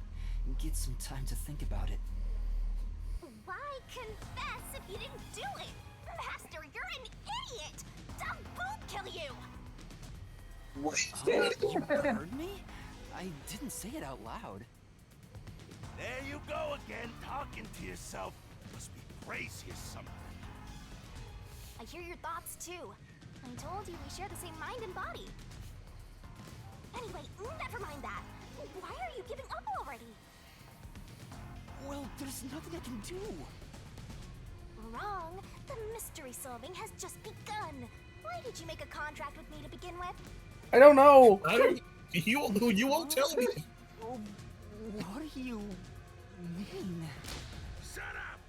get some time to think about it. Why confess if you didn't do it? Master, you're an idiot! I'll both kill you! You heard me? I didn't say it out loud. There you go again, talking to yourself. Must be crazy or something. I hear your thoughts too. I told you we share the same mind and body. Anyway, never mind that. Why are you giving up already? Well, there's nothing I can do. Wrong. The mystery solving has just begun. Why did you make a contract with me to begin with? I don't know. You won't tell me. What do you mean? Shut up!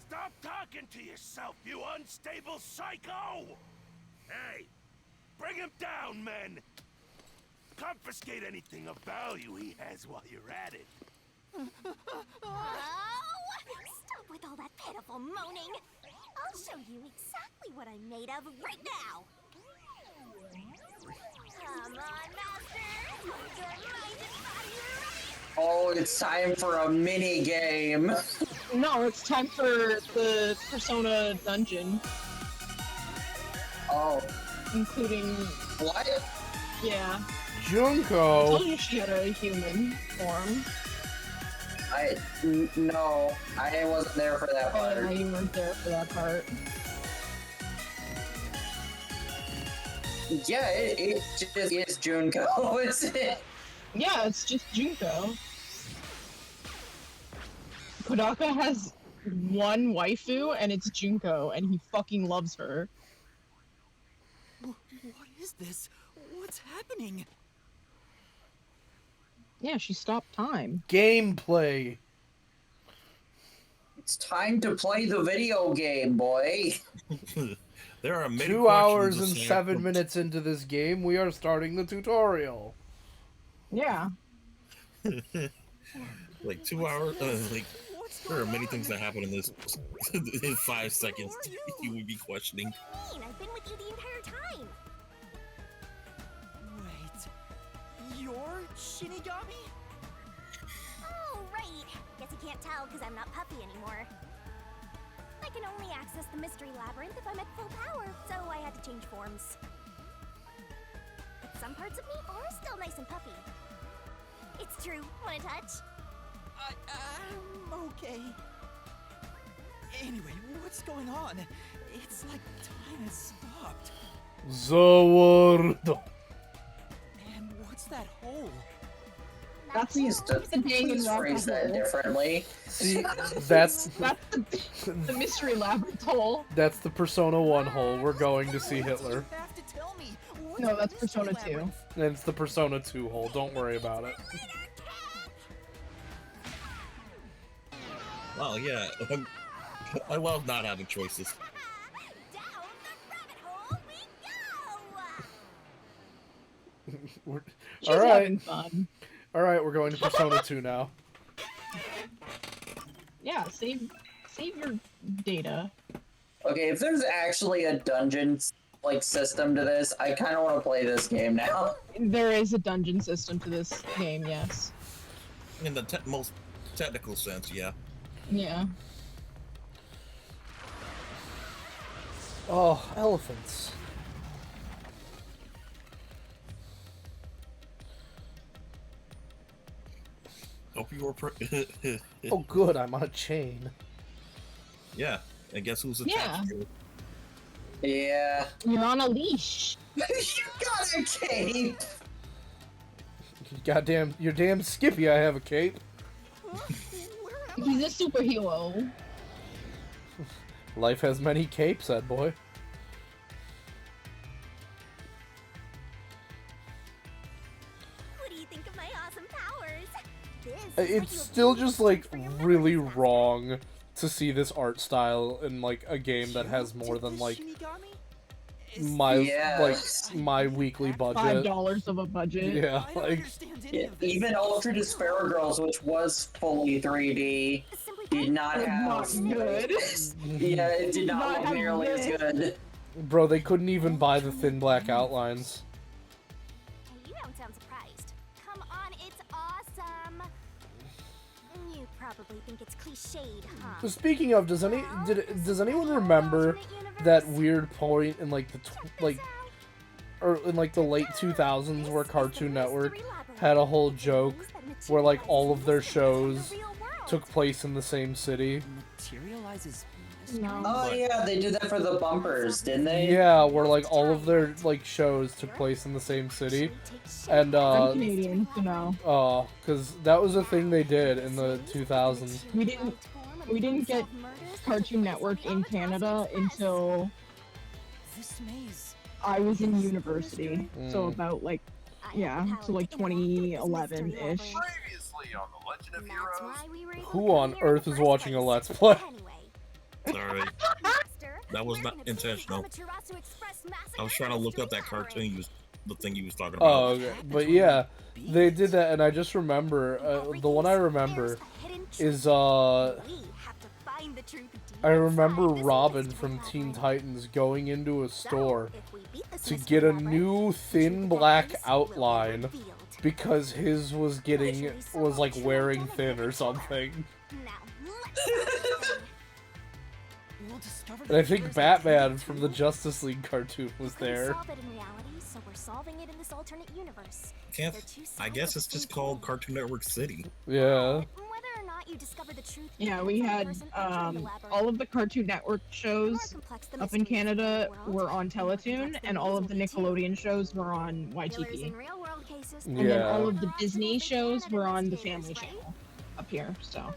Stop talking to yourself, you unstable psycho! Hey, bring him down, men! Confiscate anything of value he has while you're at it. Oh! Stop with all that pitiful moaning! I'll show you exactly what I'm made of right now! Come on, Master! Your mind and body are ready! Oh, it's time for a mini game. No, it's time for the Persona dungeon. Oh. Including... What? Yeah. Junko. I told you she had a human form. No, I wasn't there for that part. Oh, you weren't there for that part. Yeah, it just is Junko, isn't it? Yeah, it's just Junko. Kodaka has one waifu, and it's Junko, and he fucking loves her. What is this? What's happening? Yeah, she stopped time. Gameplay. It's time to play the video game, boy. There are many 2 hours and questions 7 minutes into this game, we are starting the tutorial. Yeah. Like 2 hours, there are many things that happen in this. In 5 seconds, you would be questioning. I've been with you the entire time! Wait, you're Shinigami? Oh, right! Guess you can't tell because I'm not puffy anymore. I can only access the mystery labyrinth if I'm at full power, so I had to change forms. But some parts of me are still nice and puffy. It's true. Want a touch? I'm okay. Anyway, what's going on? It's like time has stopped. The world. And what's that hole? That's Please phrase that differently. See, that's the mystery labyrinth hole. That's the Persona 1 hole. We're going to see Hitler. No, that's Persona 2. And it's the Persona 2 hole. Don't worry about it. Well, yeah. I love not having choices. All right. Having fun. All right, we're going to Persona 2 now. Yeah, save your data. Okay, if there's actually a dungeon like system to this, I kind of want to play this game now. There is a dungeon system to this game, yes. In the most technical sense, yeah. Yeah. Oh, elephants. Hope you were. Oh, good. I'm on a chain. Yeah, and guess who's attached to it? Yeah. You're on a leash. You got a cape! Goddamn, you're damn Skippy. I have a cape. He's a superhero. Life has many capes, that boy. What do you think of my awesome powers? It's still just like really wrong to see this art style in like a game that has more than like my weekly budget. $5 of a budget. Yeah, like even Ultra Despair Girls, which was fully 3D, did not have. Not good. Yeah, it did not look nearly as good. Bro, they couldn't even buy the thin black outlines. You don't sound surprised. Come on, it's awesome. You probably think it's cliched, huh? So speaking of, does anyone remember that weird point in like or in like the late 2000s where Cartoon Network had a whole joke where like all of their shows took place in the same city? Materializes. No. Oh yeah, they did that for the bumpers, didn't they? Yeah, where like all of their like shows took place in the same city, and I'm Canadian, so no. because that was a thing they did in the 2000s. We didn't get Cartoon Network in Canada until I was in university. So about like, so like 2011-ish. Who on earth is watching a Let's Play? Sorry. That was not intentional. I was trying to look up that cartoon, the thing you was talking about. Oh, okay. But yeah, they did that, and I just remember, the one I remember is, I remember Robin from Teen Titans going into a store to get a new thin black outline because his was like wearing thin or something. And I think Batman from the Justice League cartoon was there. I guess it's just called Cartoon Network City. Yeah. Yeah, we had all of the Cartoon Network shows up in Canada were on Teletoon, and all of the Nickelodeon shows were on YTP. And then all of the Disney shows were on the Family Channel up here, so.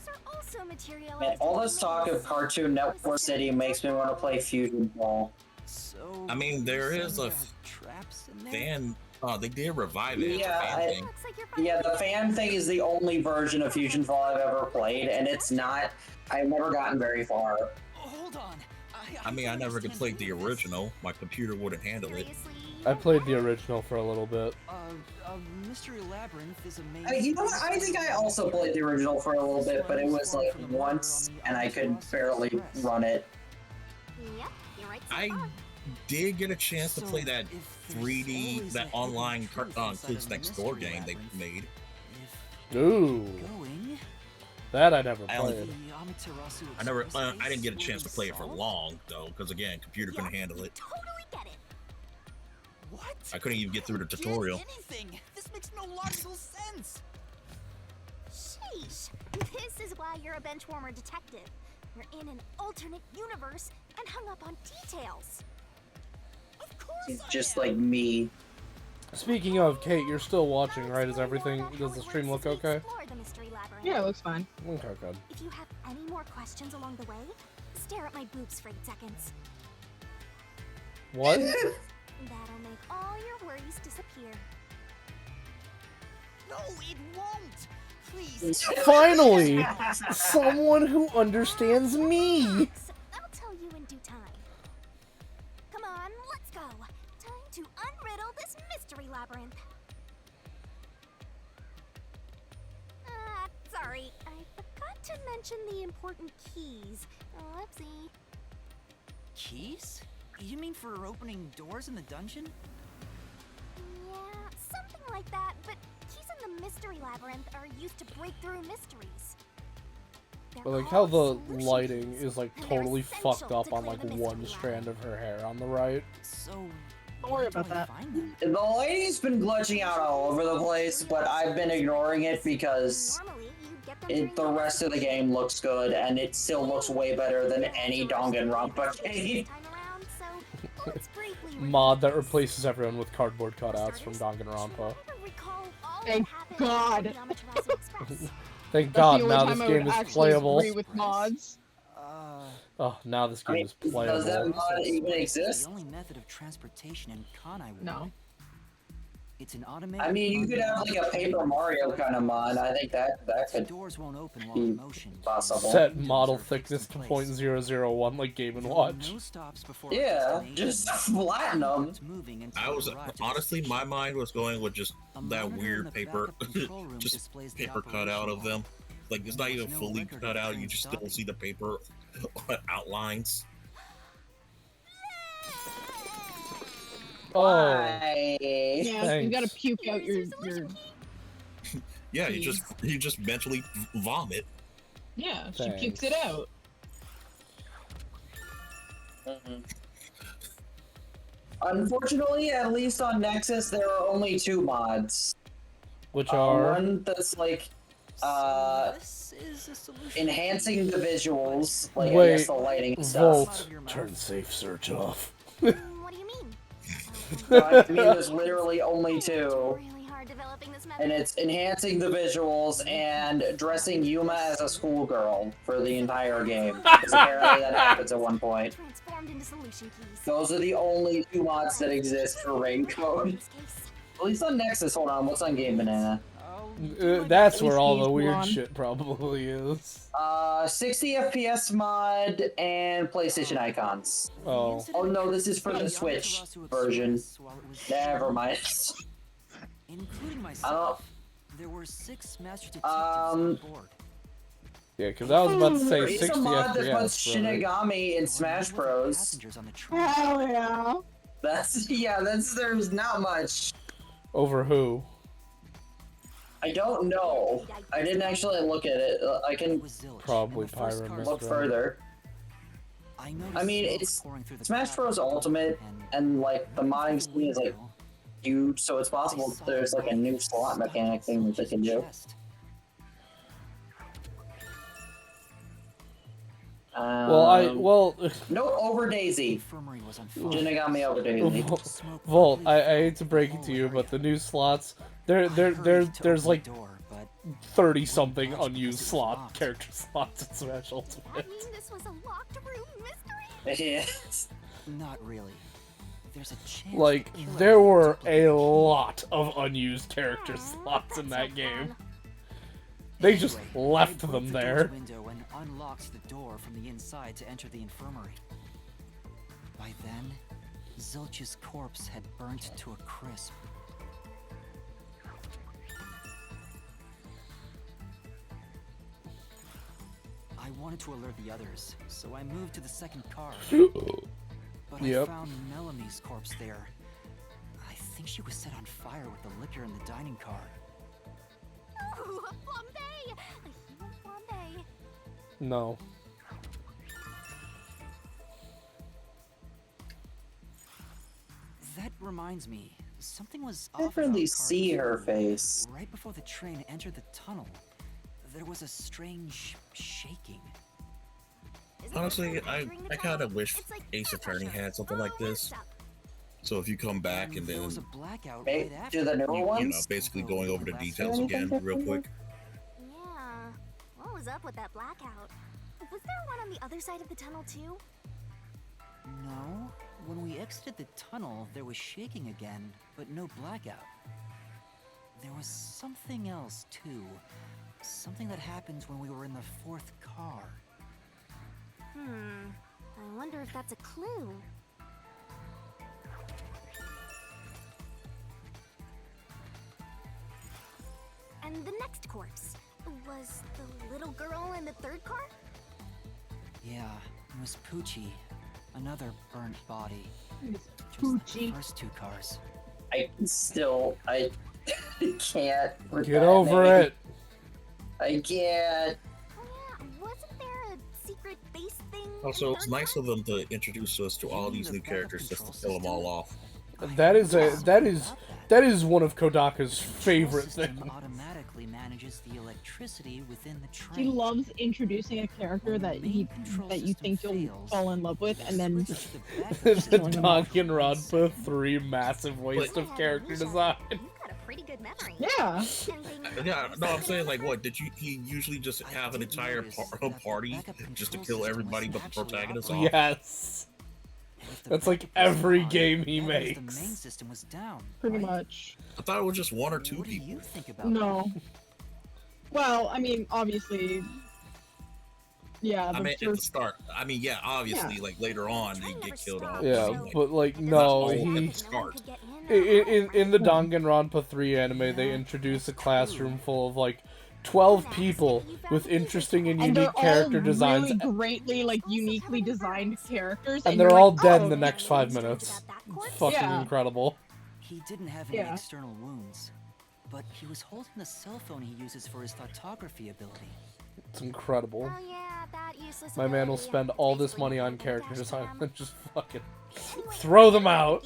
Man, all this talk of Cartoon Network City makes me want to play Fusion Ball. I mean, there is a fan. Oh, they did revive it. Yeah, yeah. The fan thing is the only version of Fusion Ball I've ever played, and it's not. I've never gotten very far. Hold on. I mean, I never could play the original. My computer wouldn't handle it. I played the original for a little bit. Mystery Labyrinth is amazing. You know what? I think I also played the original for a little bit, but it was like once, and I could barely run it. I did get a chance to play that 3D, that online Kids Next Door game they made. Ooh. That I never played. I didn't get a chance to play it for long though, because again, computer couldn't handle it. What? I couldn't even get through the tutorial. This makes no logical sense. Sheesh. This is why you're a benchwarmer detective. You're in an alternate universe and hung up on details. Of course. He's just like me. Speaking of, Kate, you're still watching, right? Does the stream look okay? Yeah, it looks fine. Okay, good. If you have any more questions along the way, stare at my boobs for 8 seconds. What? That'll make all your worries disappear. No, it won't. Please. Finally! Someone who understands me! I'll tell you in due time. Come on, let's go. Time to unriddle this mystery labyrinth. Sorry, I forgot to mention the important keys. Whoopsie. Keys? You mean for opening doors in the dungeon? Yeah, something like that, but keys in the mystery labyrinth are used to break through mysteries. But like how the lighting is like totally fucked up on like one strand of her hair on the right. So don't worry about that. The lighting's been glitching out all over the place, but I've been ignoring it because the rest of the game looks good, and it still looks way better than any Danganronpa game. Mod that replaces everyone with cardboard cutouts from Danganronpa. Thank God. Thank That's God, the only now time this I would game is actually playable. agree with mods. Oh, now this game is Does playable. that mod even exist? The only method of transportation in Kanai Ward. No. It's an automated. I mean, you could have like a Paper Mario kind of mod. I think that could doors won't open while be in motion. possible. Set model thickness to 0.001 like Game & Watch. No stops before Yeah, just flatten them. I was honestly, my mind was going with just that weird paper, just paper cutout of them. Like it's not even fully cut out. You just still see the paper outlines. Oh, Yeah, thanks. you gotta puke out your Yeah, you just mentally vomit. Yeah, she Thanks. pukes it out. Unfortunately, at least on Nexus, there are only 2 mods. Which are one that's like enhancing the visuals, like I guess the lighting and stuff. Volt, turn safe search off. What do you mean? No, I mean, there's literally only 2. And it's enhancing the visuals and dressing Yuma as a schoolgirl for the entire game. Because apparently that happens at one point. Those are the only 2 mods that exist for Raincoat. At least on Nexus, hold on, what's on Game Banana? That's where all the weird shit probably is. 60 FPS mod and PlayStation icons. Oh. Oh no, this is for the Switch version. Never mind. Including I myself, there were 6 master detectives don't. on board. Yeah, because I was about to say It's 60 a mod that puts FPS. Right? Shinigami in Smash Bros. Hell yeah. There's not much. Over who? I don't know. I didn't actually look at it. I can Probably Pyra look further. I mean, it's Smash Bros. Ultimate, and like the modding scene is like huge, so it's possible there's like a new slot mechanic thing that they can do. No, over Daisy. Shinigami over Daisy. Volt, I hate to break it to you, but the new slots, there's like 30 something unused character slots in Smash Ultimate. This was a locked room mystery. Yes. Not really. There's a chance. Like, there were a lot of unused character slots in that game. They just left them there. Window and unlocked the door from the inside to enter the infirmary. By then, Zilch's corpse had burnt to a crisp. I wanted to alert the others, so I moved to the second car. But I found Melanie's corpse there. I think she was set on fire with the liquor in the dining car. Ooh, a flambe! A human flambe. No. That reminds me, something was I off can really about car see her 2. face. Right before the train entered the tunnel, there was a strange shaking. Honestly, I kind of wish Ace Attorney had something like this. So if you come back and then, Do the newer ones? basically going over the details again real quick. Yeah. What was up with that blackout? Was there one on the other side of the tunnel too? No. When we exited the tunnel, there was shaking again, but no blackout. There was something else too. Something that happened when we were in the 4th car. I wonder if that's a clue. And the next corpse was the little girl in the 3rd car? Yeah, it was Poochie. Another burnt body. Poochie. The first 2 cars. I can't. with Get that over name. it. I can't. Oh yeah, wasn't there a secret base thing? Also, it's nice of them to introduce us to all these new characters just to kill them all off. That is one of Kodaka's favorite things. Automatically managed manages the electricity within the train. He loves introducing a character that you think you'll fall in love with, and then The Danganronpa 3 massive waste of character design. Pretty good memory. Yeah. Yeah, no, I'm saying like, what did he usually just have an entire party just to kill everybody but the protagonist off? Yes. That's like every game he makes. The main system was down. Pretty much. I thought it was just one or two people. No. Well, I mean, obviously. Yeah. I mean, at the start. I mean, yeah, obviously, like later on, they get killed off. Yeah, but like no, he. In the Danganronpa 3 anime, they introduce a classroom full of like 12 people with interesting and unique character designs. Really greatly, like, uniquely designed characters. And they're all dead in the next 5 minutes. Fucking incredible. He didn't have any external wounds, but he was holding the cell phone he uses for his photography ability. It's incredible. My man will spend all this money on character design and just fucking throw them out.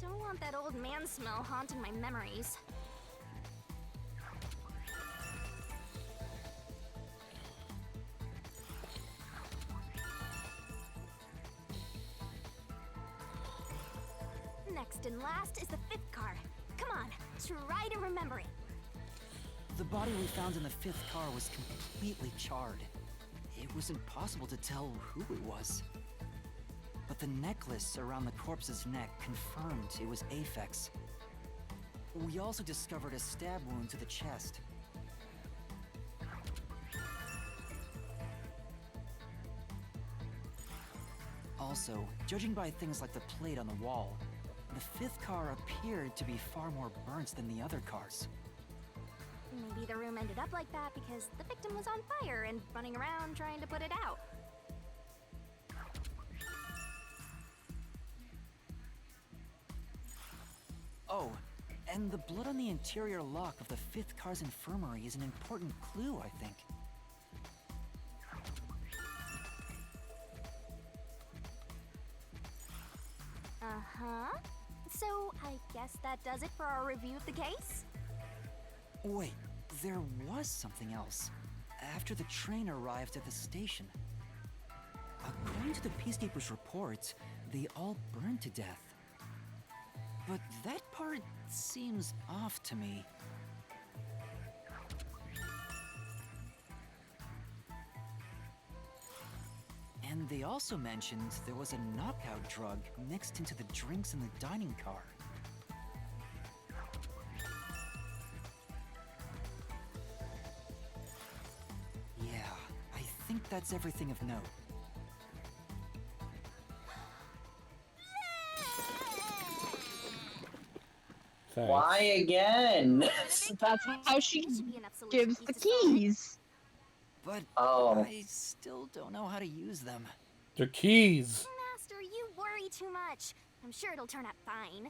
Don't want that old man smell haunting my memories. Next and last is the 5th car. Come on, try to remember it. The body we found in the 5th car was completely charred. It was impossible to tell who it was. But the necklace around the corpse's neck confirmed it was Aphex. We also discovered a stab wound to the chest. Also, judging by things like the plate on the wall, the 5th car appeared to be far more burnt than the other cars. Maybe the room ended up like that because the victim was on fire and running around trying to put it out. Oh, and the blood on the interior lock of the 5th car's infirmary is an important clue, I think. Uh-huh. So, I guess that does it for our review of the case? Wait, there was something else. After the train arrived at the station. According to the Peacekeepers' reports, they all burned to death. But that part seems off to me. And they also mentioned there was a knockout drug mixed into the drinks in the dining car. Yeah, I think that's everything of note. Thanks. Why again? That's how she gives the keys. But Oh. I still don't know how to use them. The keys. Master, you worry too much. I'm sure it'll turn out fine.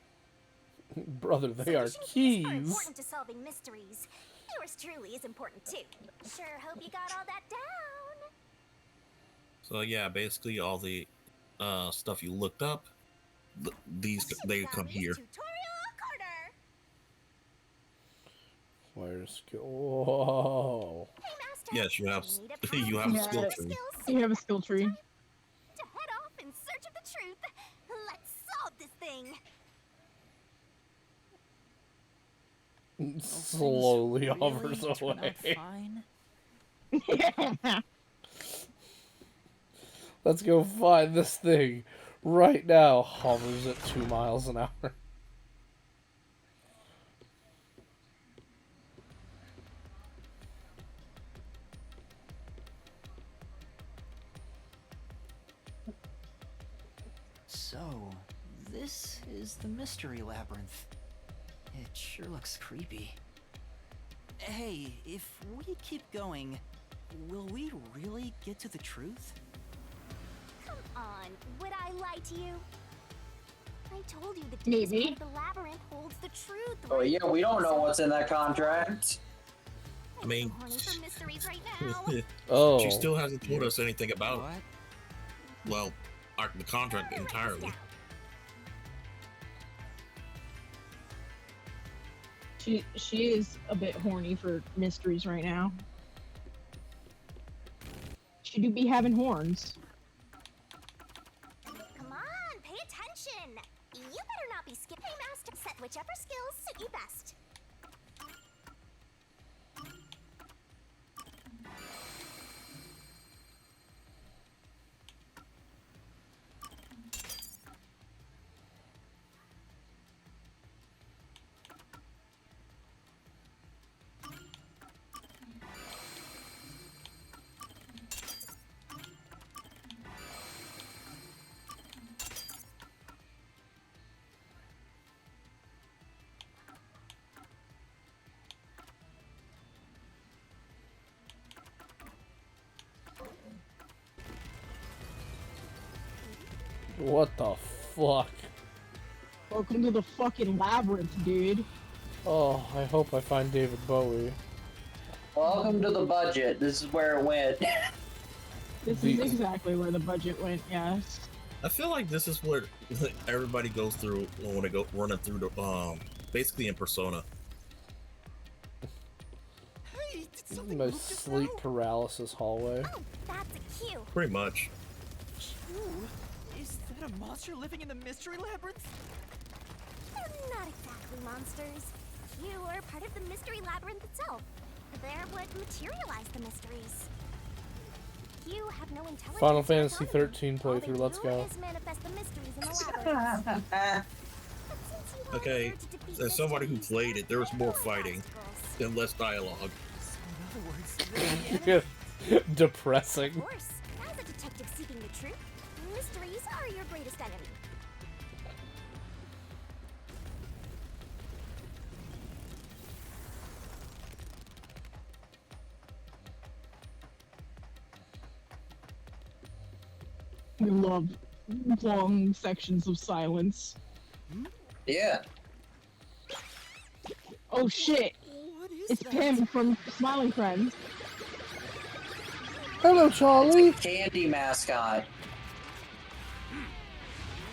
Brother, they are Solution keys are keys. important to solving mysteries. Yours truly is important too. Sure hope you got all that down. So yeah, basically all the stuff you looked up, they come here. Where's skill? Whoa. Yes, you have you have a skill tree. You have a skill tree. To head off in search of the truth. Let's solve this thing. Slowly hovers away. Let's go find this thing right now. Hovers at 2 miles an hour. So, this is the mystery labyrinth. It sure looks creepy. Hey, if we keep going, will we really get to the truth? Come on, would I lie to you? I told you the Maybe. part of the labyrinth holds the truth. Oh yeah, we don't know what's in that contract. I mean, Horny for mysteries right now. Oh. She still hasn't told us anything about, well, the contract entirely. She is a bit horny for mysteries right now. She do be having horns. Come on, pay attention. You better not be skipping. Hey, Master, set whichever skills suit you best. What the fuck? Welcome to the fucking labyrinth, dude. Oh, I hope I find David Bowie. Welcome to the budget. This is where it went. This is exactly where the budget went, yes. I feel like this is what everybody goes through when they go running through the basically in Persona. My sleep paralysis hallway. Oh, that's a cue. Pretty much. Is that a monster living in the mystery labyrinth? They're not exactly monsters. You are part of the mystery labyrinth itself. They're what materialize the mysteries. You have no intelligence. Final Fantasy 13 playthrough, let's go. Manifest the mysteries in the labyrinth. Okay, as somebody who played it, there was more fighting and less dialogue. Depressing. Of course, as a detective seeking the truth, mysteries are your greatest enemy. We love long sections of silence. Yeah. Oh shit! It's Pim from Smiling Friends. Hello, Charlie. Candy mascot.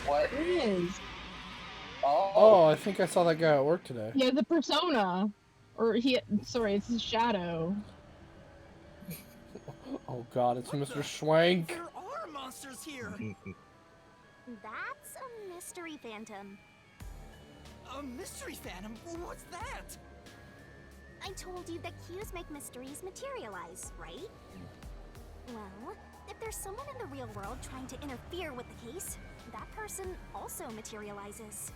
What? There he is. Oh, I think I saw that guy at work today. He has a persona. Or sorry, it's his shadow. Oh god, it's Mr. Schwank. There are monsters here. That's a mystery phantom. A mystery phantom? What's that? I told you that cues make mysteries materialize, right? Well, if there's someone in the real world trying to interfere with the case, that person also materializes.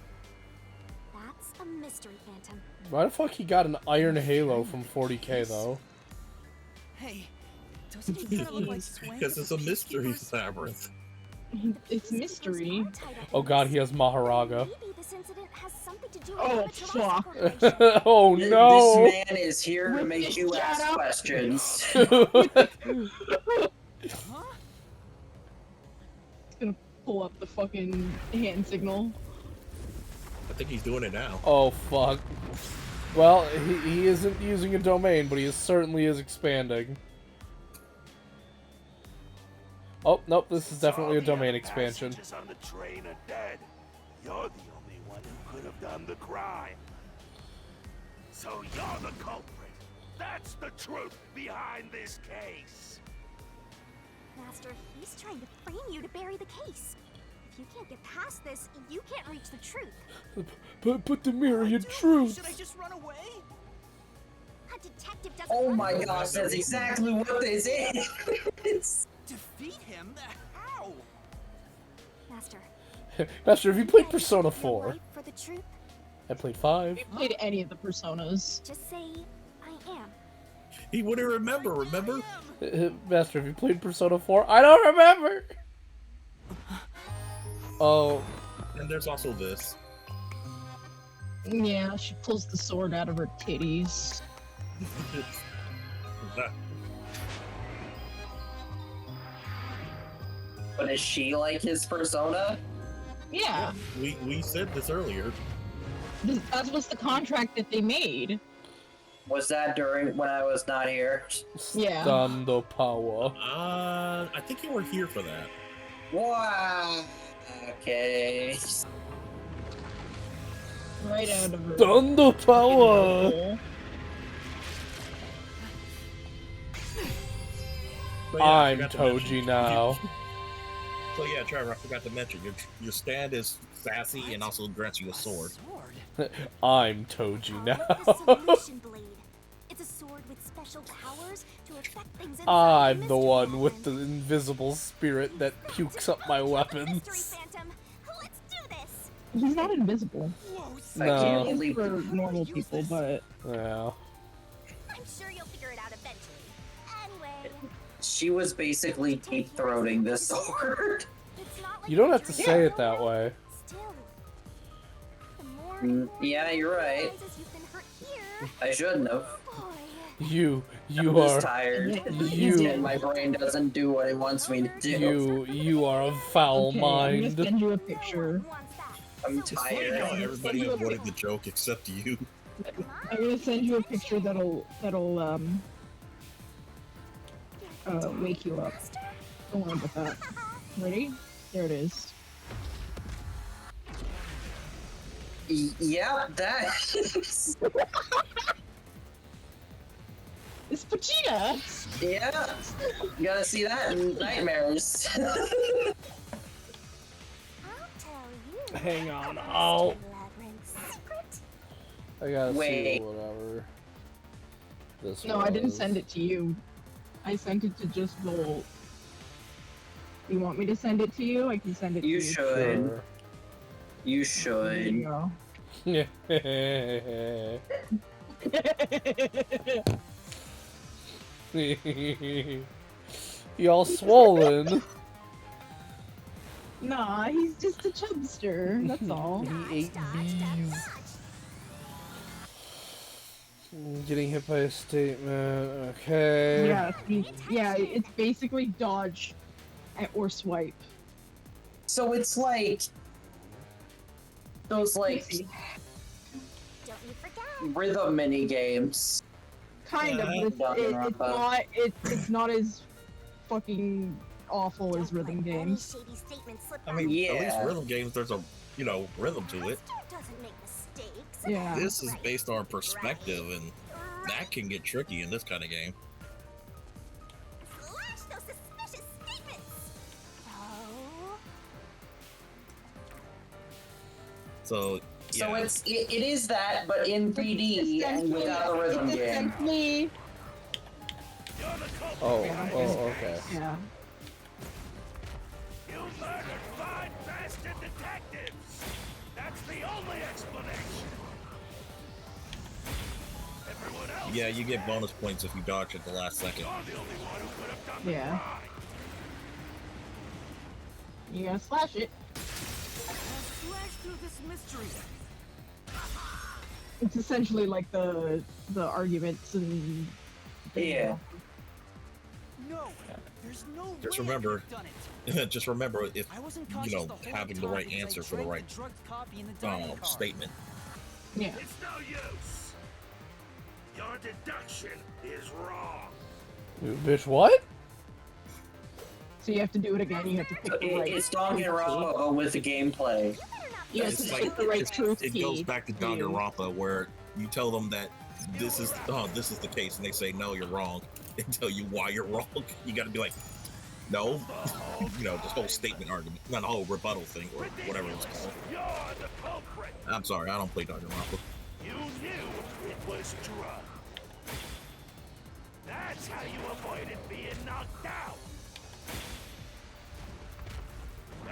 That's a mystery phantom. Why the fuck he got an iron halo from 40k though? Hey, doesn't he kind of look like Swank? Because it's a mystery labyrinth. It's mystery. Oh god, he has Maharaga. Maybe this incident has something to do Oh with fuck. Oh no! This man is here to make you ask questions. Gonna pull up the fucking hand signal. I think he's doing it now. Oh fuck. Well, he isn't using a domain, but he certainly is expanding. Oh, nope, this is definitely a domain expansion. Passengers on the train are dead. You're the only one who could have done the crime. So you're the culprit. That's the truth behind this case. Master, he's trying to frame you to bury the case. If you can't get past this, you can't reach the truth. Put the mirror in truth. Should I just run away? A detective doesn't. Oh my gosh, that's exactly what this is. Defeat him? How? Master. Master, have you played Persona 4? For the truth? I played 5. I played any of the personas. Just say, I am. He wouldn't remember, Master, have you played Persona 4? I don't remember! Oh. And there's also this. Yeah, she pulls the sword out of her titties. But is she like his persona? Yeah. We said this earlier. That was the contract that they made. Was that during when I was not here? Yeah. Stando power. I think you were here for that. Wow. Okay. Right out of her. Thunder power! So, yeah, I I'm forgot to Toji mention- now. So yeah, Trevor, I forgot to mention your stand is sassy and also grants you a sword. I'm Toji now. It's a sword with special powers to affect things inside I'm the the mystery one with labyrinth. the invisible spirit that pukes up my weapons. Phantom, let's do this. He's not invisible. No. He is for normal people, but Yeah. I'm sure you'll figure it out eventually. Anyway, She was basically deep throating this sword. You don't have to say it that way. Yeah, you're right. I shouldn't have. You I'm are just tired. And my brain doesn't do what it wants me to do. You are a foul okay, mind. I'm gonna send you a picture. I'm It's funny tired. how everybody avoided the joke except you. I'm gonna send you a picture that'll wake you up. Don't worry about that. Ready? There it is. Yeah, that. It's Vegeta! Yeah, you gotta see that in nightmares. Hang on, I gotta Wait. see whatever. This No, I didn't was. send it to you. I sent it to just Volt. You want me to send it to you? I can send it to you. You should. Sure. You There you should. go. You all swollen. Nah, he's just a chubster. That's all. He ate bees. Getting hit by a statement. Okay. Yeah, yeah, it's basically dodge or swipe. So it's like those rhythm mini games. Kind of, but it's not as fucking awful as rhythm games. I mean, Yeah. at least rhythm games, there's a rhythm to it. Yeah. This is based on perspective, and that can get tricky in this kind of game. So So it is that, but in 3D and without a rhythm game. Oh, okay. Yeah. You murdered 5 bastard detectives! That's the only explanation! Everyone else... Yeah, you get bonus points if you dodge at the last second. You're the only one who could have done the Yeah. crime! You gotta slash it. Slash through this mystery. It's essentially like the arguments and. Yeah. No, there's no Just way remember, I could've done it. just remember if I wasn't conscious the whole having the time right because I answer for the drank right the drugged coffee in the dining car. statement. Yeah. It's no use! Your deduction is wrong! Bitch, what? So you have to do it again. You have to pick the right. It's Danganronpa with the gameplay. You have It's to like pick the right truth it key. goes back to Danganronpa where you tell them that this is the case, and they say no, you're wrong. They tell you why you're wrong. You got to be like, no, this whole statement argument, not a whole rebuttal thing or whatever it's called. You're the culprit! I'm sorry, I don't play Danganronpa. You knew it was drugged. That's how you avoided being knocked out.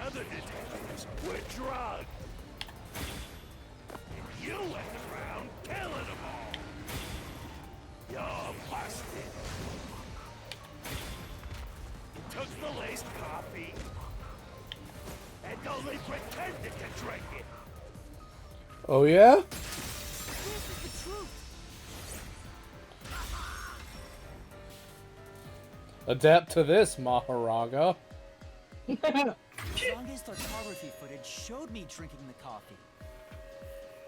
Other detectives were drugged. And you went around killing them all. You're busted. You took the laced coffee and only pretended to drink it. Oh yeah? This is the truth. Adapt to this, Maharaga. Zange's photography footage showed me drinking the coffee.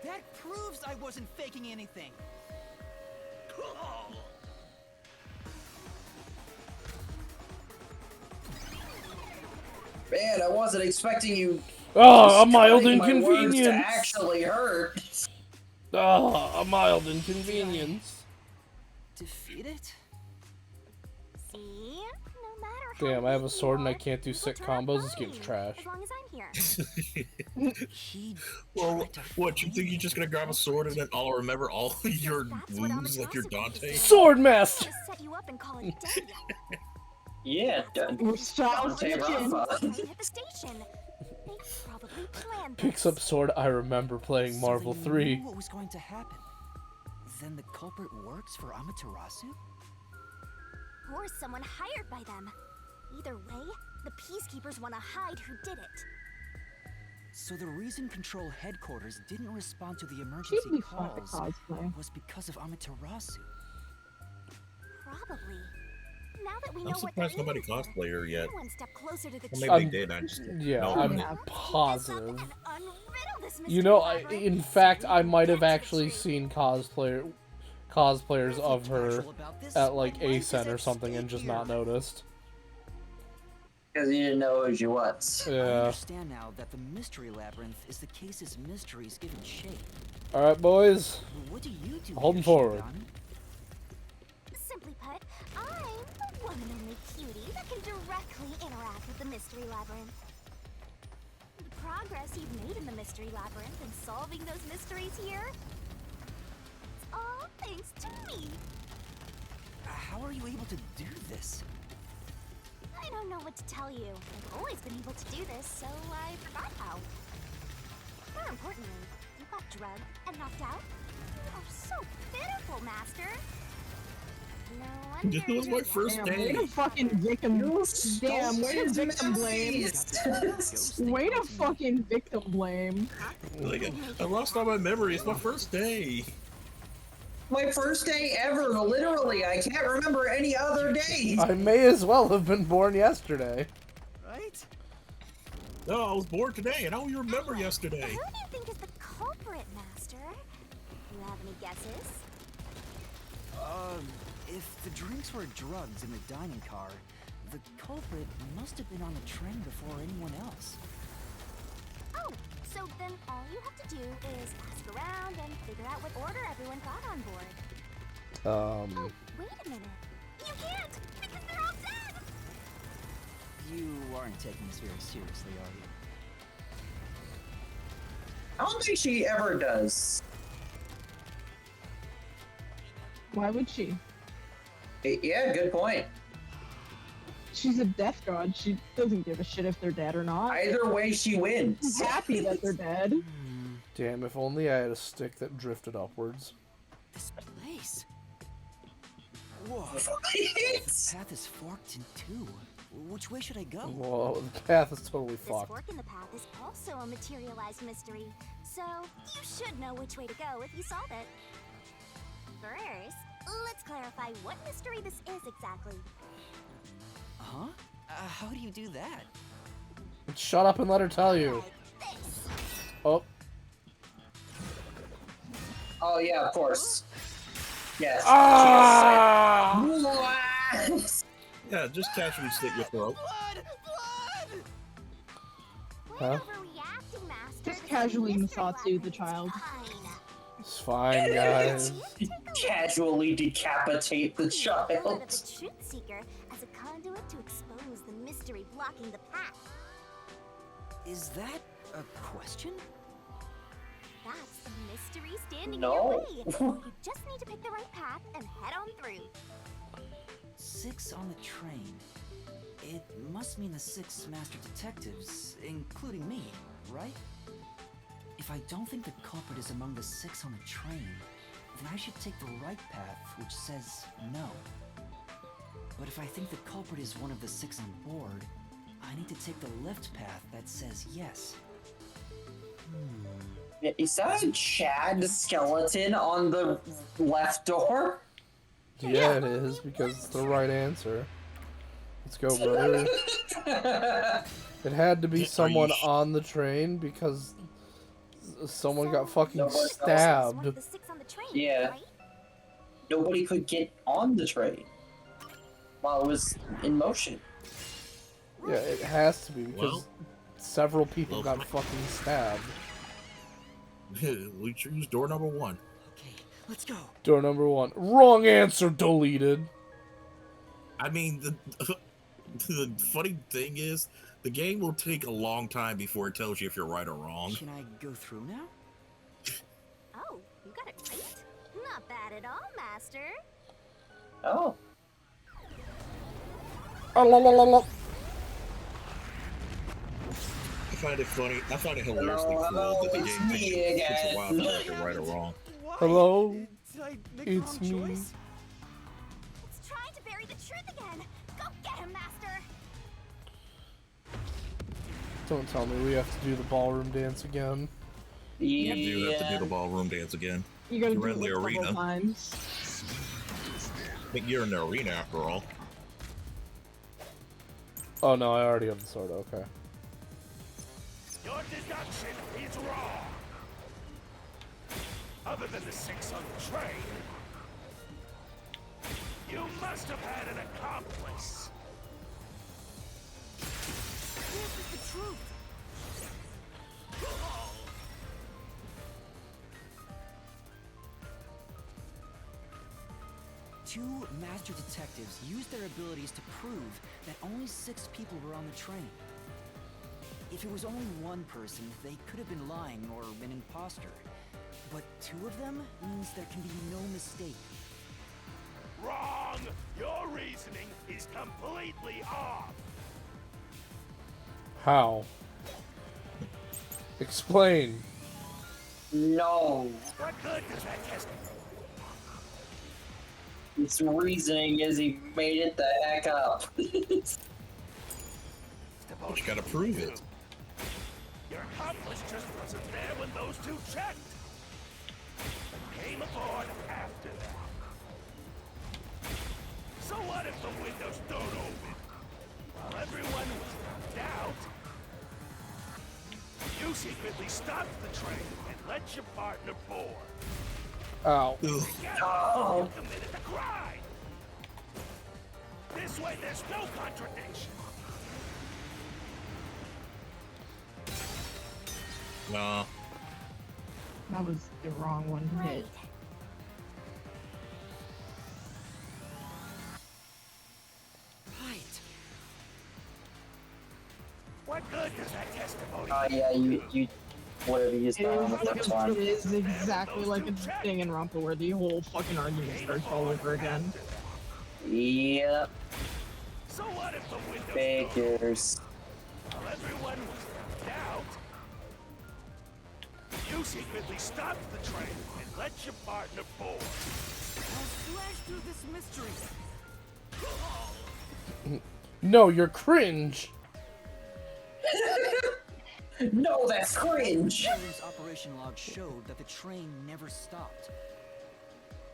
That proves I wasn't faking anything. Man, I wasn't expecting you. Oh, a mild describing my words to inconvenience. actually hurt. Ah, a mild inconvenience. Defeat it? See? No matter how Damn, I have a weak you sword and I are, can't do you sick will turn out combos. This fine, game's trash. as long as I'm here. Well, what, you think you're just gonna grab a sword and then I'll remember all your wounds like you're Dante? Sword master! Just set you up and call it a day. Yeah, Dante Rafa. Hit the station. They probably planned this. Picks up sword. I remember playing Marvel 3. Knew what was going to happen. Then the culprit works for Amaterasu? Or someone hired by them. Either way, the peacekeepers want to hide who did it. So the reason Control Headquarters didn't respond to the emergency calls was because of Amaterasu. Probably. Now that we I'm know what they're surprised nobody cosplayed her yet. one step closer to the Well, maybe they did. I just Yeah, know. I'm positive. You know, in fact, I might have actually seen cosplayers of her at like ACEN or something and just not noticed. Because you didn't know who she was. I Yeah. understand now that the Mystery Labyrinth is the case's mysteries given shape. Alright, boys. What do you do? Holding forward. Simply put, I'm the one and only cutie that can directly interact with the Mystery Labyrinth. The progress you've made in the Mystery Labyrinth and solving those mysteries here, it's all thanks to me. How are you able to do this? I don't know what to tell you. I've always been able to do this, so I forgot how. More importantly, you got drugged and knocked out. You are so pitiful, Master. No wonder This was my first Damn, day. way to fucking victim. Damn, way to victim blame. Way to fucking victim blame. Like, I lost all my memory. It's my first day. My first day ever, literally. I can't remember any other days. I may as well have been born yesterday. Right? No, I was born today, and I don't remember yesterday. Who do you think is the culprit, Master? Do you have any guesses? If the drinks were drugs in the dining car, the culprit must have been on the train before anyone else. Oh, so then all you have to do is ask around and figure out what order everyone got on board. Oh, wait a minute. You can't, because they're all dead! You aren't taking this very seriously, are you? I don't think she ever does. Why would she? Yeah, good point. She's a death god. She doesn't give a shit if they're dead or not. Either way, she wins. She's happy that they're dead. Damn, if only I had a stick that drifted upwards. This place. Whoa. The path is forked in two. Which way should I go? Whoa, the path is totally This fucked. fork in the path is also a materialized mystery, so you should know which way to go if you solve it. First, let's clarify what mystery this is exactly. Huh? How do you do that? Shut up and let her tell you. Oh. Oh, yeah, of course. Yes. Ah! What? Yeah, just casually slit your throat. Huh? Just casually Misatsu the child. It's fine, guys. Casually decapitate the The child. truth seeker as a conduit to expose the mystery blocking the path. Is that a question? That's the mystery standing No. in your way. You just need to pick the right path and head on through. 6 on the train. It must mean the 6 master detectives, including me, right? If I don't think the culprit is among the 6 on the train, then I should take the right path, which says no. But if I think the culprit is one of the 6 on board, I need to take the left path that says yes. Is that a Chad skeleton on the left door? Yeah, it is, because it's the right answer. Let's go, brother. It had to be someone on the train because someone got fucking stabbed. Yeah. Nobody could get on the train while it was in motion. Yeah, it has to be because Well, several people got fucking stabbed. We choose door number 1. Okay, let's go. Door number 1. Wrong answer, deleted. I mean, the funny thing is, the game will take a long time before it tells you if you're right or wrong. Can I go through now? Oh, you got it right. Not bad at all, Master. Oh. I find it funny. I find it hilariously cool that the game takes a while to tell if you're right or wrong. Hello, Did I make it's the wrong me. choice? It's trying to bury the truth again. Go get him, Master. Don't tell me we have to do the ballroom dance again. You do have to do the ballroom dance again. You gotta You're do in it the like a couple arena. times. I think you're in the arena after all. Oh no, I already have the sword. Okay. Your deduction is wrong. Other than the 6 on the train, you must have had an accomplice. This is the truth. Two master detectives used their abilities to prove that only 6 people were on the train. If it was only one person, they could have been lying or an imposter. But 2 of them means there can be no mistake. Wrong! Your reasoning is completely off. How? Explain. No. What good does that test? His reasoning is he made it the heck up. But you gotta prove it. Your accomplice just wasn't there when those 2 checked. But came aboard after that. So what if the windows don't open? While everyone was knocked out, you secretly stopped the train and let your partner board. Ow. You committed the crime. This way, there's no contradiction. Nah. That was the wrong one to hit. Right. What good does that testimony? Oh yeah, you would have used It that is, on the like first a, one. it is exactly like a thing in Rompa where the whole fucking argument starts all over again. Yep. So what if the windows Figures. While everyone was knocked out, you secretly stopped the train and let your partner board. I'll slash through this mystery. No, you're cringe. No, that's cringe. Williams' operation log showed that the train never stopped.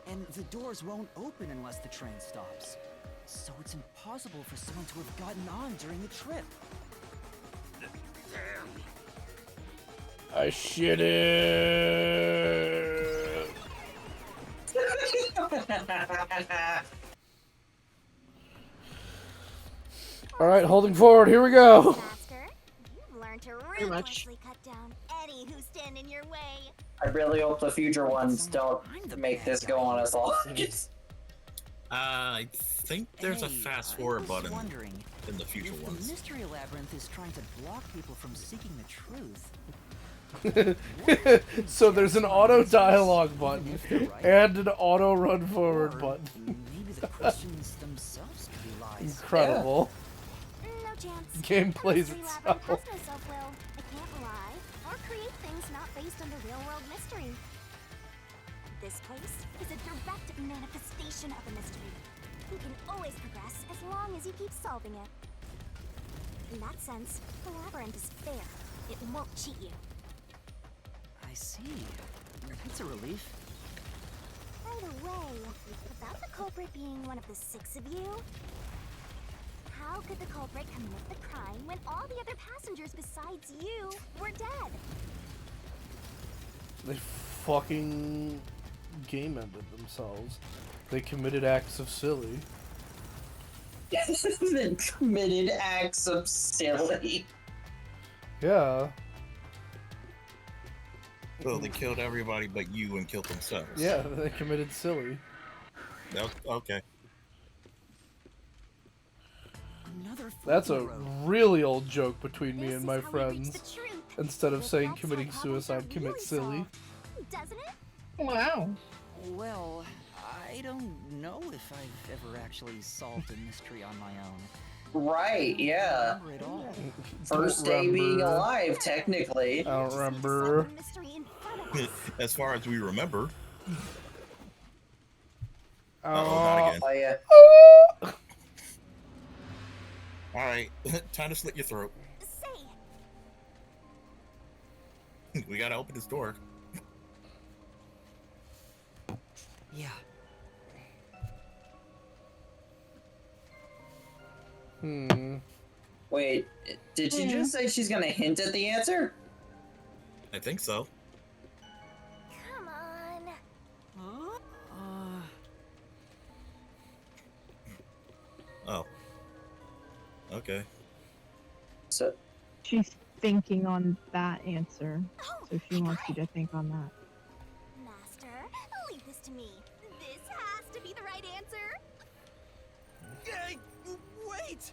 And the doors won't open unless the train stops. So it's impossible for someone to have gotten on during the trip. I shit it. All right, holding forward. Here we go. Master, you've learned to ruthlessly cut down any who stand in your way. I really hope the future ones don't make this go on as long. I think there's a fast forward button in the future The ones. mystery labyrinth is trying to block people from seeking the truth. So there's an auto dialogue button and an auto run forward button. Maybe the questions themselves could be lies. Incredible. No chance. Game plays Mystery itself. Labyrinth has no self-will. It can't lie or create things not based on the real-world mystery. This place is a direct manifestation of a mystery. You can always progress as long as you keep solving it. In that sense, the labyrinth is fair. It won't cheat you. I see. That's a relief. Right away, without the culprit being one of the 6 of you, how could the culprit commit the crime when all the other passengers besides you were dead? They fucking game ended themselves. They committed acts of silly. They committed acts of silly. Yeah. So they killed everybody but you and killed themselves. Yeah, they committed silly. Okay. That's a really old joke between me and my friends. Instead of saying committing suicide, commit silly. Doesn't it? Wow. Well, I don't know if I've ever actually solved a mystery on my own. Right, yeah. First day being alive, technically. I don't remember. As far as we remember. Oh, again. Oh, yeah. Alright, time to slit your throat. We gotta open this door. Yeah. Wait, did she just say she's gonna hint at the answer? I think so. Come on. Oh. Okay. So she's thinking on that answer, so she wants you to think on that. Master, leave this to me. This has to be the right answer. Wait!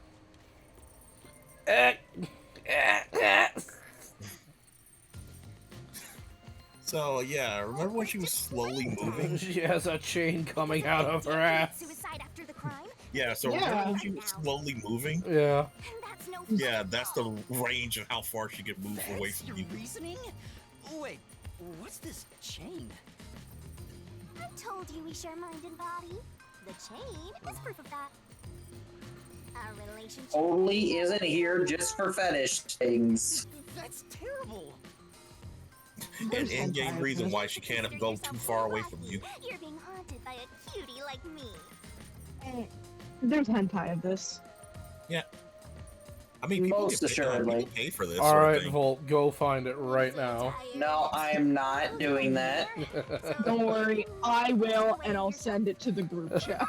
So, yeah, remember when she was slowly moving? She has a chain coming out of her ass. Suicide after the crime? Yeah, so remember when she was slowly moving? Yeah. Yeah, that's the range of how far she could move away from you. Reasoning? Wait, what's this chain? I told you we share mind and body. The chain is proof of that. Our relationship totally isn't here just for fetish things. That's terrible. An in-game reason why she can't go too far away from you. You're being haunted by a cutie like me. There's hentai of this. Yeah. I mean, people Most get assuredly. pay for this. Alright, Volt, go find it right now. No, I am not doing that. Don't worry, I will, and I'll send it to the group chat.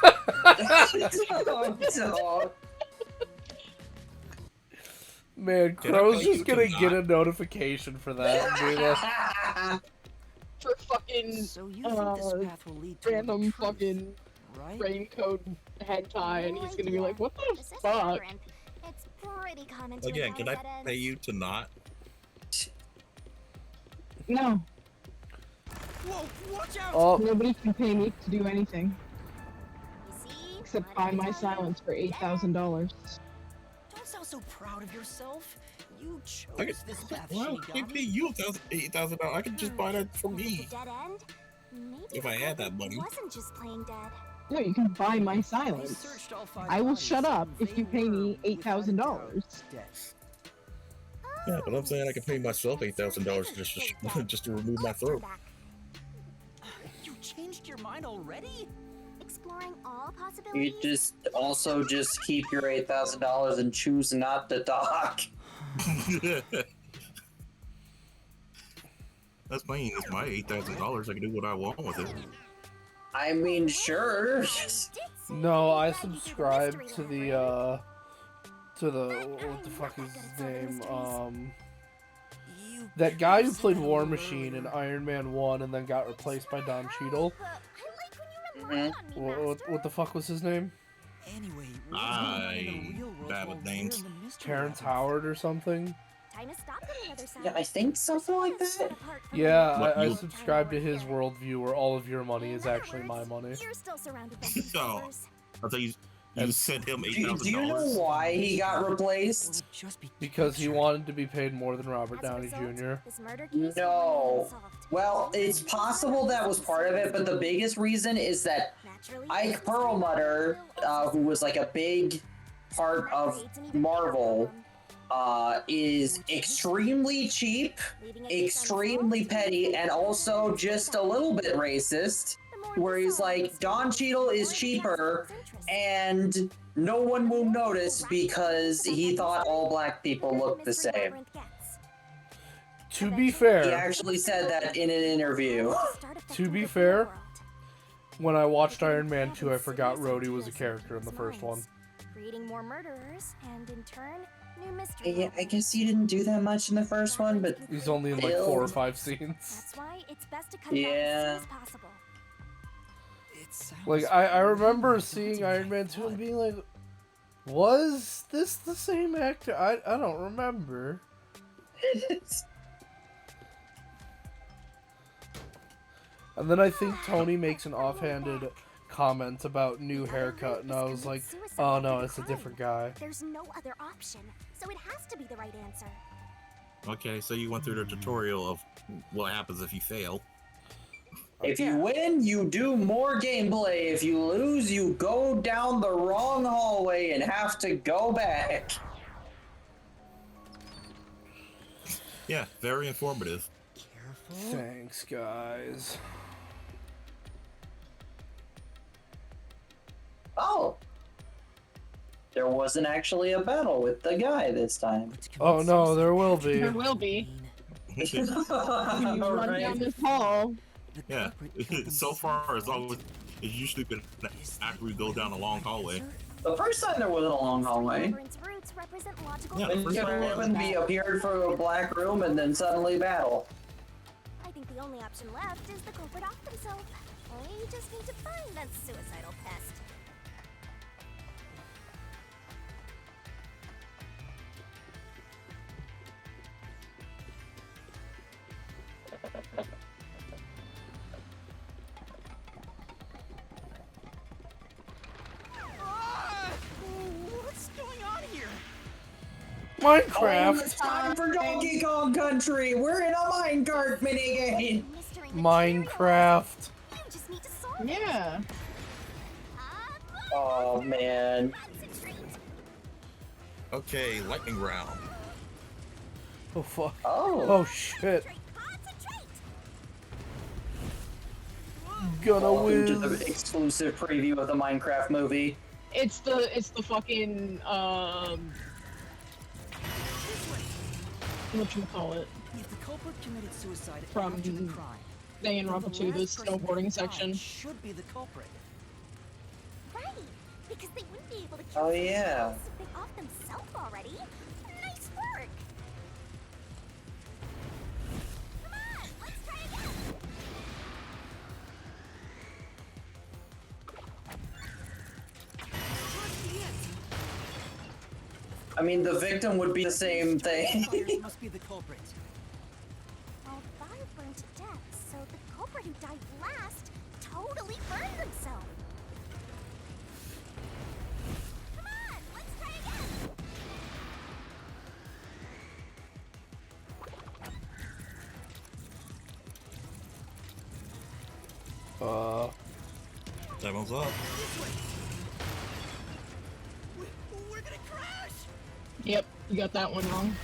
Man, Crow's just gonna get a notification for that and be like, For fucking random fucking raincoat hentai, and he's gonna be like, what the fuck? It's pretty common to Again, can I encounter pay you to not? No. Whoa, watch out! Oh. Nobody can pay me to do anything. Except buy my silence for $8,000. Don't sound so proud of yourself. You chose this path, Well, I pay you $8,000. I could just buy that for me. Dead end? Maybe If I had that money. wasn't just playing dead. No, you can buy my silence. I will shut up if you pay me $8,000. Yeah, but I'm saying I can pay myself $8,000 just to remove my throat. You changed your mind already? Exploring all possibilities. You just also just keep your $8,000 and choose not to talk. That's fine. It's my $8,000. I can do what I want with it. I mean, sure. no, I subscribe to the, what the fuck is his name? That guy who played War Machine in Iron Man 1 and then got replaced by Don Cheadle. What the fuck was his name? Anyway, I'm bad with names. Terrence Howard or something? Yeah, I think something like that. Yeah, I subscribe to his worldview where all of your money is actually my money. So, I'll tell you, you sent him $8,000. Do you know why he got replaced? Because he wanted to be paid more than Robert Downey Jr. No. Well, it's possible that was part of it, but the biggest reason is that Ike Perlmutter, who was like a big part of Marvel, is extremely cheap, extremely petty, and also just a little bit racist, where he's like, Don Cheadle is cheaper, and no one will notice because he thought all black people looked the same. To be fair... He actually said that in an interview. To be fair, when I watched Iron Man 2, I forgot Rhodey was a character in the first one. creating more murderers, and in turn, new mystery. Yeah, I guess he didn't do that much in the first one, but he's only in like 4 or 5 scenes. That's why it's best to cut it out as soon as possible. Like I remember seeing Iron Man 2 and being like, was this the same actor? I don't remember. And then I think Tony makes an offhanded comment about new haircut, and I was like, oh no, it's a different guy. There's no other option, so it has to be the right answer. Okay, so you went through the tutorial of what happens if you fail. If you win, you do more gameplay. If you lose, you go down the wrong hallway and have to go back. Yeah, very informative. Thanks, guys. Oh. There wasn't actually a battle with the guy this time. Oh no, there will be. There will be. When you run down this hall. Yeah, so far as always, it's usually been after we go down a long hallway. The first time there wasn't a long hallway. Yeah, the first time When we appeared for a black room and then suddenly battle. I think the only option left is the culprit off himself. We just need to find that suicidal pest. What's going on here? Minecraft. Oh, it's time for Donkey Kong Country. We're in a minecart minigame. Minecraft. Yeah. Oh man. Okay, lightning round. Oh fuck. Oh. Oh shit. Gonna Welcome to win. the exclusive preview of the Minecraft movie. It's the fucking whatchamacallit. If the culprit committed suicide From after the crime, Danganronpa 2, the snowboarding section. should be the culprit. Right, because they wouldn't be able to Oh yeah. if they off themselves already. Nice work. Come on, let's try again. I mean, the victim would be the same thing. Must be the culprit. All fire burned to death, so the culprit who died last totally burned himself. Come on, let's try again. Time's up. We're gonna crash! Yep, you got that one wrong.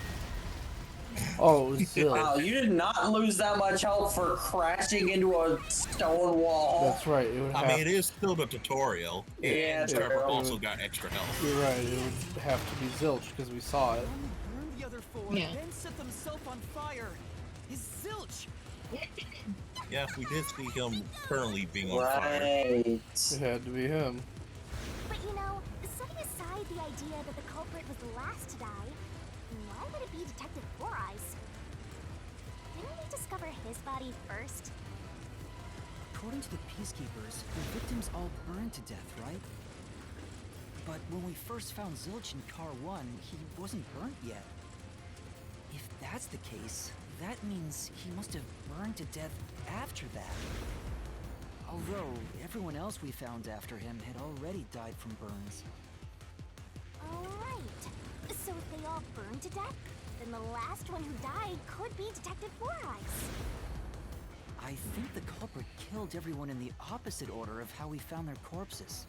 Oh, silly. Wow, you did not lose that much health for crashing into a stone wall. That's right. It would I have, mean, it is still the tutorial. Yeah, and true. Trevor also got extra health. You're right. It would have to be Zilch because we saw it. Burned the other four, Yeah. then set themselves on fire. His zilch! Yeah, we did see him currently being on fire. Right. It had to be him. But you know, setting aside the idea that the culprit was the last to die, why would it be Detective Four Eyes? Didn't we discover his body first? According to the Peacekeepers, the victims all burned to death, right? But when we first found Zilch in Car 1, he wasn't burnt yet. If that's the case, that means he must have burned to death after that. Although, everyone else we found after him had already died from burns. Alright. So if they all burned to death, then the last one who died could be Detective Four Eyes. I think the culprit killed everyone in the opposite order of how we found their corpses.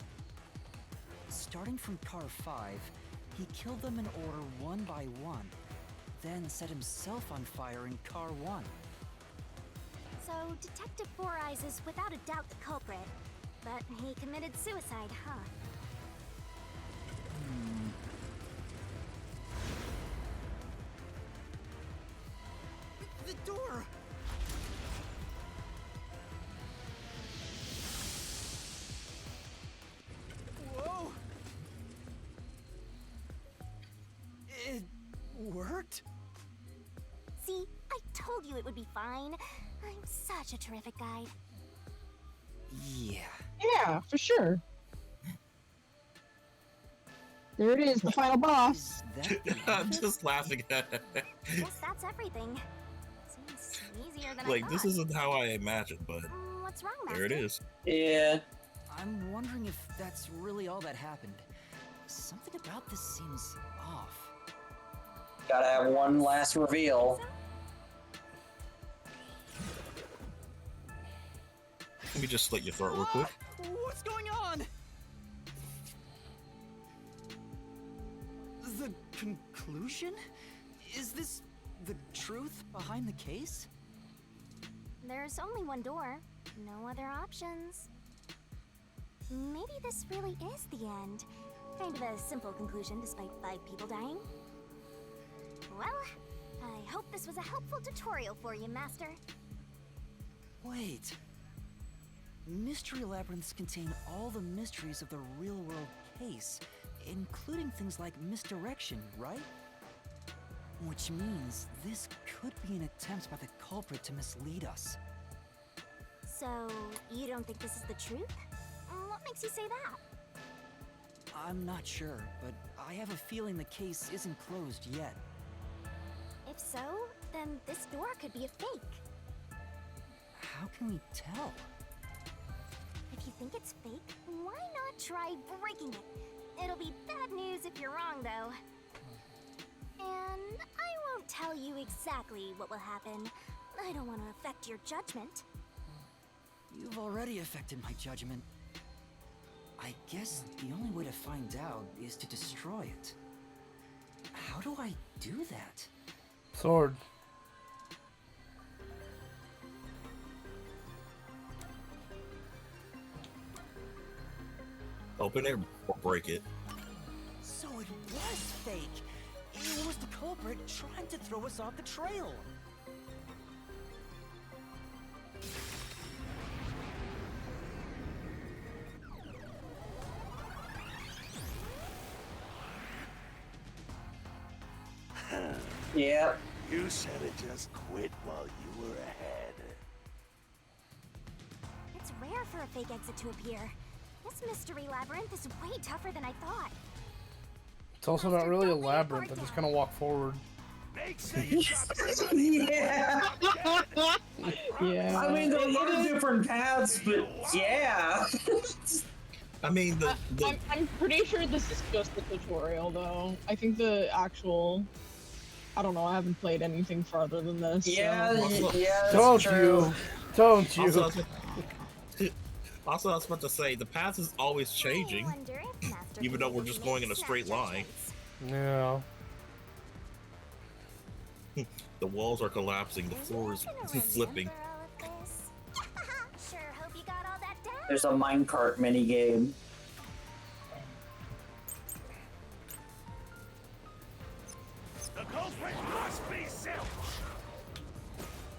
Starting from Car 5, he killed them in order one by one, then set himself on fire in Car 1. So Detective Four Eyes is without a doubt the culprit, but he committed suicide, huh? The door! Whoa! It worked? See, I told you it would be fine. I'm such a terrific guide. Yeah. Yeah, for sure. There it is, the final boss. I'm just laughing at it. Guess that's everything. Seems easier than I Like, thought. this isn't how I imagined, but What's wrong, there it Master? is. Yeah. I'm wondering if that's really all that happened. Something about this seems off. Gotta have one last reveal. Let me just slit your throat real quick. What's going on? The conclusion? Is this the truth behind the case? There's only one door. No other options. Maybe this really is the end. Kind of a simple conclusion despite 5 people dying. Well, I hope this was a helpful tutorial for you, Master. Wait. Mystery labyrinths contain all the mysteries of the real-world case, including things like misdirection, right? Which means this could be an attempt by the culprit to mislead us. So, you don't think this is the truth? What makes you say that? I'm not sure, but I have a feeling the case isn't closed yet. If so, then this door could be a fake. How can we tell? If you think it's fake, why not try breaking it? It'll be bad news if you're wrong, though. And I won't tell you exactly what will happen. I don't want to affect your judgment. You've already affected my judgment. I guess the only way to find out is to destroy it. How do I do that? Sword. Open it or break it. So it was fake! It was the culprit trying to throw us off the trail! Yep. You should have just quit while you were ahead. It's rare for a fake exit to appear. This mystery labyrinth is way tougher than I thought. It's also not really a labyrinth. I just kind of walk forward. Yeah. Yeah. I mean, there are different paths, but yeah. I mean, I'm pretty sure this is just the tutorial, though. I think the actual... I don't know, I haven't played anything farther than this. Yeah, so. yeah. Don't true. you? Don't you? Also, I was about to say, the path is always changing, even though we're just going in a straight line. Yeah. The walls are collapsing, the floor is flipping. Sure hope you got all that down. There's a minecart minigame. The culprit must be Zilch.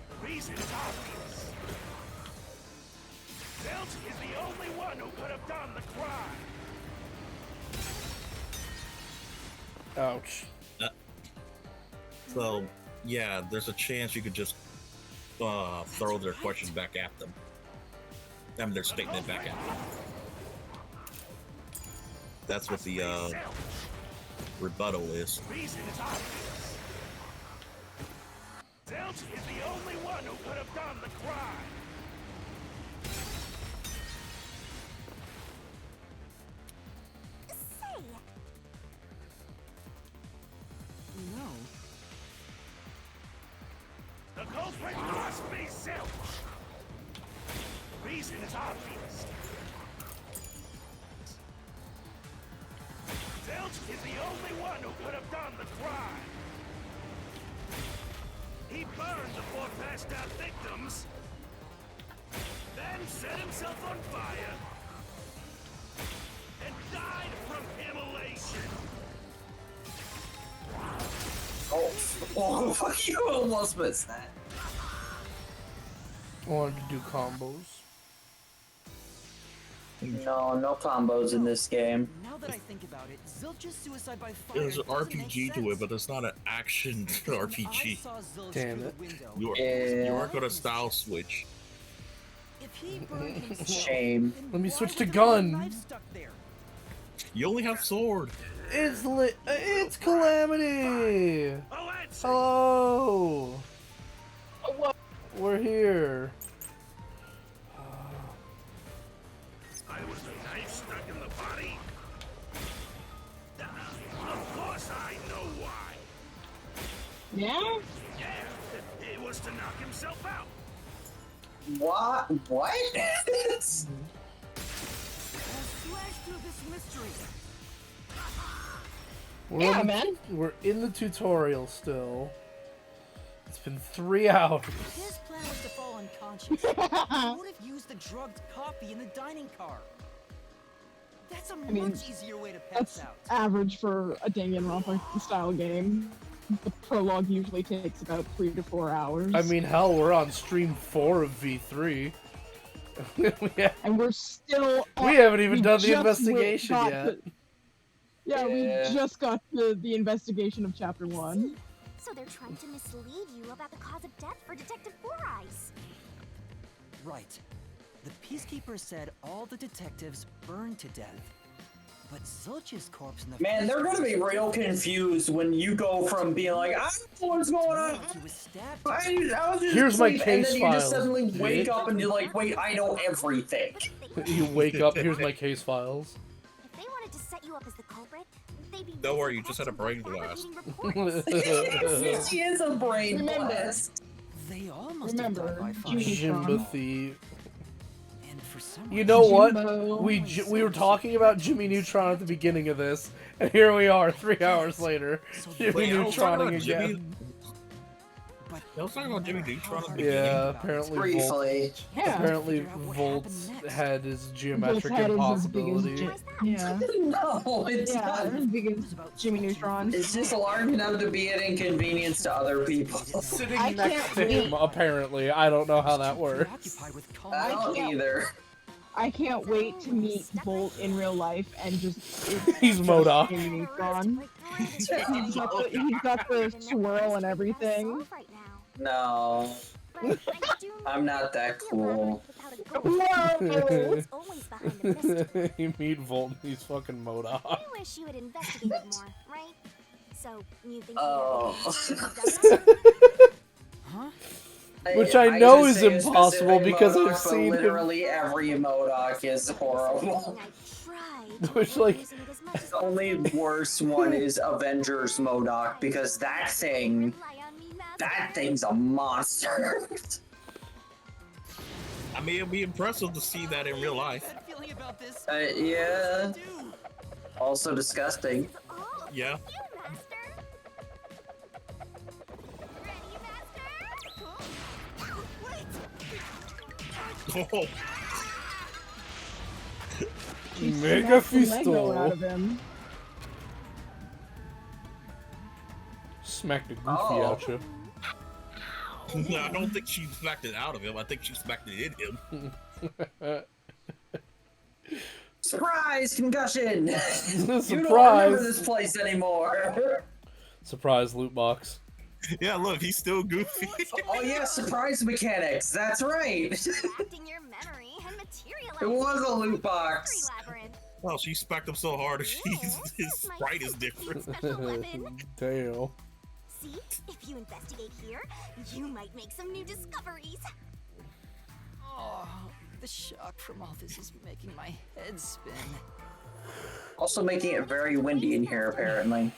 The reason is obvious. Zilch is the only one who could have done the crime. Ouch. So, yeah, there's a chance you could just throw their question back at them. I mean, their statement back at them. That's what the rebuttal is. The reason is obvious. Zilch is the only one who could have done the crime. Say, No. The culprit must be Zilch. The reason is obvious. Zilch is the only one who could have done the crime. He burned the 4 passed out victims, then set himself on fire, and died from immolation. Oh, you almost missed that. I wanted to do combos. No combos in this game. Now that I think about it, Zilch's suicide by fire There's an doesn't make RPG to it, sense. but it's not an action RPG. Damn it. You aren't gonna style switch. If he burned himself, Shame. Let me switch to gun. knife stuck there. You only have sword. It's Calamity. Hello. We're here. I was a knife stuck in the body? Of course I know why. Yeah? Yeah, it was to knock himself out. What? What? Slash through this mystery. We're in the tutorial still. It's been 3 hours. If his plan was to fall unconscious, he would have used the drugged coffee in the dining car. That's a much easier way to pass That's out. average for a Danganronpa style game. The prologue usually takes about 3 to 4 hours. I mean, hell, we're on stream 4 of V3. And we're still... We haven't even done the just investigation got yet. Yeah, we just got the investigation of Chapter 1. So they're trying to mislead you about the cause of death for Detective Four Eyes. Right. The Peacekeeper said all the detectives burned to death. But Zilch's corpse in the Man, they're gonna be real confused when you go from being like, I don't know what's going on. I was just Here's my asleep," case and then you just files, suddenly wake bitch. up and you're like, wait, I know everything. You wake up, here's my case files. If they wanted to set you up as the culprit, they'd be Don't worry, you just had a brain blast. She is a brain blast. They all must have died by fire. Sympathy. And for some You know what? Jimbo. We were talking about Jimmy Neutron at the beginning of this, and here we are 3 hours later. Jimmy Wait, I was talking Neutroning about Jimmy- again. I was talking about Jimmy Neutron at the beginning. Yeah, apparently Briefly. Apparently Volt's head is geometric Volt's head is as big as impossibility. Yeah. No, it's not. As big as Jimmy Neutron. It's just large enough to be an inconvenience to other people. Sitting I next can't to him, apparently. I don't know how that works. I don't either. I can't wait to meet Volt in real life and just... He's MODOK. Jimmy Neutron. He's got the swirl and everything. No. I'm not that cool. You meet Volt and he's fucking MODOK. I wish you had investigated more, right? So, you think Huh? Which I know just is say a impossible specific because MODOK, I've but seen him. literally every MODOK is horrible. Which, like, The only worst one is Avengers MODOK because that thing's a monster. I mean, it'd be impressive to see that in real life. Yeah. Also disgusting. Yeah. Oh. Mega Lego out of Fisto. him. Smacked a goofy Oh. at you. No, I don't think she smacked it out of him. I think she smacked it in him. Surprise! Concussion! You don't Surprise! remember this place anymore. Surprise loot box. Yeah, look, he's still goofy. Oh yeah, surprise mechanics. That's right. It was a loot box. Well, she smacked him so hard, his sprite is different. Damn. See, if you investigate here, you might make some new discoveries. Oh, the shock from all this is making my head spin. Also making it very windy in here, apparently.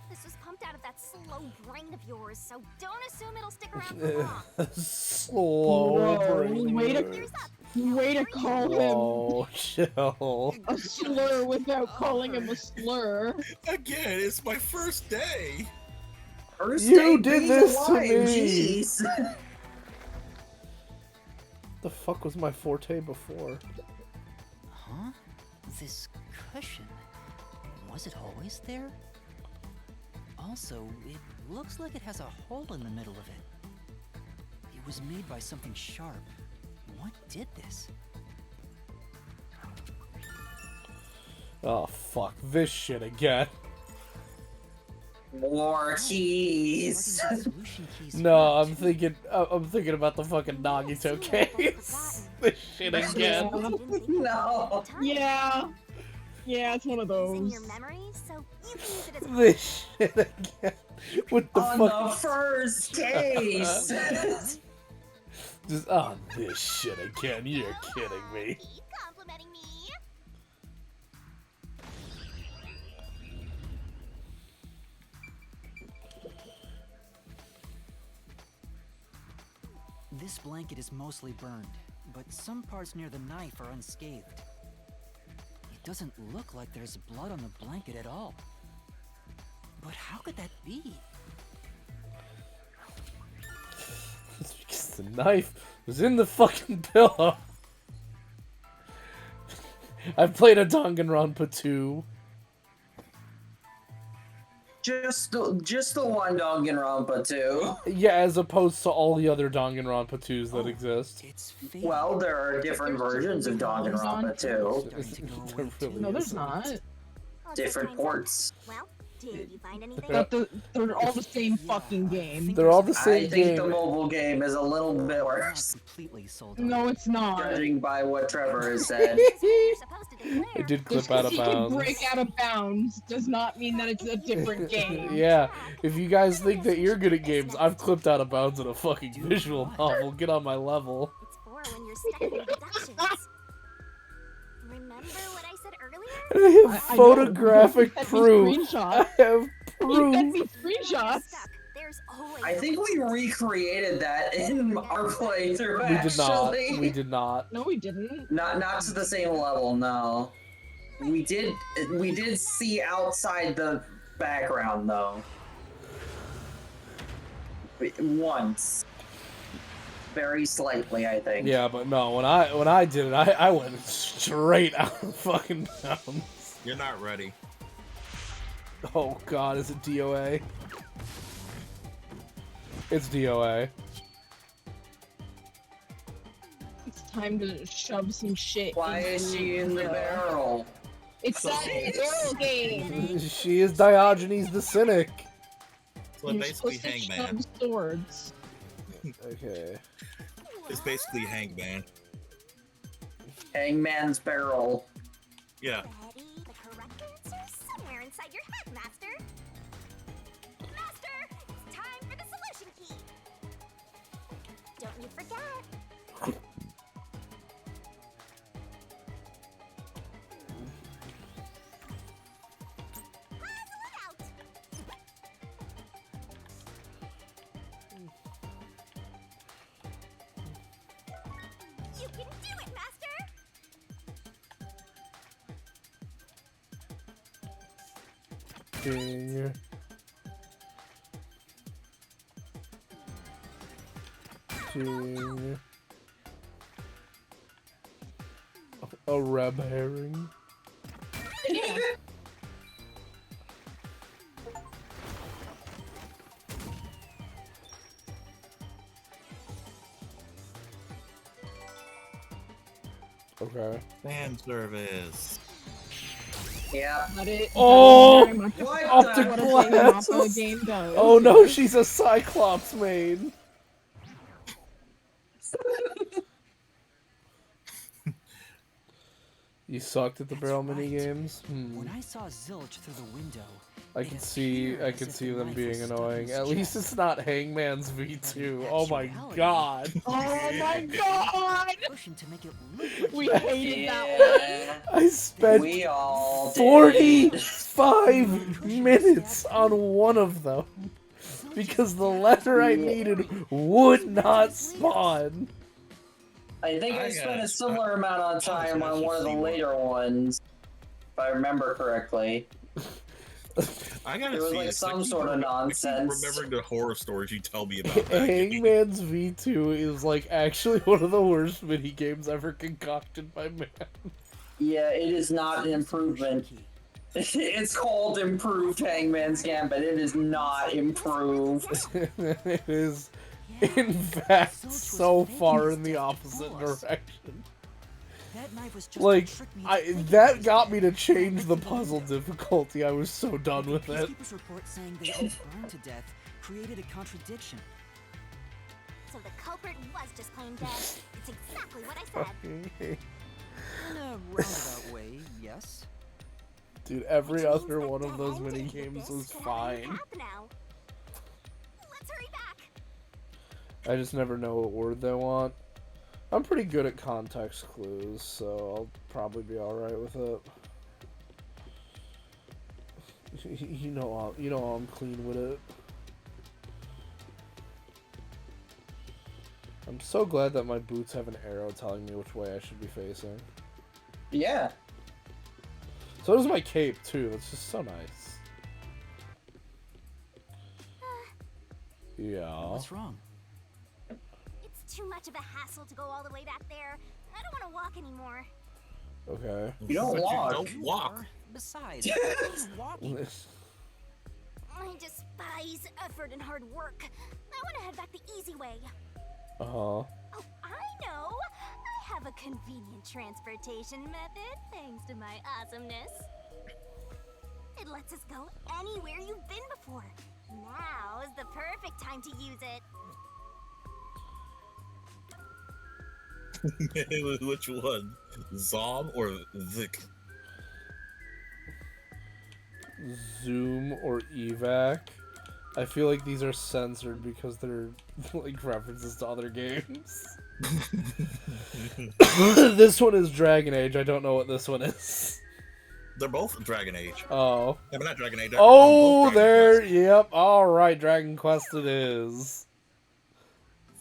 This was pumped out of that slow brain of yours, so don't assume it'll stick around for long. Slow Whoa, brain. way to call him Whoa, chill. a slur without calling him a slur. Again, it's my first day. First You day did being this to alive, me. Jeez. The fuck was my forte before? Huh? This cushion. Was it always there? Also, it looks like it has a hole in the middle of it. It was made by something sharp. What did this? Oh fuck, this shit again. More keys. No, I'm thinking about the fucking Nagito case. This shit again. No. Yeah. Yeah, it's one of those. This shit again. With the On the first case. Just, oh, this shit again. You're kidding me. This blanket is mostly burned, but some parts near the knife are unscathed. It doesn't look like there's blood on the blanket at all. But how could that be? It's because the knife was in the fucking pillow. I've played a Danganronpa 2. Just the one Danganronpa 2. Yeah, as opposed to all the other Danganronpa 2s that exist. Well, there are different versions of Danganronpa 2. No, there's not. Different ports. Did you find anything? But they're all the same fucking game. They're all the same I think game. the mobile game is a little bit worse. No, it's not. Judging by what Trevor has said. It did clip Just out 'cause of he can bounds. break out of bounds does not mean that it's a different game. Yeah, if you guys think that you're good at games, I've clipped out of bounds in a fucking visual novel. Get on my level. Or when you're stuck in deductions. Remember what I said earlier? And I have photographic You proof. sent me I have You sent proof. me screenshots. I think we recreated that in our playthrough. We did not. Actually. We did not. No, we didn't. Not to the same level. No. We did see outside the background though. Once. Very slightly, I think. Yeah, but no, when I did it, I went straight out of fucking bounds. You're not ready. Oh god, is it DOA? It's DOA. It's time to shove some shit. Why is she in the barrel? It's that barrel game. She is Diogenes the Cynic. So You're basically supposed to Hangman. shove swords. Okay. It's basically Hangman. Hangman's barrel. Yeah. Ready? The correct answer somewhere inside your head, Master. Master, it's time for the solution key. Don't you forget. You can do it, Master! Ding. Ding. A red herring. Yeah. Okay. Fan service. Yeah. But it Oh! very much What Optic what a Danganronpa glasses! game does. Oh no, she's a Cyclops main. You sucked at the barrel mini games. When I saw Zilch through the window, I can see them being annoying. At least it's not Hangman's V2. Oh my god. Oh my god! pushing to make it look like We he- hated that one. I spent We all did. 45 minutes on one of them because the letter I needed would not spawn. I think I spent a similar amount of time on one of the later ones, if I remember correctly. I gotta It was see like this. some I keep sort of remem- I keep nonsense. remembering the horror stories you tell me about that game. Hangman's V2 is like actually one of the worst mini games ever concocted by man. Yeah, it is not an improvement. It's called Improved Hangman's Gambit. It is not improved. It is, in fact, so far in the opposite direction. That knife was just Like, to trick me that got me to change the puzzle difficulty. I was so done with the it. peacekeeper's report saying they all burned to death created a contradiction. So the culprit was just plain dead. It's exactly what I said. In a roundabout way, yes. Dude, every other one of those mini games was fine. Now. Let's hurry back. I just never know what word they want. I'm pretty good at context clues, so I'll probably be alright with it. You know I'm clean with it. I'm so glad that my boots have an arrow telling me which way I should be facing. Yeah. So does my cape too. It's just so nice. Yeah. What's wrong? It's too much of a hassle to go all the way back there. I don't want to walk anymore. Okay. You don't walk. You don't walk. Besides, who's walking? I despise effort and hard work. I want to head back the easy way. Uh-huh. Oh, I know. I have a convenient transportation method thanks to my awesomeness. It lets us go anywhere you've been before. Now is the perfect time to use it. Which one? Zom or Vic? Zoom or evac. I feel like these are censored because they're like references to other games. This one is Dragon Age. I don't know what this one is. They're both Dragon Age. Oh. Yeah, but not Dragon Age. Oh, there. Yep. All right, Dragon Quest it is.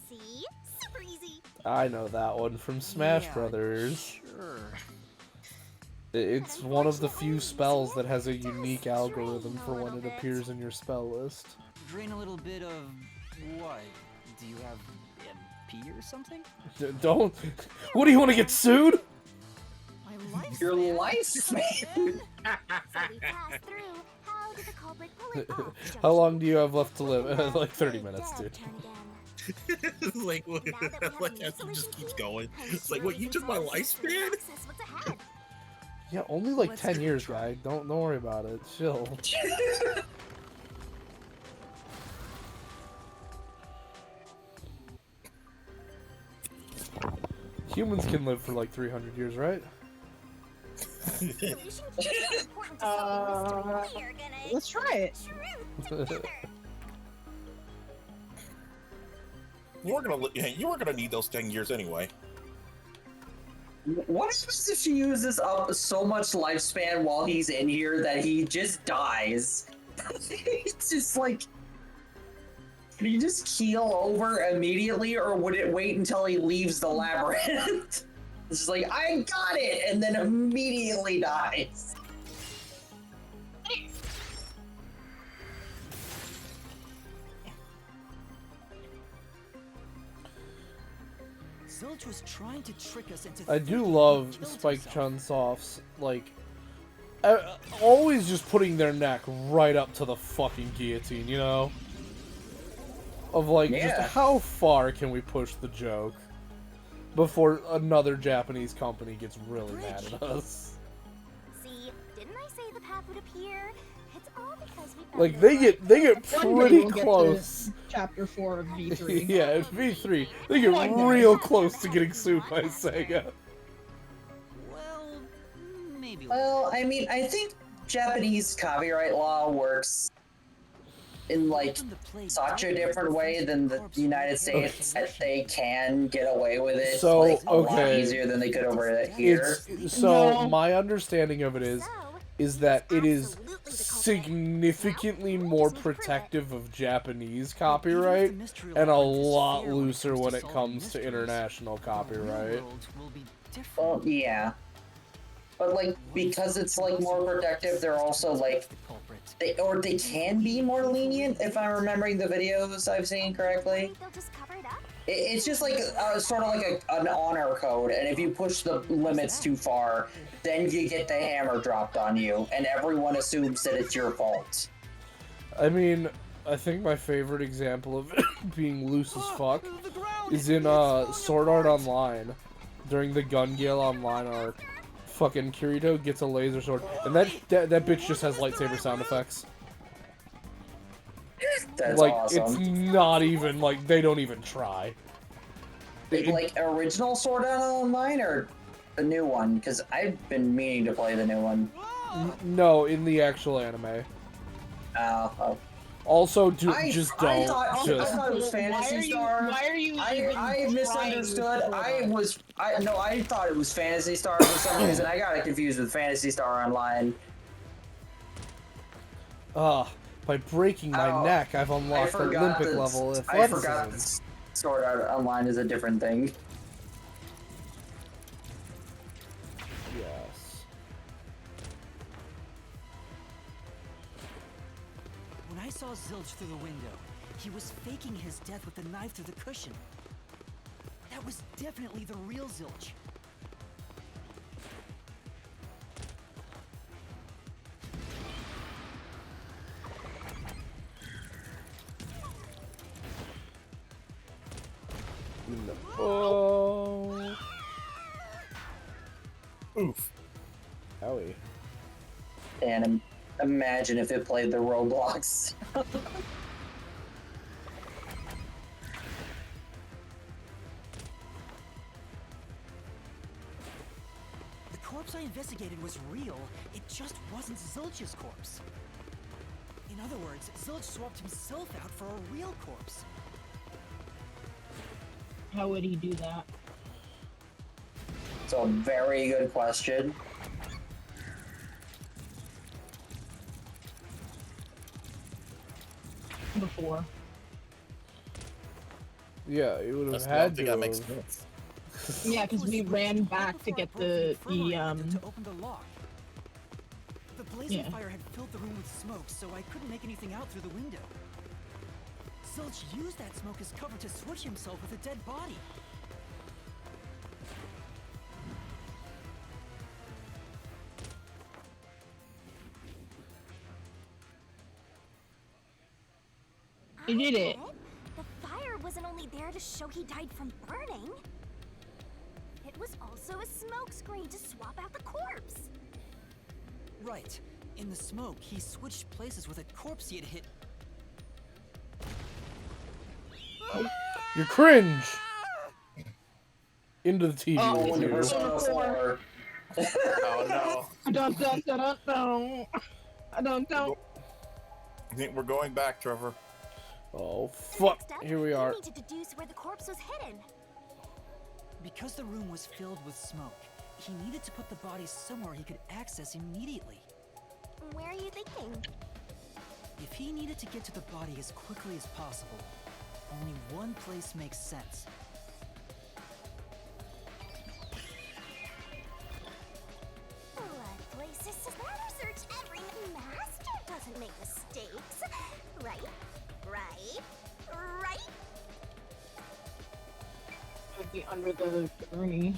See? Super easy. I know that one from Smash Brothers. Sure. It's one of the few spells that has a unique algorithm for when it appears in your spell list. Drain a little bit of what? Do you have MP or something? Don't. What do you want to get sued? Your lifespan. How long do you have left to live? Like 30 minutes, dude. like it just keeps going. It's like, what? You took my lifespan? Yeah, only like 10 years, guy. Don't worry about it. Chill. Humans can live for like 300 years, right? Let's try it. You weren't gonna need those 10 years anyway. What happens if she uses up so much lifespan while he's in here that he just dies? It's just like, can he just keel over immediately, or would it wait until he leaves the labyrinth? It's just like, I got it, and then immediately dies. Zilch was trying to trick us into I do love Spike Chunsoft's, like, always just putting their neck right up to the fucking guillotine, you know? Of like, just how far can we push the joke before another Japanese company gets really mad at us? See, didn't I say the path would appear? It's all because we found Like, they get pretty close. Chapter 4 of V3. Yeah, it's V3. They get real close to getting sued by Sega. Well, I mean, I think Japanese copyright law works in like such a different way than the United States that they can get away with it So, like, a lot okay. easier than they could over here. My understanding of it is that it is significantly more protective of Japanese copyright and a lot looser when it comes to international copyright. Well, yeah. But like, because it's like more protective, they're also like, they can be more lenient if I'm remembering the videos I've seen correctly. It's just like sort of like an honor code, and if you push the limits too far, then you get the hammer dropped on you, and everyone assumes that it's your fault. I mean, I think my favorite example of it being loose as fuck is in Sword Art Online, during the Gun Gale Online arc, fucking Kirito gets a laser sword, and that bitch just has lightsaber sound effects. That's like, awesome. It's not even, like, they don't even try. Like, original Sword Art Online or the new one? Because I've been meaning to play the new one. No, in the actual anime. Oh. Also, I thought it was Phantasy Star. Why are you I misunderstood. I thought it was Phantasy Star for some reason. I got it confused with Phantasy Star Online. By breaking my neck, I've unlocked Olympic level athleticism. I forgot that Sword Art Online is a different thing. Yes. When I saw Zilch through the window, he was faking his death with the knife through the cushion. That was definitely the real Zilch. Oh. Oof. Howie. And imagine if it played the Roblox. The corpse I investigated was real, it just wasn't Zilch's corpse. In other words, Zilch swapped himself out for a real corpse. How would he do that? It's a very good question. Before. Yeah, it would have That's had to. that makes sense. Yeah, because we ran back to get the to open the lock. The blazing fire had filled the room with smoke, so I couldn't make anything out through the window. Zilch used that smoke as cover to switch himself with a dead body. He did it. The fire wasn't only there to show he died from burning. It was also a smokescreen to swap out the corpse. Right. In the smoke, he switched places with a corpse he had hit. You're cringe! Into the TV with you. Persona 4. Oh no. I don't. I think we're going back, Trevor. Oh, fuck. Here we are. You need to deduce where the corpse was hidden. Because the room was filled with smoke, he needed to put the body somewhere he could access immediately. Where are you thinking? If he needed to get to the body as quickly as possible, only one place makes sense. What places does that search every Mazster doesn't make mistakes. Right? Would be under the gurney.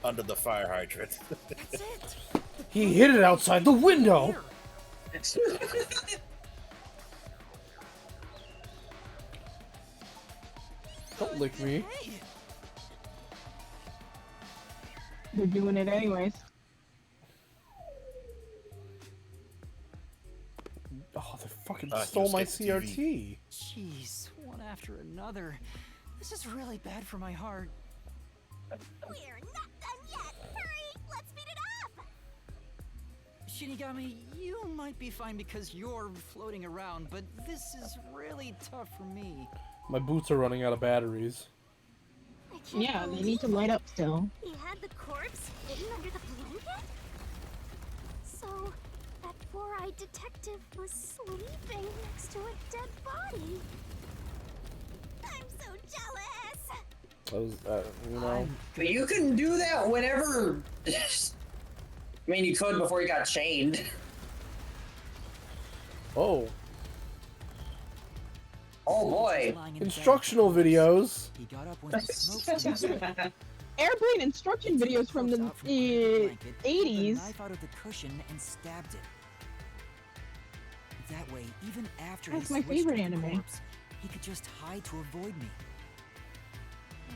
Under the fire hydrant. That's it. He hid it outside the window! Don't lick me. They're doing it anyways. Oh, they fucking stole my CRT. Jeez, one after another. This is really bad for my heart. We're not done yet. Hurry, let's speed it up. Shinigami, you might be fine because you're floating around, but this is really tough for me. My boots are running out of batteries. Yeah, they need to light up still. He had the corpse hidden under the blanket? So, that four-eyed detective was sleeping next to a dead body. I'm so jealous! That was, you know. But you can do that whenever. I mean, you could before you got chained. Oh. Oh boy. Instructional videos. He got up when the smoke Airplane instruction videos from the 80s. Knife out of the cushion and stabbed it. That way, even after That's he my switched favorite to the anime. corpse, he could just hide to avoid me.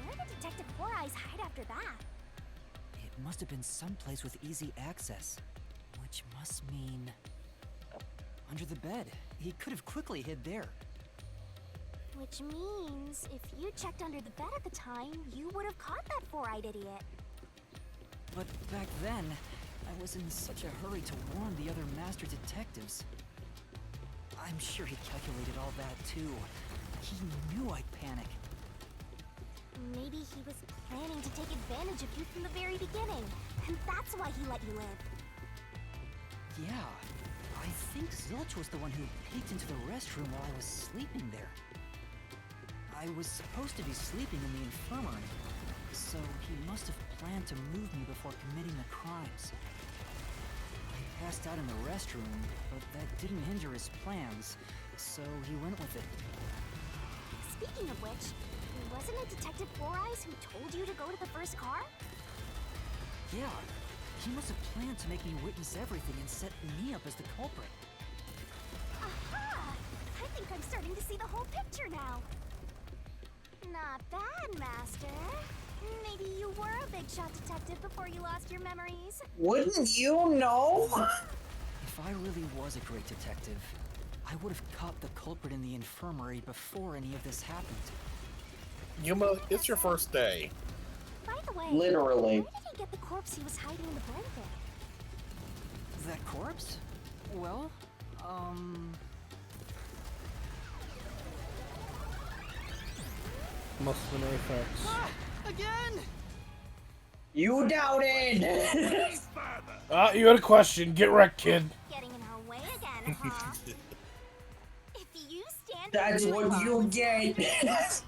Where the Detective Four Eyes hide after that? It must have been someplace with easy access, which must mean under the bed. He could have quickly hid there. Which means, if you checked under the bed at the time, you would have caught that four-eyed idiot. But back then, I was in such a hurry to warn the other master detectives. I'm sure he calculated all that too. He knew I'd panic. Maybe he was planning to take advantage of you from the very beginning, and that's why he let you live. Yeah, I think Zilch was the one who peeked into the restroom while I was sleeping there. I was supposed to be sleeping in the infirmary, so he must have planned to move me before committing the crimes. I passed out in the restroom, but that didn't hinder his plans, so he went with it. Speaking of which, wasn't it Detective Four Eyes who told you to go to the first car? Yeah, he must have planned to make me witness everything and set me up as the culprit. Aha! I think I'm starting to see the whole picture now. Not bad, Master. Maybe you were a big shot detective before you lost your memories. Wouldn't you know? If I really was a great detective, I would have caught the culprit in the infirmary before any of this happened. Yuma, it's your first day. By the way, Literally. where did he get the corpse he was hiding in the blanket? That corpse? Well, Must have been Apex. Again? You doubted! You had a question. Get wrecked, kid. Getting in our way again, huh? If you stand That's what you get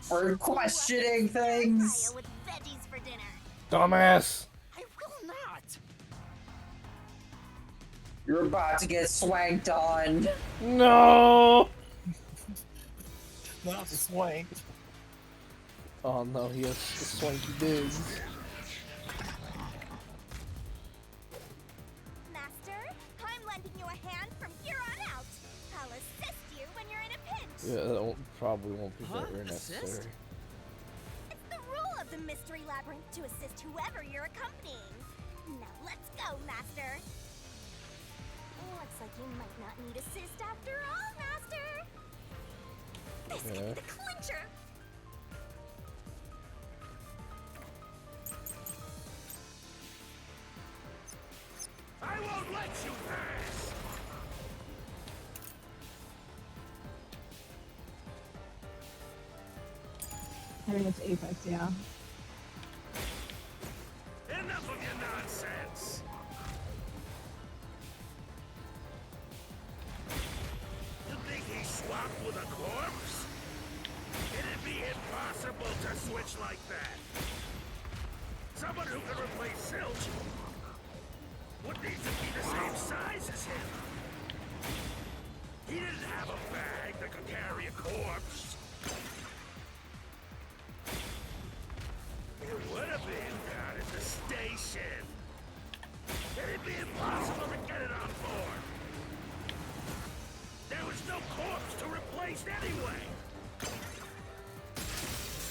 for questioning things. with veggies for dinner. Dumbass. I will not. You're about to get swanked on. No. Not swanked. Oh no, he has swanky digs. Master, I'm lending you a hand from here on out. I'll assist you when you're in a pinch. Yeah, that probably won't be very necessary. It's the rule of the Mystery Labyrinth to assist whoever you're accompanying. Now let's go, Master. Looks like you might not need assist after all, Master. This could be the clincher. I won't let you pass! I mean, it's Apex, yeah. Enough of your nonsense! You think he swapped with a corpse? It'd be impossible to switch like that. Someone who can replace Zilch would need to be the same size as him. He didn't have a bag that could carry a corpse. It would have been down at the station. It'd be impossible to get it on board. There was no corpse to replace anyway.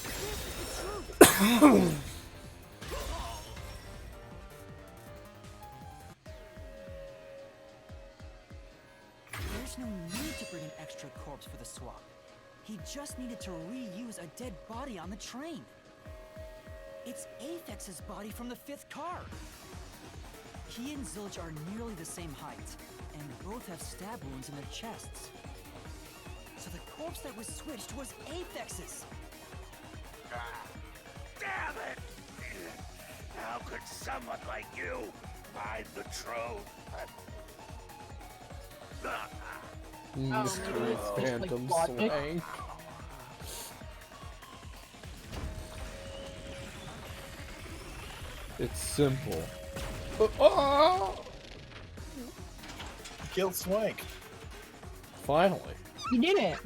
This is the truth. There's no need to bring an extra corpse for the swap. He just needed to reuse a dead body on the train. It's Aphex's body from the 5th car. He and Zilch are nearly the same height, and both have stab wounds in their chests. So the corpse that was switched was Aphex's. Damn it! How could someone like you find the truth? Mystery Phantom Swank. It's simple. Killed Swank. Finally. You did it.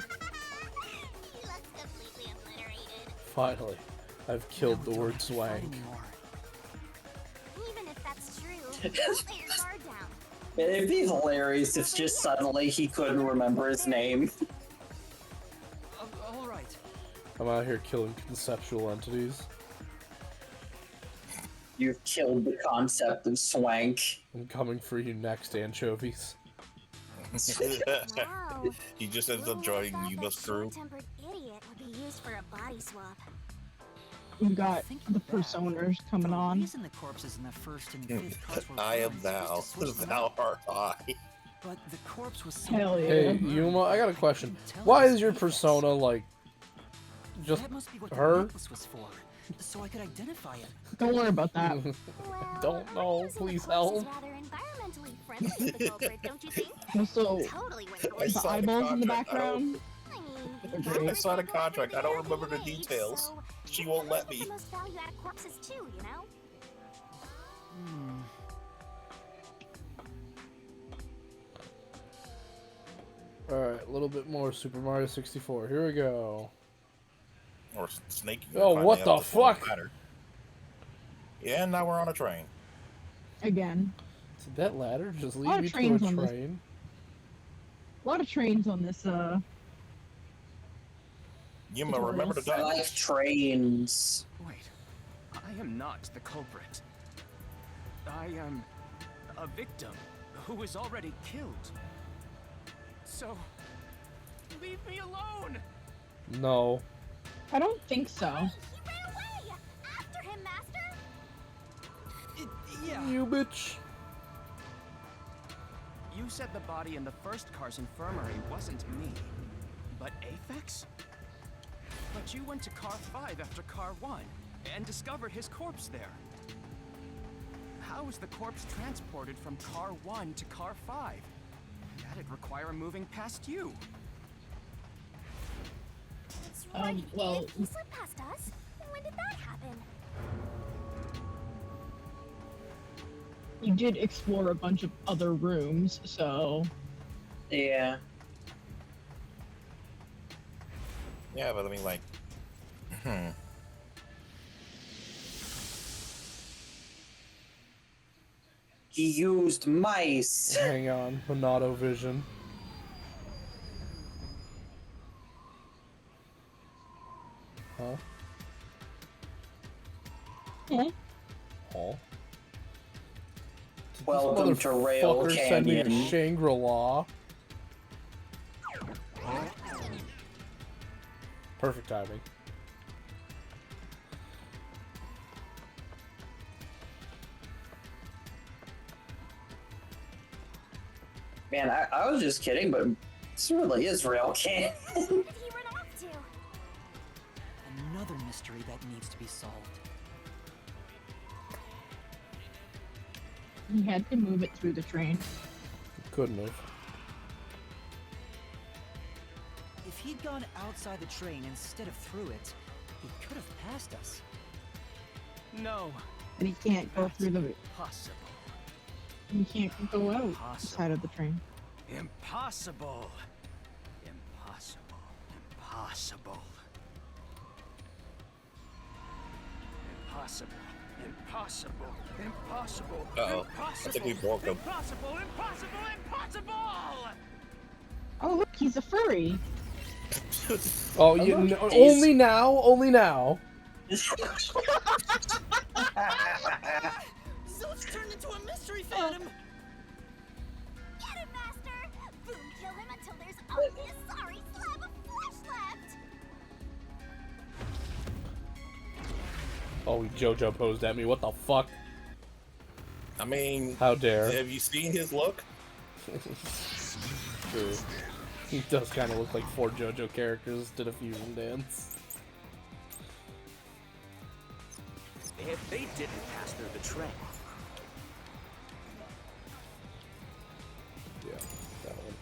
Finally. I've killed the word swank. Even if that's true, lay your guard down. It'd be hilarious if just suddenly he couldn't remember his name. All right. I'm out here killing conceptual entities. You've killed the concept of swank. I'm coming for you next, anchovies. Wow. He just ends up joining Yuba's crew. Short-tempered idiot would be used for a body swap. We've got the personas coming on. The reason the corpses in the first and fifth cuts were I am burned thou, was to switch them thou out. art I. But the corpse was so Hell yeah. Hey, Yuma, I got a question. Why is your persona, like, just That must be what the her? necklace was for, so I could identify it. Don't worry about that. Don't know, please help. Rather environmentally friendly to the culprit, don't you think? Also, Totally went I the signed a eyeballs in the contract, I don't- background. I signed a contract. I don't remember the details. She won't let me. The most value-added corpses too, you know? Alright, a little bit more Super Mario 64. Here we go. Or Snake. Oh, finally what up the to full fuck? ladder. Yeah, now we're on a train. Again. Did that ladder just A lead lot me of to a trains on this. train? A lot of trains on this, Yuma, remember to I die. like trains. Wait, I am not the culprit. I am a victim who was already killed. So, leave me alone! No. I don't think so. He ran away! After him, Master! Yeah. You bitch. You said the body in the first car's infirmary wasn't me, but Aphex? But you went to car 5 after car 1 and discovered his corpse there. How was the corpse transported from car 1 to car 5? That'd require moving past you. That's right, well- he slipped past us. When did that happen? You did explore a bunch of other rooms, so Yeah. Yeah, but I mean, like, He used mice. Hang on. Monado vision. Huh? yeah. Oh. Welcome to Rail Motherfucker send me to Canyon. Shangri-La. Perfect timing. Man, I was just kidding, but this really is Rail Canyon. Where did he run off to? Another mystery that needs to be solved. He had to move it through the train. Couldn't have. If he'd gone outside the train instead of through it, he could have passed us. No. And he can't go through the. Possible. He can't go out Impossible. side of the train. Impossible. Impossible. Impossible. Impossible. Impossible. Impossible. Uh-oh. I think we broke him. Impossible. Impossible. Impossible. Oh look, he's a furry. Oh, look, you, he's- only now? Only now? Zilch turned into a mystery phantom! Get him, Master! Boom, kill him until there's only a sorry slab of flesh left! Oh, he JoJo posed at me. What the fuck? I mean, How dare. have you seen his look? True. He does kind of look like 4 JoJo characters did a fusion dance. If they didn't pass through the train, Yeah, that one.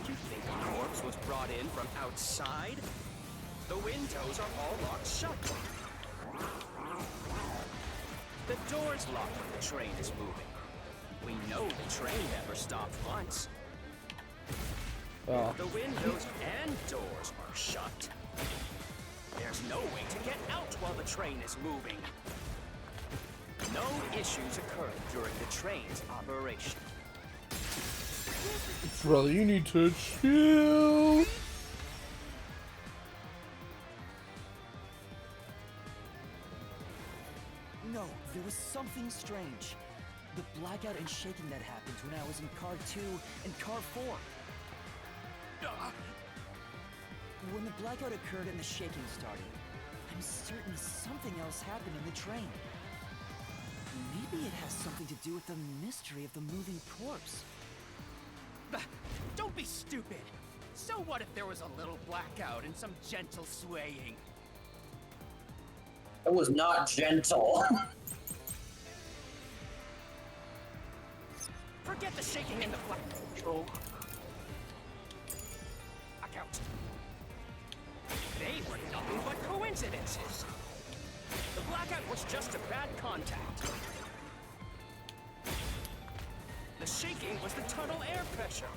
you think the corpse was brought in from outside? The windows are all locked shut. The door's locked when the train is moving. We know the train never stopped once. Oh. The windows and doors are shut. There's no way to get out while the train is moving. No issues occurred during the train's operation. Brother, you need to chill. No. was something strange. The blackout and shaking that happened when I was in car 2 and car 4. When the blackout occurred and the shaking started, I'm certain something else happened in the train. Maybe it has something to do with the mystery of the moving corpse. Don't be stupid. So what if there was a little blackout and some gentle swaying? It was not gentle. Forget the shaking and the black control. Blackout. They were nothing but coincidences. The blackout was just a bad contact. The shaking was the tunnel air pressure.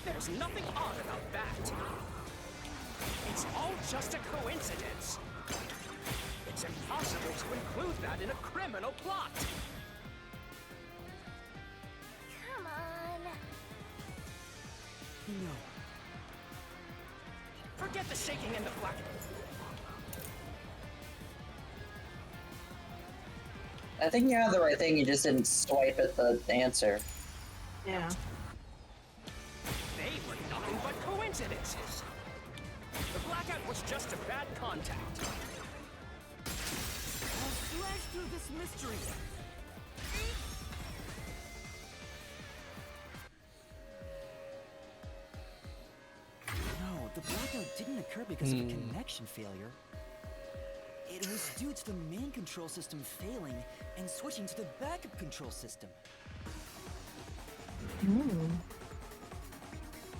There's nothing odd about that. It's all just a coincidence. It's impossible to include that in a criminal plot. Come on. No. Forget the shaking and the blackout. I think you have the right thing, you just didn't swipe at the answer. Yeah. They were nothing but coincidences. The blackout was just a bad contact. I'll slash through this mystery. No, the blackout didn't occur because of a connection failure. It was due to the main control system failing and switching to the backup control system.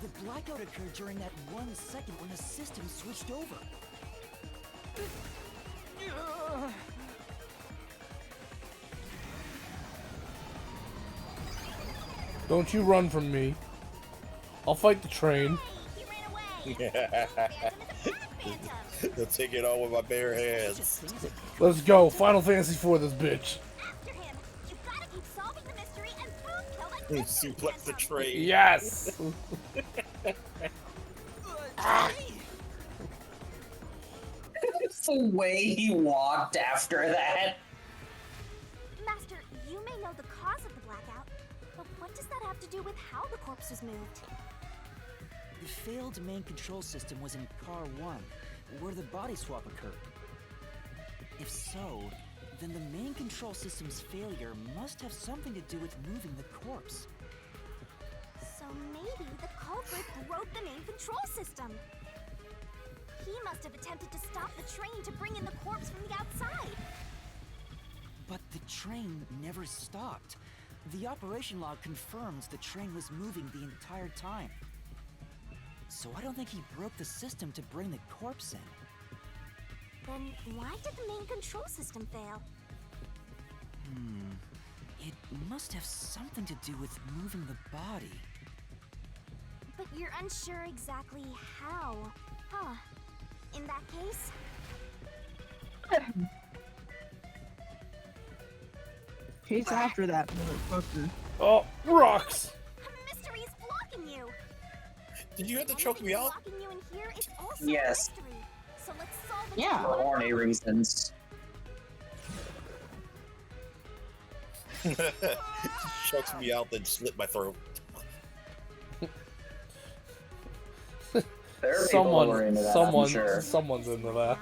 The blackout occurred during that 1 second when the system switched over. Don't you run from me. I'll fight the train. I'll take it all with my bare hands. Let's go. Final Fantasy IV this bitch. Suplex the train. Yes! It's the way he walked after that. Master, you may know the cause of the blackout, but what does that have to do with how the corpse was moved? The failed main control system was in car 1, where the body swap occurred. If so, then the main control system's failure must have something to do with moving the corpse. So maybe the culprit broke the main control system. He must have attempted to stop the train to bring in the corpse from the outside. But the train never stopped. The operation log confirms the train was moving the entire time. So I don't think he broke the system to bring the corpse in. Then why did the main control system fail? It must have something to do with moving the body. But you're unsure exactly how, huh? In that case... Chase after that motherfucker. Oh, rocks! A mystery is blocking you! Did you have to choke me out? Blocking you in here is also Yes. a mystery. So let's solve it. Yeah. For horny reasons. Chokes me out, then slit my throat. There are people who are into that, I'm sure. Someone's into that.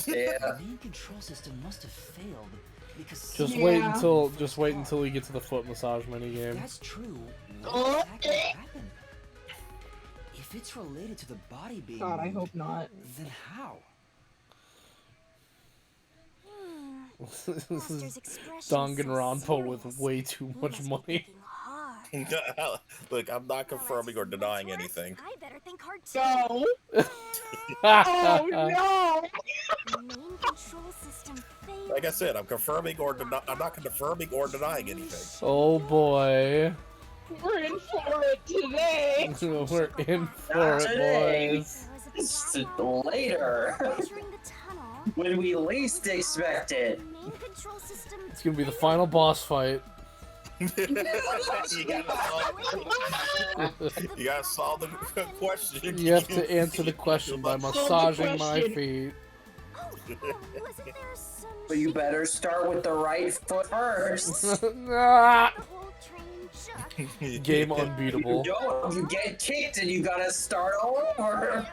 Yeah. The main control system must have failed because Just wait until we get to the foot massage minigame. That's true. What exactly happened? If it's related to the body being God, I hope not. Then how? This is Danganronpa with way too much money. Look, I'm not confirming or denying anything. I better think hard too. Go! Oh no! Main control system failed. Like I said, I'm not confirming or denying anything. Oh boy. We're in for it today! We're in for it, boys. It's later. When we least expect it. Main control system It's gonna be the final boss fight. You gotta solve the question. You have to answer the question by massaging my feet. Wasn't there some But you better start with the right foot first. Ah! the whole train shook? Game unbeatable. You don't. You get kicked and you gotta start over.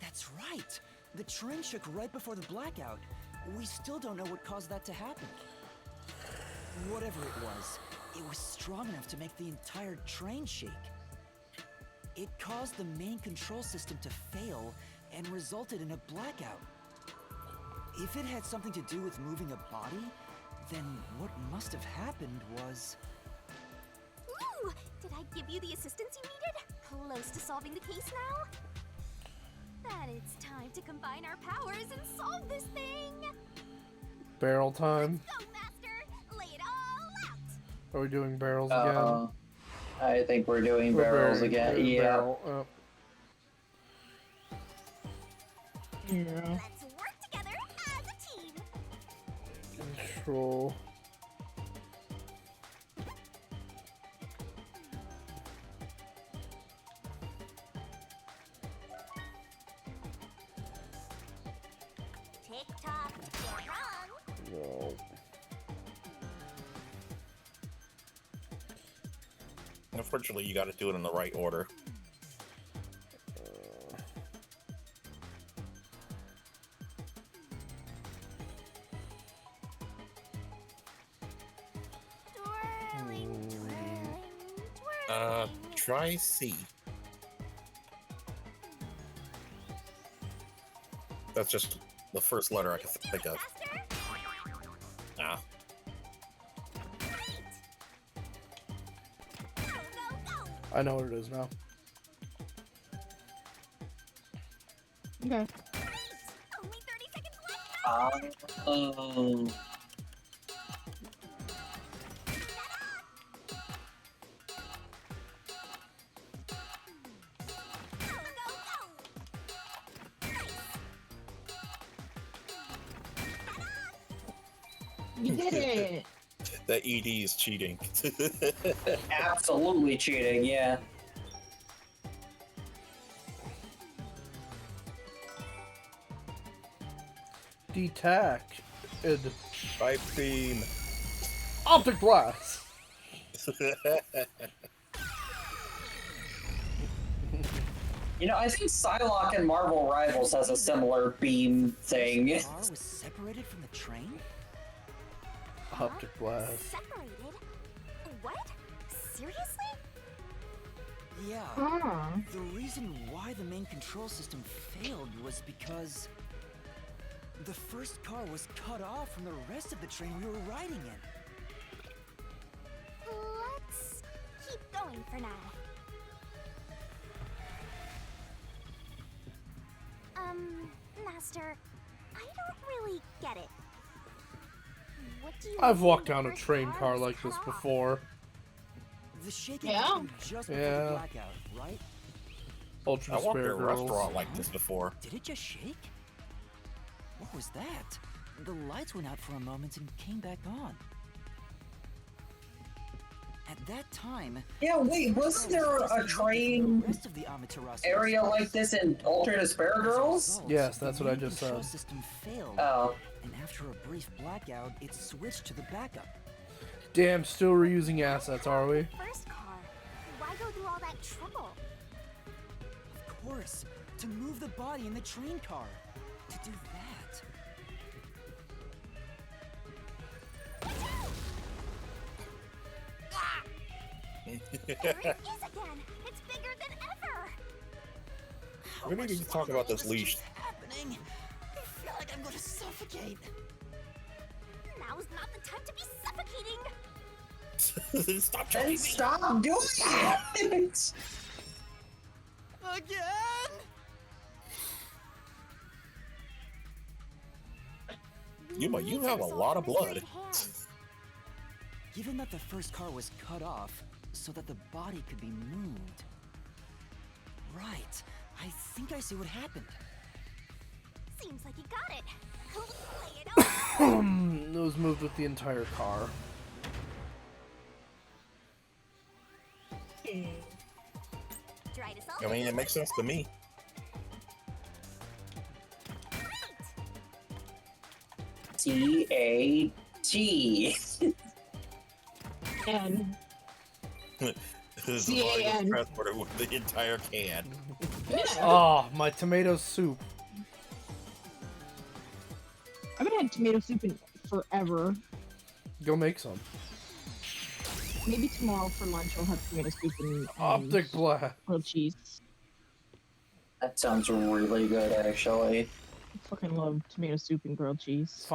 That's right. The train shook right before the blackout. We still don't know what caused that to happen. Whatever it was strong enough to make the entire train shake. It caused the main control system to fail and resulted in a blackout. If it had something to do with moving a body, then what must have happened was... Ooh! Did I give you the assistance you needed? Close to solving the case now? Then it's time to combine our powers and solve this thing! Barrel time. Go, Master! Lay it all out! Are we doing barrels again? I think we're doing barrels again. Yeah. Barrel. Let's work together as a team! Control. Tick-tock, you're wrong! No. Unfortunately, you got to do it in the right order. Try C. That's just the first letter I can think of. Ah. I know what it is now. Okay. Only 30 seconds left! Oh. You did it! That ED is cheating. Absolutely cheating, yeah. Detach. Pipe beam. Optic blast. You know, I think Psylocke in Marvel Rivals has a similar beam thing. The car was separated from the train? Optic blast. Separated? What? Seriously? Yeah. Huh. The reason why the main control system failed was because the first car was cut off from the rest of the train we were riding in. Let's keep going for now. Master, I don't really get it. What do you I've walked mean down a the train first car was like cut this off? before. The shaking Yeah. happened just before Yeah. the blackout, right? Ultra I walked Despair in a Girls. restaurant like this before. Did it just shake? What was that? The lights went out for a moment and came back on. At that time... Yeah, wait, wasn't there a train area like this in Ultra Despair Girls? Yes, that's what I just control said. system failed, Oh. and after a brief blackout, it switched to the backup. Damn, still reusing assets, are we? First car. Why go through all that trouble? Of course, to move the body in the train car. To do that. There it is again! It's bigger than ever! We need to talk about this leash. Happening? I feel like I'm going to suffocate. Now's not the time to be suffocating! Stop Then talking. stop doing it! Again? Yuma, you have a lot of blood. Given that the first car was cut off so that the body could be moved. Right. I think I see what happened. Seems like you got it. Lay it out. It was moved with the entire car. Try to solve I mean, it makes sense to me. T-A-T. N. This is C-A-N. transporter with the entire can. Oh, my tomato soup. I haven't had tomato soup in forever. Go make some. Maybe tomorrow for lunch I'll have tomato soup and Optic blast. grilled cheese. That sounds really good, actually. I fucking love tomato soup and grilled cheese.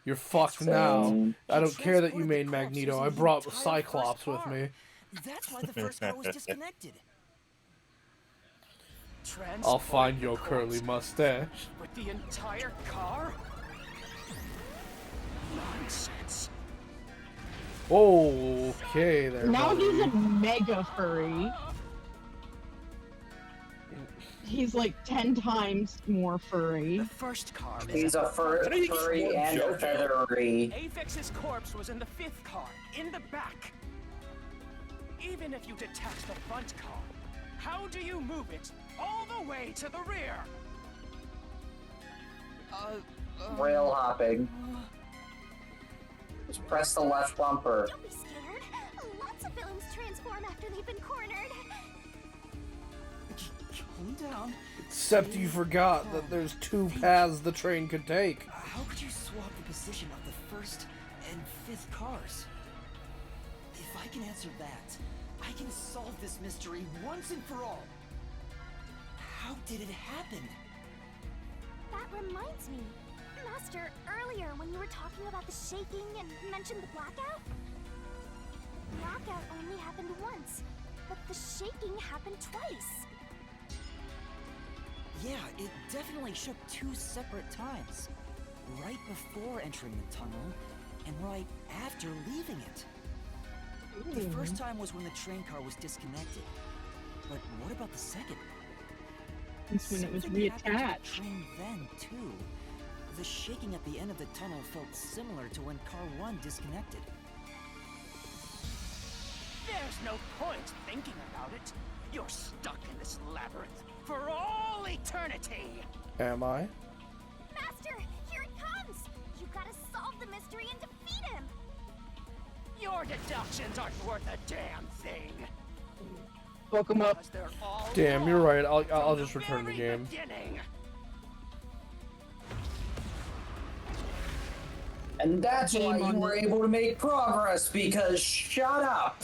You're fucked now. I don't care that you made Magneto. I brought Cyclops with me. That's why the first car was disconnected. I'll find your curly mustache. With the entire car? Nonsense. Okay, there. Now buddy. he's a mega furry. He's like 10 times more furry. The first car. He's a furry and a feathery. Avex's corpse was in the 5th car, in the back. Even if you detach the front car, how do you move it all the way to the rear? Rail hopping. Just press the left bumper. Don't be scared. Lots of villains transform after they've been cornered. Calm down. Except you forgot that there's 2 paths the train could take. How could you swap the position of the 1st and 5th cars? If I can answer that, I can solve this mystery once and for all. How did it happen? That reminds me. Master, earlier when you were talking about the shaking and mentioned the blackout? The blackout only happened once, but the shaking happened twice. Yeah, it definitely shook 2 separate times. Right before entering the tunnel, and right after leaving it. The first time was when the train car was disconnected. But what about the second? It's when it was Something happened to the reattached. train then, too. The shaking at the end of the tunnel felt similar to when Car 1 disconnected. There's no point thinking about it. You're stuck in this labyrinth for all eternity. Am I? Master, here it comes! You gotta solve the mystery and defeat him! Your deductions aren't worth a damn thing. Woke him up. They're all Damn, you're right. I'll from just return the game. beginning. And that's why you were able to make progress, because shut up!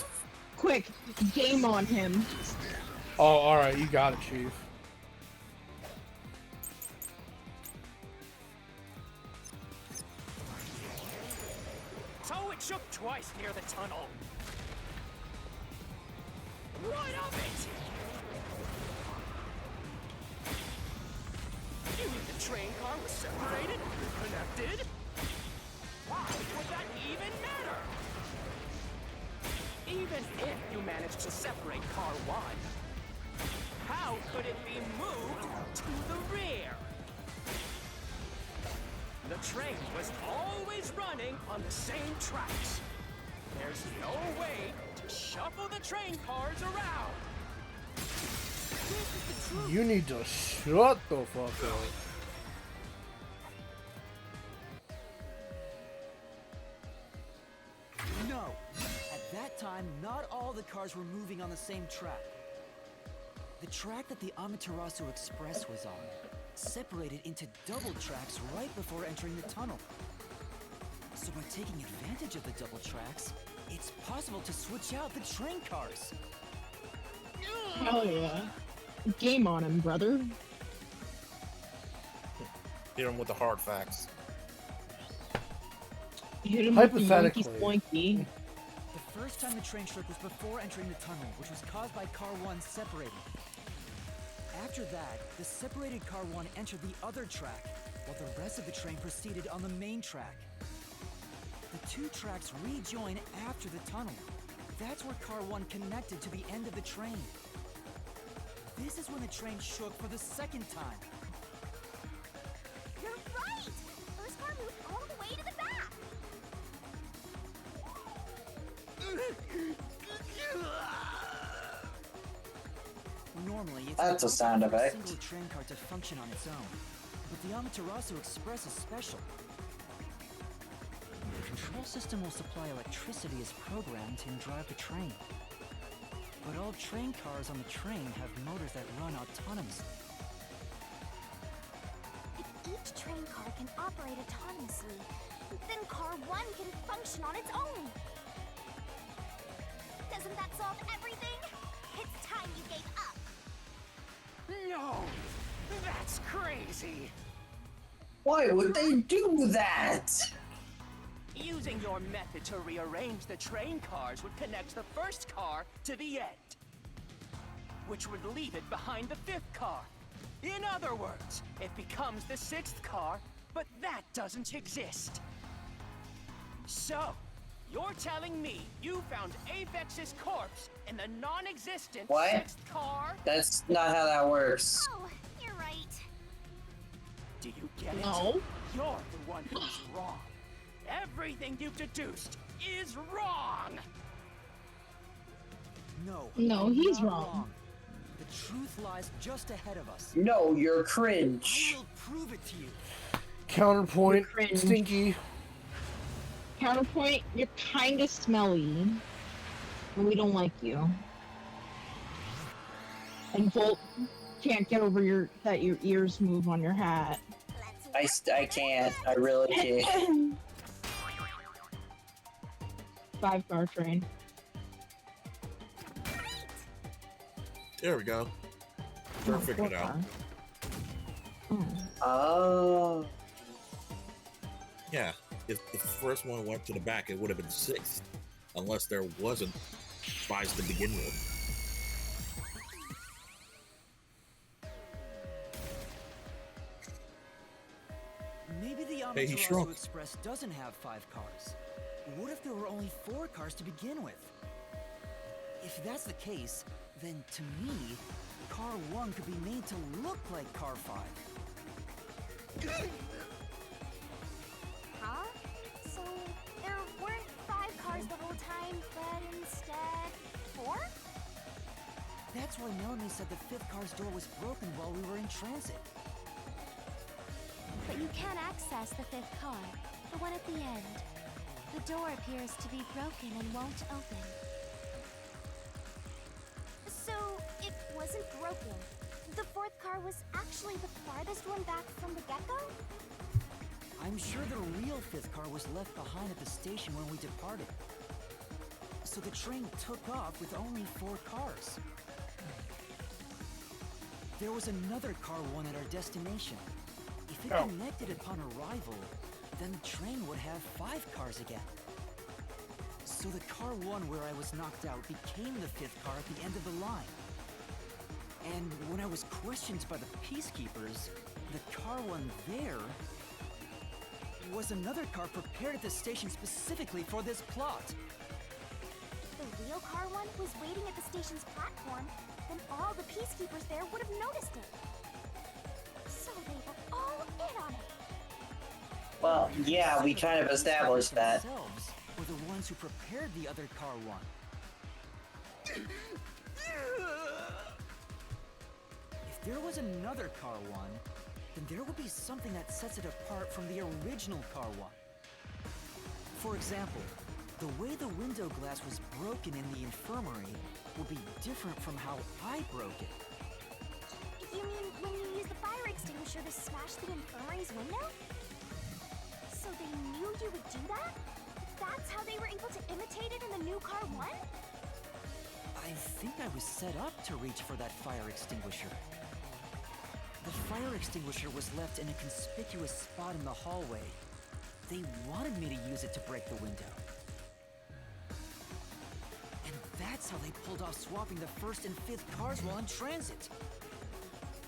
Quick, game on him. Oh, alright, you got it, Chief. So it shook twice near the tunnel. What of it? You mean the train car was separated, connected? Why would that even matter? Even if you managed to separate car 1, how could it be moved to the rear? The train was always running on the same tracks. There's no way to shuffle the train cars around. You need to shut the fuck up. No! At that time, not all the cars were moving on the same track. The track that the Amaterasu Express was on separated into double tracks right before entering the tunnel. So by taking advantage of the double tracks, it's possible to switch out the train cars. Hell yeah. Game on him, brother. Hit him with the hard facts. Hit him with the yoinky Hypothetically. spoinky. The first time the train shook was before entering the tunnel, which was caused by car 1 separating. After that, the separated car 1 entered the other track, while the rest of the train proceeded on the main track. The 2 tracks rejoin after the tunnel. That's where car 1 connected to the end of the train. This is when the train shook for the second time. You're right! First car moved all the way to the back! Normally, it's That's a sound impossible for effect. a single train car to function on its own, but the Amaterasu Express is special. control system will supply electricity as programmed and drive the train. But all train cars on the train have motors that run autonomously. If each train car can operate autonomously, then Car 1 can function on its own. Doesn't that solve everything? It's time you gave up. No! That's crazy! Why would they do that? Using your method to rearrange the train cars would connect the first car to the end, which would leave it behind the fifth car. In other words, it becomes the sixth car, but that doesn't exist. So, you're telling me you found Avex's corpse in the non-existent sixth car? That's not how that works. Oh, you're right. Do you get it? No. You're the one who's wrong. Everything you've deduced is wrong! No, he's wrong. The truth lies just ahead of us. No, you're cringe. I will prove it to you. Counterpoint, You're cringe. Stinky. Counterpoint, you're kind of smelly. And we don't like you. And Volt can't get over that your ears move on your hat. I can't. I really can't. 5-car train. There we go. Perfect it out. Oh. Yeah, if the first one went to the back, it would have been 6th. Unless there wasn't 5s to begin with. Maybe the Hey, he Amaterasu shrunk. Express doesn't have 5 cars. What if there were only 4 cars to begin with? If that's the case, then to me, Car 1 could be made to look like Car 5. Huh? So there weren't 5 cars the whole time, but instead 4? That's why Melanie said the 5th car's door was broken while we were in transit. But you can't access the 5th car, the one at the end. The door appears to be broken and won't open. So it wasn't broken. The 4th car was actually the farthest one back from the get-go? I'm sure the real 5th car was left behind at the station when we departed. So the train took off with only 4 cars. There was another Car 1 at our destination. If it connected upon arrival, then the train would have 5 cars again. So the Car 1 where I was knocked out became the 5th car at the end of the line. And when I was questioned by the peacekeepers, the Car 1 there was another car prepared at the station specifically for this plot. The real Car 1 was waiting at the station's platform, then all the peacekeepers there would have noticed it. So they were all in on it. Well, yeah, we kind of established that. Themselves were the ones who prepared the other Car 1. If there was another Car 1, then there would be something that sets it apart from the original Car 1. For example, the way the window glass was broken in the infirmary will be different from how I broke it. You mean when you used the fire extinguisher to smash the infirmary's window? So they knew you would do that? That's how they were able to imitate it in the new Car 1? I think I was set up to reach for that fire extinguisher. The fire extinguisher was left in a conspicuous spot in the hallway. They wanted me to use it to break the window. And that's how they pulled off swapping the 1st and 5th cars while in transit.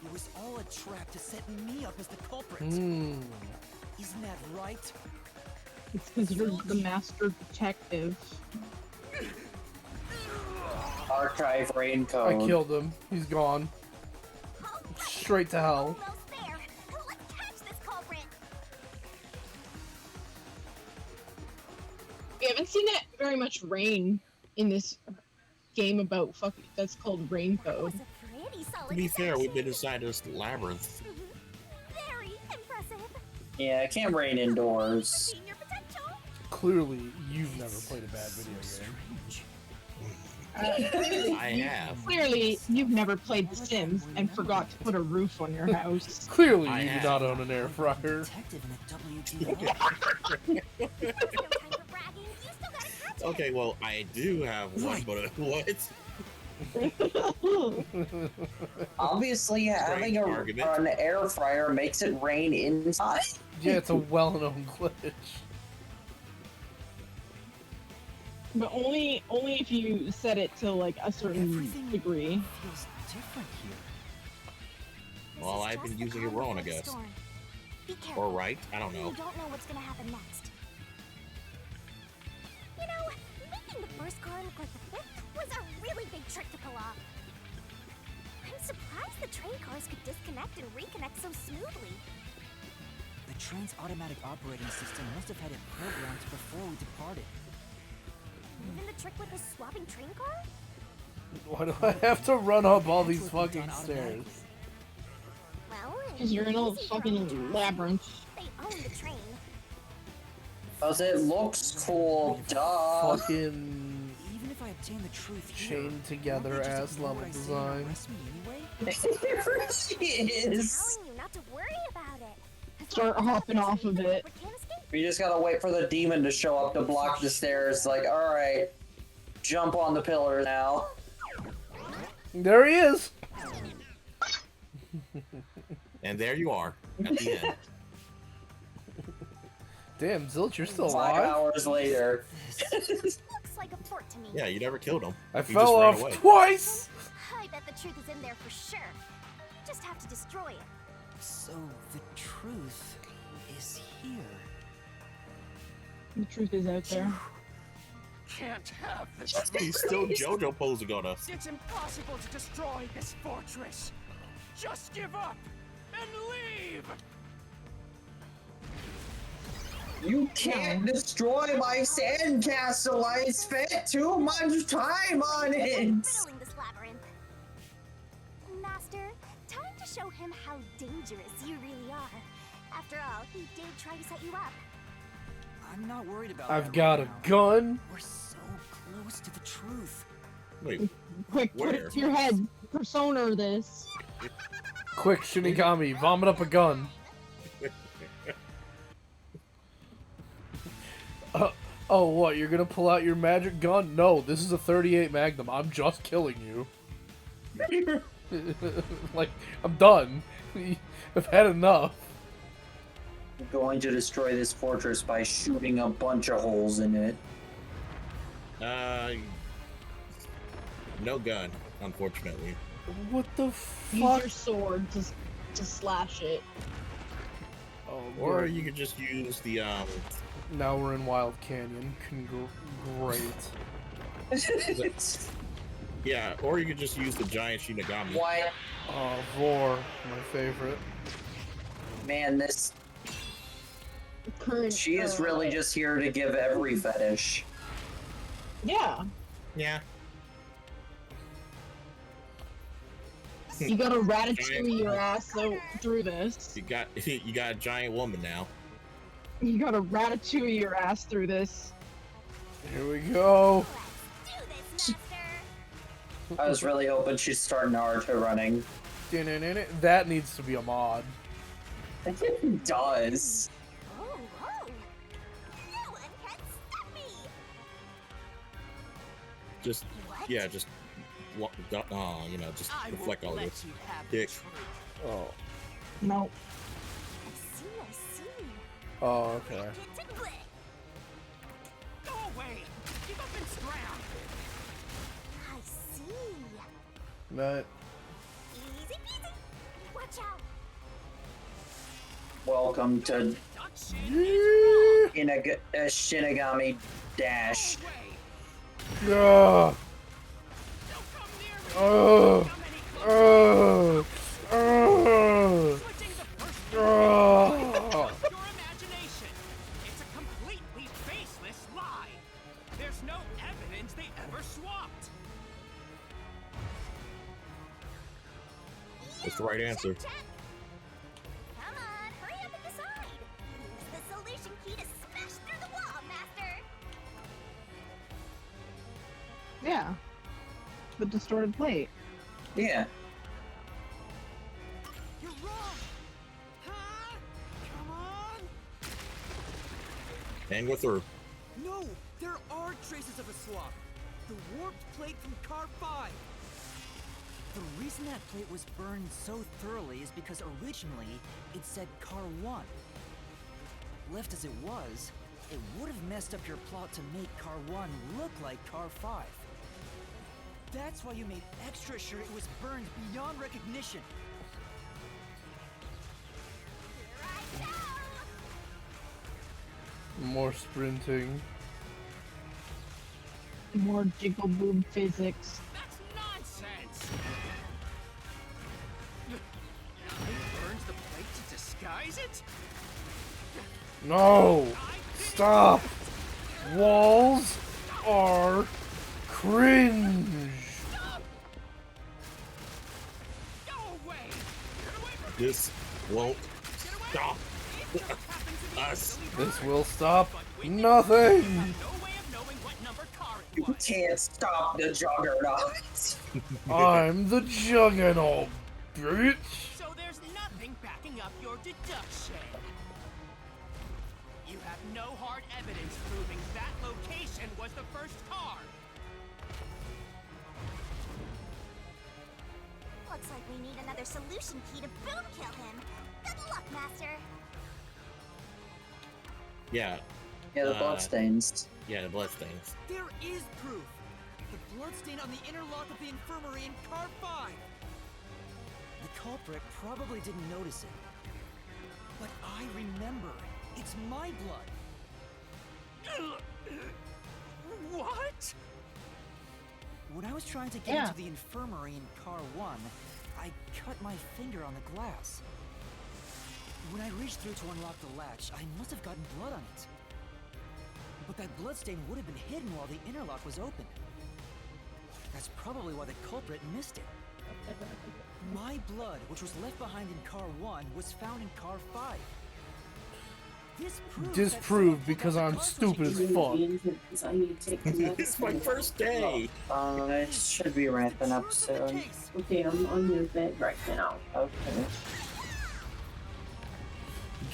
It was all a trap to set me up as the culprit. Isn't that right? It's because you're the master detective. Archive raincoat. I killed him. He's gone. Straight to hell. Almost there. Let's catch this culprit. We haven't seen it very much rain in this game about that's called Rain Code. To be fair, we've been inside this labyrinth. Very impressive. Yeah, it can't rain indoors. Seen your potential. Clearly, you've never played a bad video game. I have. Clearly, you've never played The Sims and forgot to put a roof on your house. Clearly, I you do have. not own an air fryer. Okay, well, I do have one, but what? Obviously, having an air fryer makes it rain inside. Yeah, it's a well-known glitch. But only if you set it to like a certain degree. Feels different here. Well, I've been using it wrong, I guess. Or right? I don't know. You don't know what's gonna happen next. You know, making the first car look like the fifth was a really big trick to pull off. I'm surprised the train cars could disconnect and reconnect so smoothly. The train's automatic operating system must have had it programmed before we departed. Even the trick with the swapping train car? Why do I have to run up all these fucking stairs? Well, Because you're in a fucking labyrinth. they own the train. Because it looks cool, duh. Fucking Even if I obtain the truth chained together ass level design. It really is. Telling you not to worry about it. Start hopping off of it. You just gotta wait for the demon to show up to block the stairs. Like, alright, jump on the pillar now. There he is! And there you are, at the end. Damn, Zilch, you're still 5 alive? hours later. Looks like a fort to me. Yeah, you never killed him. I He fell just ran off away. twice! I bet the truth is in there for sure. You just have to destroy it. So the truth is here. The truth is out there. Can't have the truth. He's still JoJo posing on us. It's impossible to destroy this fortress. Just give up and leave. You can't destroy my sandcastle. I spent too much time on it. Riddling this labyrinth. Master, time to show him how dangerous you really are. After all, he did try to set you up. I'm not worried about I've that got right a now. gun. We're so close to the truth. Wait, Quick, put it to your head. Persona this. Quick, Shinigami, vomit up a gun. Oh, what? You're gonna pull out your magic gun? No, this is a 38 Magnum. I'm just killing you. Like, I'm done. I've had enough. I'm going to destroy this fortress by shooting a bunch of holes in it. No gun, unfortunately. What the Use fuck? your sword to slash it. Oh, Or good. you could just use the Now we're in Wild Canyon. Great. yeah, or you could just use the giant Shinigami. What? Oh, Vor, my favorite. Man, this... Current, She is really just here to give every fetish. Yeah. Yeah. You gotta ratatouille your ass through this. You got a giant woman now. You gotta ratatouille your ass through this. Here we go. I was really hoping she'd start Naruto running. That needs to be a mod. It does. Oh, oh. No one can stop me. Just, yeah, just, you know, just I reflect all won't let this. you have the Dick. truth. Oh. No. I see. Oh, okay. Go away. Give up and drown. I see. That. Easy peasy. Watch out. Welcome to Shinigami Dash. Ugh. Ugh. Ugh. Ugh. Ugh. Your imagination. It's a completely baseless lie. There's no evidence they ever swapped. That's the right answer. Come on, hurry up and decide. Use the solution key to smash through the wall, Master. the distorted plate. Yeah. You're wrong! Huh? Come on! And with her. No! There are traces of a swap! The warped plate from Car 5! The reason that plate was burned so thoroughly is because originally it said Car 1. Left as it was, it would have messed up your plot to make Car 1 look like Car 5. That's why you made extra sure it was burned beyond recognition. More sprinting. More jiggle boob physics. That's nonsense! It burns the plate to disguise it? No! Stop! Walls are cringe! This won't stop us. This will stop nothing! You can't stop the juggernaut. I'm the juggernaut, bitch! So there's nothing backing up your deduction. You have no hard evidence proving that location was the first car. Looks like we need another solution key to boom kill him. Good luck, Master. Yeah. Yeah, the bloodstains. Yeah, the bloodstains. There is proof! The bloodstain on the inner lock of the infirmary in Car 5! The culprit probably didn't notice it. But I remember. It's my blood. What? When I was trying to get into the infirmary in Car 1, I cut my finger on the glass. When I reached through to unlock the latch, I must have gotten blood on it. But that bloodstain would have been hidden while the inner lock was open. That's probably why the culprit missed it. My blood, which was left behind in Car 1, was found in Car 5. This proves Disproved because I'm stupid as fuck. It's my first day. It should be ramping up soon. Okay, I'm on your bed right now. Okay.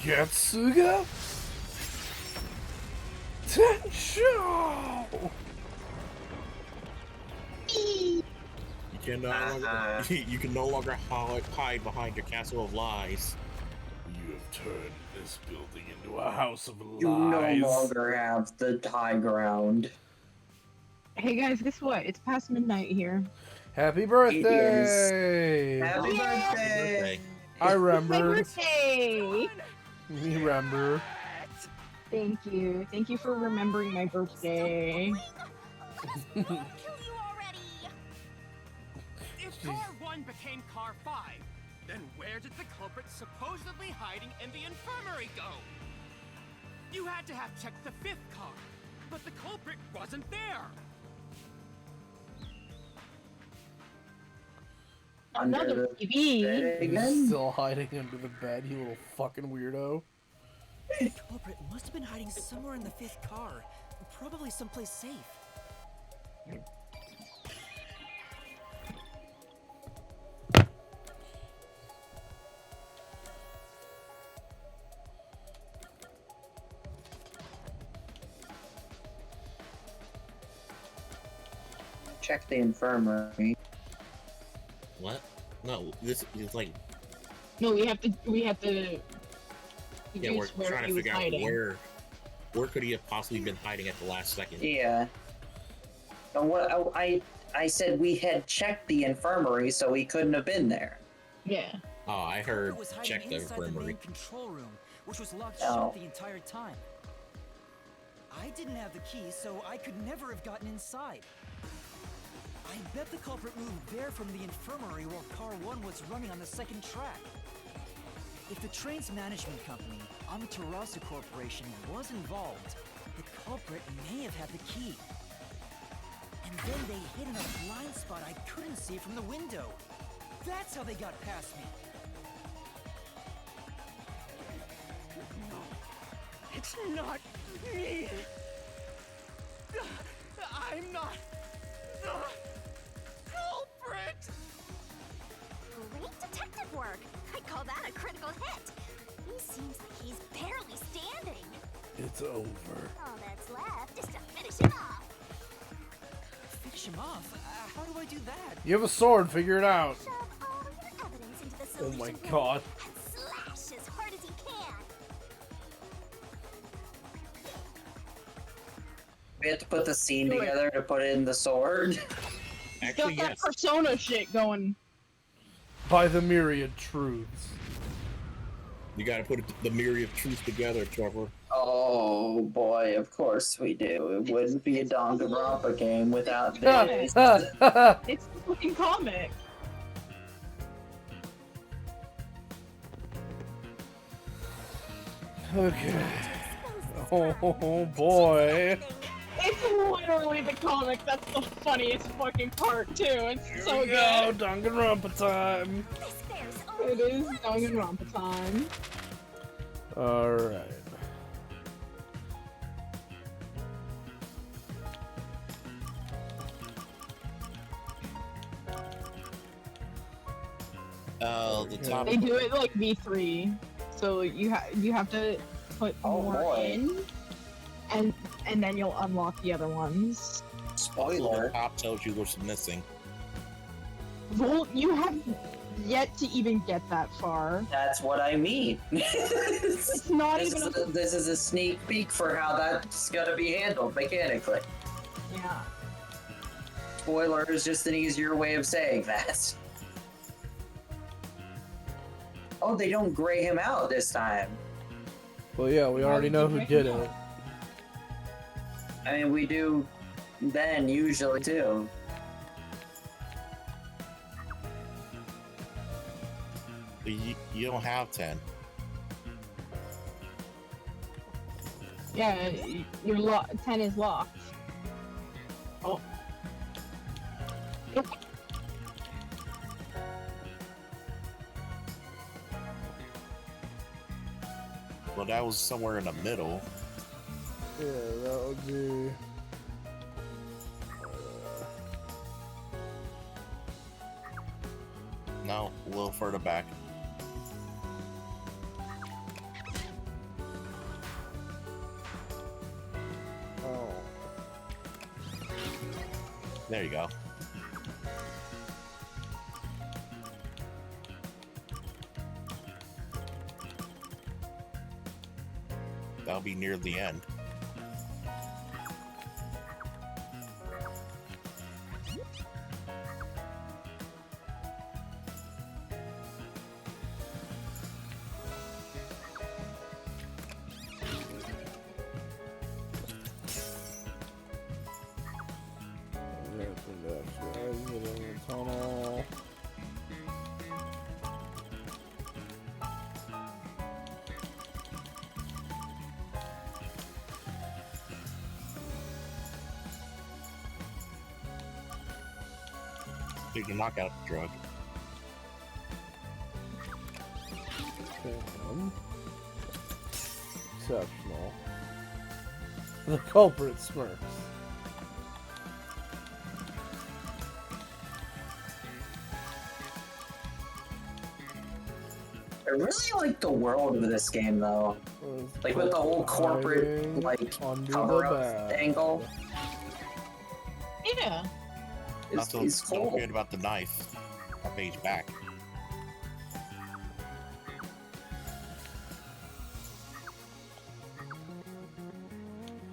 Getsuga? Tensho! You can no longer hide behind your castle of lies. You have turned this building into a house of lies. You no longer have the high ground. Hey guys, guess what? It's past midnight here. Happy birthday! Happy birthday! I remember. My birthday! Me remember. Thank you. Thank you for remembering my birthday. If Car 1 became Car 5, then where did the culprit supposedly hiding in the infirmary go? You had to have checked the 5th car, but the culprit wasn't there. Another TV. Still hiding under the bed, you little fucking weirdo. The culprit must have been hiding somewhere in the 5th car, probably someplace safe. Check the infirmary. What? No, this is like. No, we have to. Yeah, we're trying to figure out where could he have possibly been hiding at the last second. Yeah. And what I said we had checked the infirmary, so he couldn't have been there. Yeah. Oh, I heard Was hiding check the inside the infirmary. main control room, which was locked Oh. shut the entire time. I didn't have the key, so I could never have gotten inside. I bet the culprit moved there from the infirmary while Car 1 was running on the 2nd track. If the train's management company, Amaterasu Corporation, was involved, the culprit may have had the key. And then they hid in a blind spot I couldn't see from the window. That's how they got past me. It's not me. I'm not the It's over. All that's left is to finish him off. Finish him off? How do I do that? You have a sword, figure it out. Shove all your evidence into the Oh solution my pit god. and slash as hard as you can. We have to put the scene together to put in the sword. Actually, Got that yes. persona shit going. By the myriad truths. You gotta put the myriad of truths together, Trevor. Oh boy, of course we do. It wouldn't be a Danganronpa game without this. It's the fucking comic. Okay. Oh boy. It's literally the comic. That's the funniest fucking part too. It's so we go, good. Danganronpa time. It is Danganronpa time. Alright. The top. They do it like V3, so you have to put more in, and then you'll unlock the other ones. Spoiler. The top tells you what's missing. Well, you have yet to even get that far. That's what I mean. It's not this even. This is a sneak peek for how that's gonna be handled mechanically. Yeah. Spoiler is just an easier way of saying that. Oh, they don't gray him out this time. Well, yeah, we already know who did it. I mean, we do then usually too. You don't have 10. Yeah, 10 is locked. Oh. Well, that was somewhere in the middle. Yeah, that would be... No, a little further back. Oh. There you go. That'll be near the end. Tunnel. You can knock out the drug. Exceptional. The culprit smirks. I really like the world of this game, though. Like with the whole corporate, like, cover-up angle. Yeah. It's cool. Don't forget about the knife. A page back.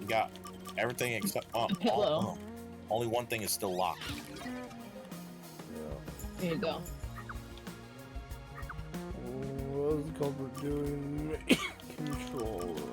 You got everything except only one thing is still locked. There you go. What is the culprit doing? Control room.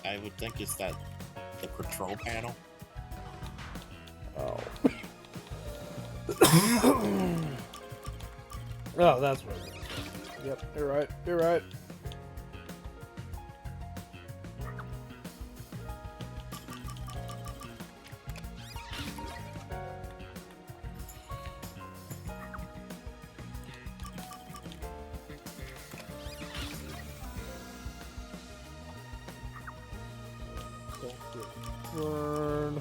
I would think it's the control panel. Oh. Oh, that's what it is. Yep, you're right. You're right. Burn.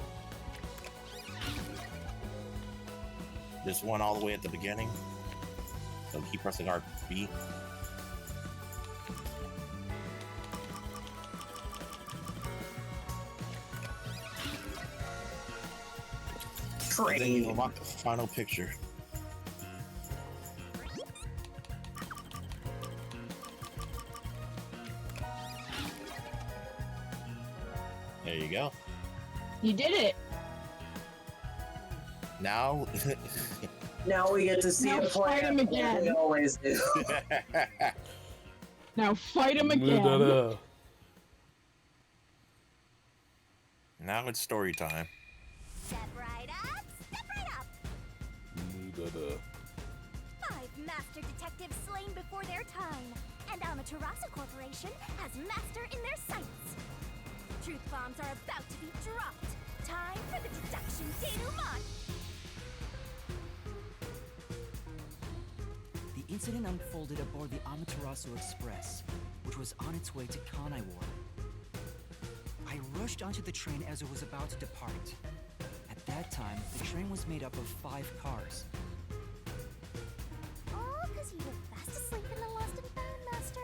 This one all the way at the beginning. So keep pressing RB. And then you unlock the final picture. There you go. You did it. Now, now we get to see Now it play fight him like again. we always do. Now fight him again. Now it's story time. Step right up, step right up. 5 master detectives slain before their time, and Amaterasu Corporation has Mazster in their sights. Truth bombs are about to be dropped. Time for the deduction denouement. The incident unfolded aboard the Amaterasu Express, which was on its way to Kanai Ward. I rushed onto the train as it was about to depart. At that time, the train was made up of 5 cars. All because you were fast asleep in the lost and found, Master.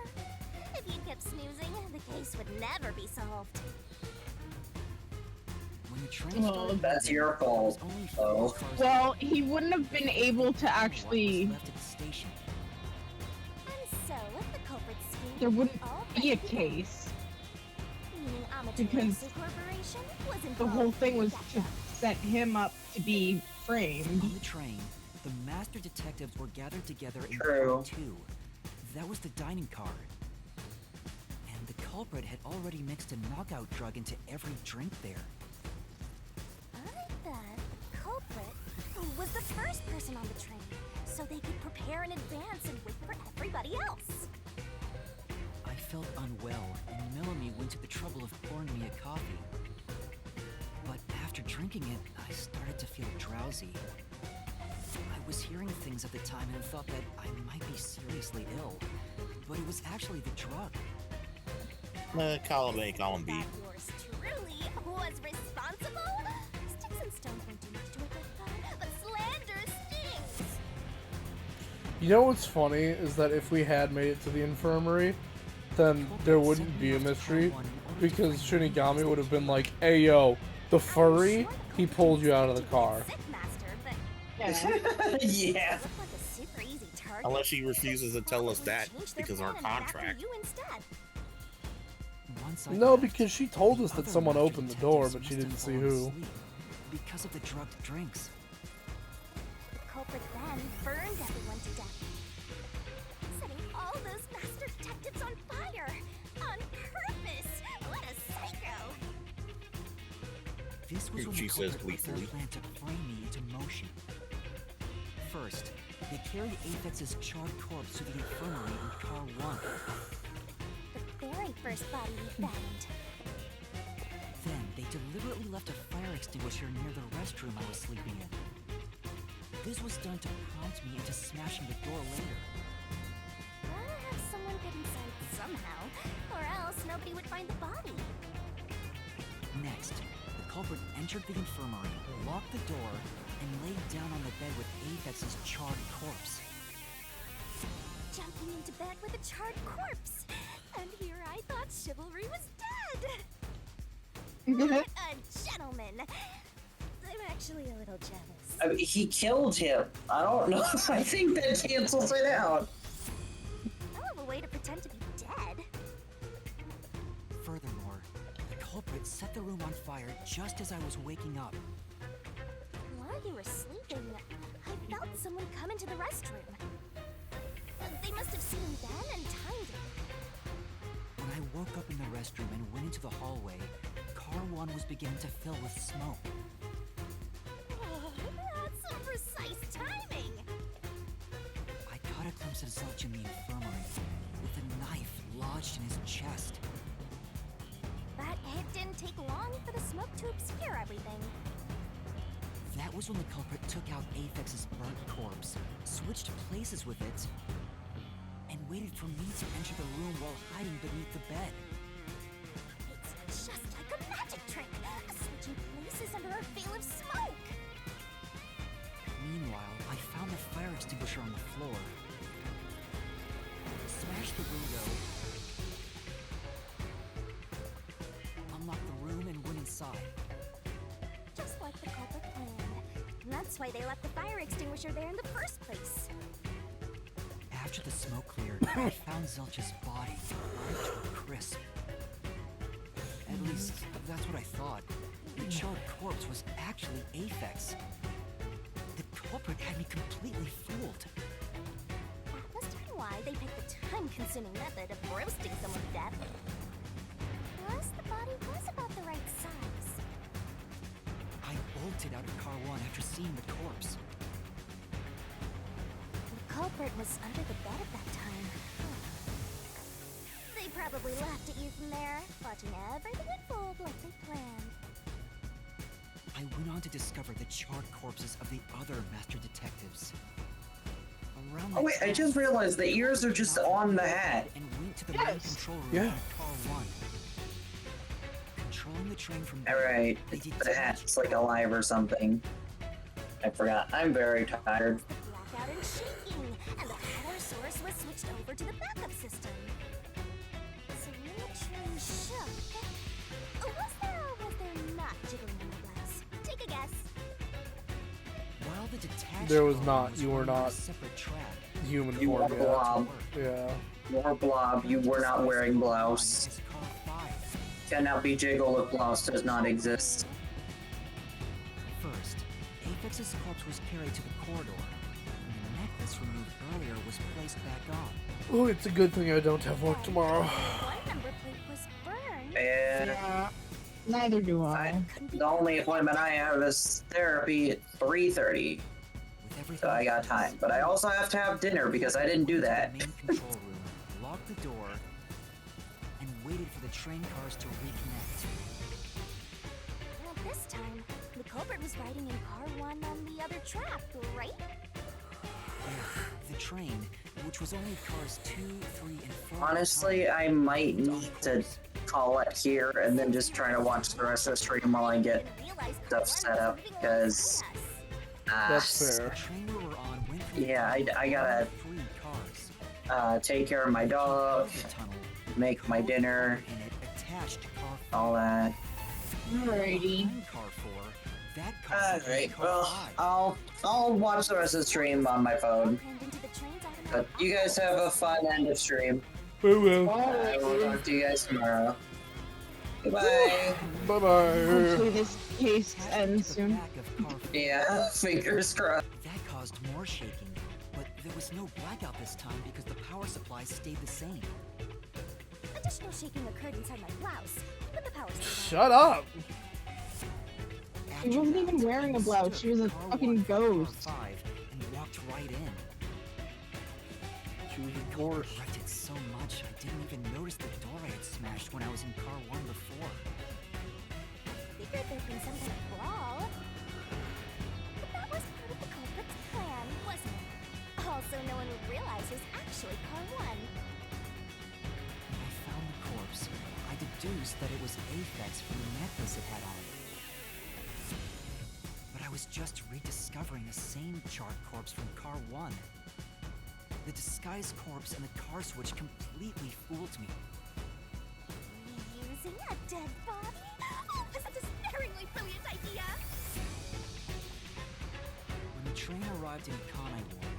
If you kept snoozing, the case would never be solved. When the train started, that's your fault. Oh. Well, he wouldn't have been able to actually. And so, if the culprit's scheme There wouldn't all be a case. meaning Because Amaterasu Corporation was involved. The whole thing was to set him up to be framed. On the train, the master detectives were gathered together in True. car 2. That was the dining car. And the culprit had already mixed a knockout drug into every drink there. I bet the culprit was the first person on the train, so they could prepare in advance and wait for everybody else. I felt unwell, and Melanie went to the trouble of pouring me a coffee. But after drinking it, I started to feel drowsy. I was hearing things at the time and thought that I might be seriously ill, but it was actually the drug. Column A, column B. That yours truly was responsible? Sticks and stones won't do much to a good guy, but slander stings. You know what's funny is that if we had made it to the infirmary, then there wouldn't be a mystery, because Shinigami would have been like, "Hey yo, the furry, he pulled you out of the car." Yeah. Unless she refuses to tell us that because of our contract. No, because she told us that someone opened the door, but she didn't see who. Because of the drugged drinks. The culprit then burned everyone to death, setting all those master detectives on fire on purpose. What a psycho! This was when She the says culprit gleefully. planned to frame me into motion. First, they carried Aphex's charred corpse to the infirmary in car 1. The very first body we found. Then, they deliberately left a fire extinguisher near the restroom I was sleeping in. This was done to prompt me into smashing the door later. Gotta have someone get inside somehow, or else nobody would find the body. Next, the culprit entered the infirmary, locked the door, and laid down on the bed with Aphex's charred corpse. Jumping into bed with a charred corpse. And here I thought chivalry was dead. What a gentleman. I'm actually a little jealous. I mean, he killed him. I don't know. I think that cancels it out. Hell of a way to pretend to be dead. Furthermore, the culprit set the room on fire just as I was waking up. While you were sleeping, I felt someone come into the restroom. They must have seen me then and timed it. When I woke up in the restroom and went into the hallway, car 1 was beginning to fill with smoke. Oh, that's some precise timing. I caught a glimpse of Zelch in the infirmary, with a knife lodged in his chest. But it didn't take long for the smoke to obscure everything. That was when the culprit took out Aphex's burnt corpse, switched places with it, and waited for me to enter the room while hiding beneath the bed. It's just like a magic trick. extinguisher on the floor. Smashed the window. Unlocked the room and went inside. Just like the culprit planned. And that's why they left the fire extinguisher there in the first place. After the smoke cleared, I found Zelch's body burned to a crisp. At least, that's what I thought. The charred corpse was actually Aphex. The culprit had me completely fooled. That must be why they picked the time-consuming method of roasting someone to death. Plus, the body was about the right size. I bolted out of Car 1 after seeing the corpse. The culprit was under the bed at that time. They probably laughed at you from there, watching everything unfold like they planned. I went on to discover the charred corpses of the other master detectives. Around Oh wait, I just realized the ears are just on the hat. And went to the main control room in Car 1. Controlling the train from Alright, the hat's like alive or something. I forgot. I'm very tired. Blackout and shaking, and the power source was switched over to the backup system. So when the train shook, was there or was there not jiggling in the glass? Take a guess. While the detached There was car not. You were running on a not separate track, human You form were yet. blob. Yeah. You're blob. You were not wearing blouse. is Car 5. Cannot be jiggle if blouse does not exist. First, Aphex's corpse was carried to the corridor, and the necklace removed earlier was placed back on. Oh, it's a good thing I don't have work tomorrow. One number plate was burned. Yeah. Neither do I. The only appointment I have is therapy at 3:30. So I got time. But I also have to have dinner because I didn't do that. Main control room, locked the door, and waited for the train cars to reconnect. Well, this time, the culprit was riding in car 1 on the other track, right? Yeah, the train, which was only cars 2, 3, and 4. Honestly, I might need to call it here and then just try to watch the rest of the stream while I get stuff set up because That's fair. The train we were on went through yeah, I gotta 3 cars. take care of my dog, The tunnel, make my dinner, and it attached to car 4. all that. Alrighty. Behind car 4, that car was Alright, car well, 5. I'll watch the rest of the stream on my phone. Crammed into the train's automatic But you guys have a fun end of stream. We will. I will talk to you guys tomorrow. Goodbye. Bye-bye. Hopefully this case ends The soon. back of car 4. Yeah, fingers crossed. That caused more shaking, but there was no blackout this time because the power supply stayed the same. Additional shaking occurred inside my blouse, but the power stayed Shut up. She wasn't even wearing a blouse. She was a fucking ghost. 5 and walked right in. She was The a culprit horse. wrecked it so much I didn't even notice the door I had smashed when I was in car 1 before. Figured there'd been some kind of brawl. But that was part of the culprit's plan, wasn't it? Also, no one would realize it was actually car 1. When I found the corpse, I deduced that it was Aphex from the necklace it had on. But I was just rediscovering the same charred corpse from car 1. The disguised corpse and the car switch completely fooled me. Reusing a dead body? Oh, this is a despairingly brilliant idea! When the train arrived in Kanai Ward,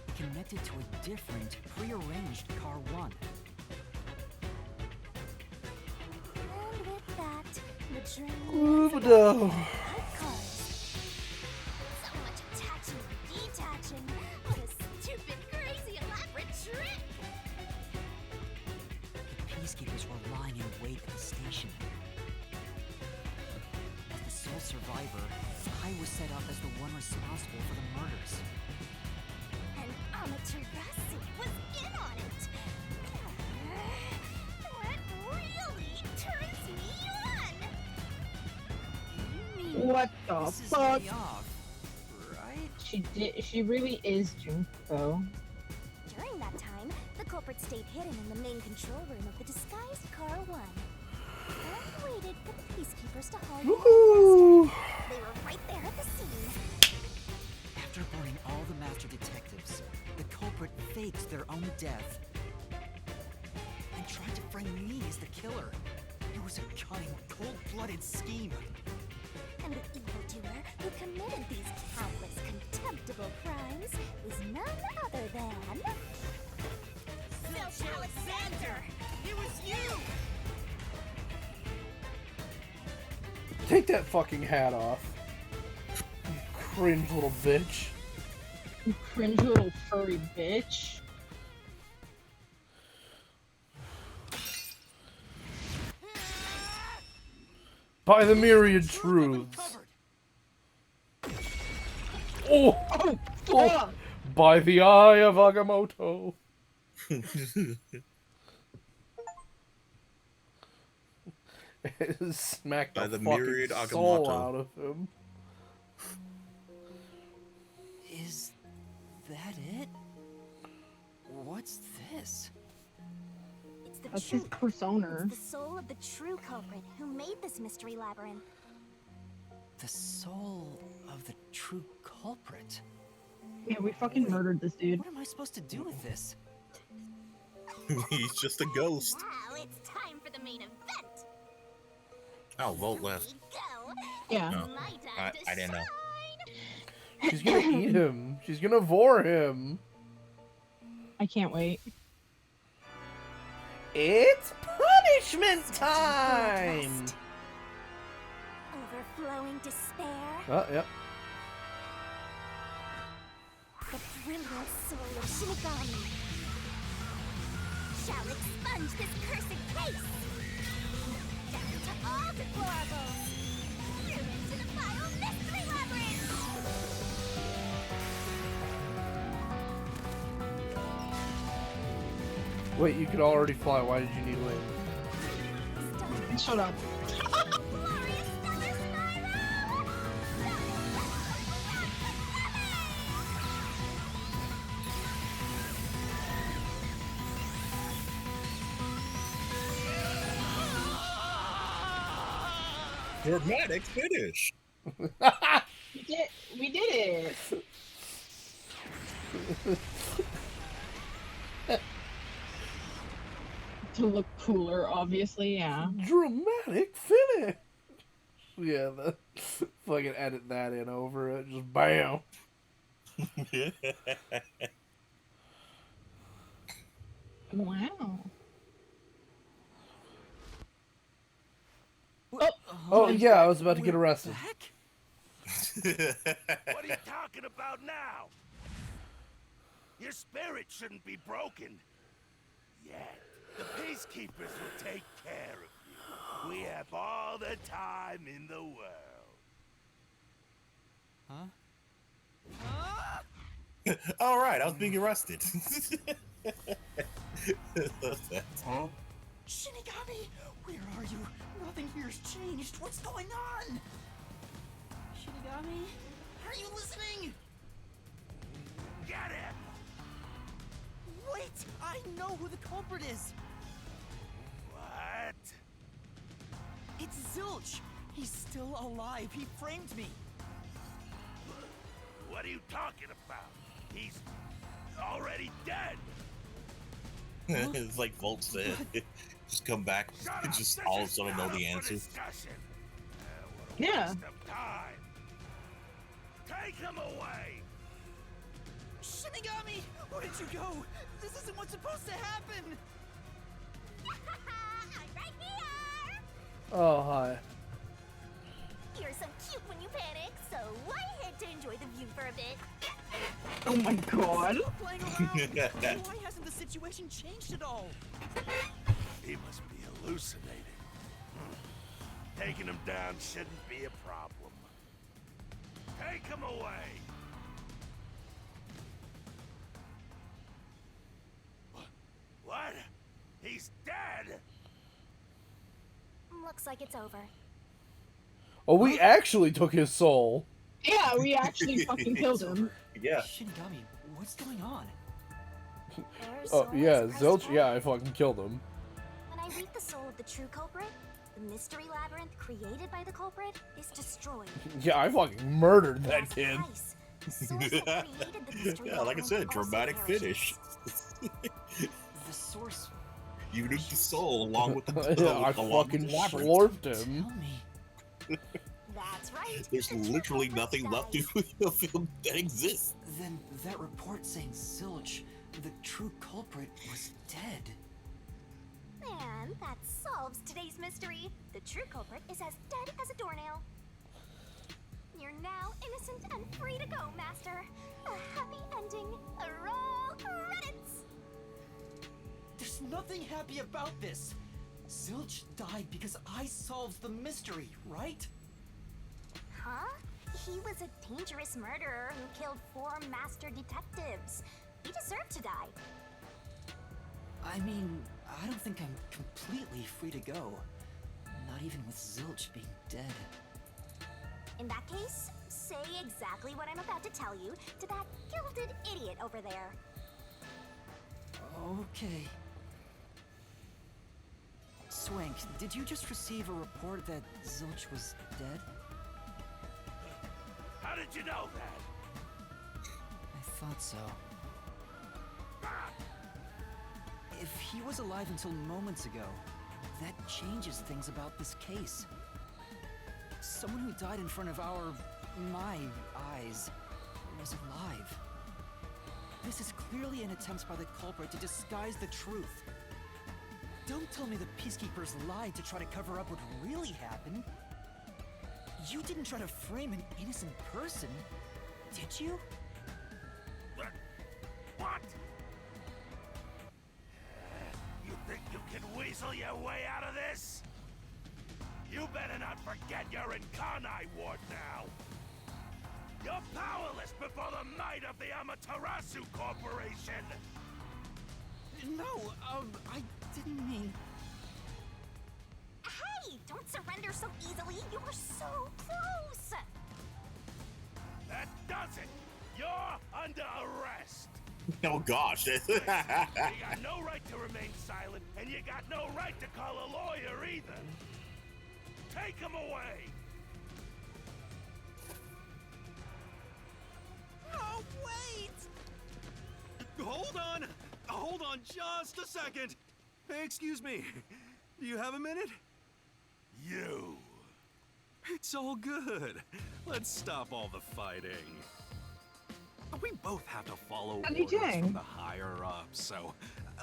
it connected to a different, prearranged car 1. And with that, the train Ooh, cars. So much attaching and detaching. What a stupid, crazy, elaborate trick! The peacekeepers were lying in wait at the station. As the sole survivor, I was set up as the one responsible for the murders. And Amaterasu was in on it! That really turns me on! What the This is fuck? way off, right? She really is Junko. During that time, the culprit stayed hidden in the main control room of the disguised car 1. And waited for the peacekeepers to haul Woohoo! They were right there at the scene. After burning all the master detectives. The culprit faked their own death and tried to frame me as the killer. It was a cunning, cold-blooded scheme. And the evildoer who committed these countless contemptible crimes is none other than... Zilch Alexander! It was you! Take that fucking hat off. You cringe little bitch. You cringe little furry bitch. By the myriad truths. Oh! Oh! By the eye of Agamotto. Smack the myriad fucking soul Agamotto. out of him. Is that it? What's this? It's the That's true... his persona. It's the soul of the true culprit who made this mystery labyrinth. The soul of the true culprit? Yeah, we fucking murdered this dude. What am I supposed to do with this? He's just a ghost. Now it's time for the main event. Oh, Volt left. Yeah. No, I didn't know. She's gonna eat him. She's gonna vor him. I can't wait. It's punishment time! Overflowing despair. Oh, yep. The brilliant soul of Shinigami shall expunge this cursed case. Down to all deplorables. Through into the final mystery labyrinth. Wait, you could already fly. Why did you need wings? Shut up. Dramatic finish. We did it. To look cooler, obviously, yeah. Dramatic finish. Yeah, the fucking edit that in over it. Just bam. Wow. Oh yeah, I was about to get arrested. What are you talking about now? Your spirit shouldn't be broken. Yet, the peacekeepers will take care of you. We have all the time in the world. Huh? All right, I was being arrested. Huh? Shinigami, where are you? Nothing here's changed. What's going on? Shinigami, are you listening? Get him! Wait, I know who the culprit is. What? It's Zilch. He's still alive. He framed me. What are you talking about? He's already dead. It's like Volt said. Just come back and just all of a sudden know the answer. Yeah. Time. Take him away. Shinigami, where did you go? This isn't what's supposed to happen. I'm right here. Oh, hi. You're so cute when you panic, so lie ahead to enjoy the view for a bit. Oh my god. Stop playing around. Why hasn't the situation changed at all? He must be hallucinating. Taking him down shouldn't be a problem. Take him away. What? He's dead? Looks like it's over. Oh, we actually took his soul. Yeah, we actually fucking killed him. Yeah. Shinigami, what's going on? Oh, yeah, Zilch, yeah, I fucking killed him. When I read the soul of the true culprit, the mystery labyrinth created by the culprit is destroyed. Yeah, I fucking murdered that kid. source that created the mystery Yeah, like I said, also dramatic finish. The source. You nuked the soul along with the Yeah, I along with fucking the labyrinth. slurped him. Tell me. That's right. There's literally nothing left to the film that exists. Then that report saying Zilch, the true culprit, was dead. And that solves today's mystery. The true culprit is as dead as a doornail. You're now innocent and free to go, Master. A happy ending. Roll credits. There's nothing happy about this. Zilch died because I solved the mystery, right? Huh? He was a dangerous murderer who killed 4 master detectives. He deserved to die. I mean, I don't think I'm completely free to go. Not even with Zilch being dead. In that case, say exactly what I'm about to tell you to that gilded idiot over there. Okay. Swank, did you just receive a report that Zilch was dead? How did you know that? I thought so. If he was alive until moments ago, that changes things about this case. Someone who died in front of my eyes was alive. This is clearly an attempt by the culprit to disguise the truth. Don't tell me the peacekeepers lied to try to cover up what really happened. You didn't try to frame an innocent person, did you? What? You think you can weasel your way out of this? You better not forget you're in Kanai Ward now. You're powerless before the might of the Amaterasu Corporation. No, I didn't mean... Hey, don't surrender so easily. You were so close. That does it. You're under arrest. Oh gosh. You got no right to remain silent, and you got no right to call a lawyer either. Take him away. Oh, wait! Hold on just a second. Hey, excuse me. Do you have a minute? You. It's all good. Let's stop all the fighting. We both have to follow Howdy orders dang. from the higher ups, so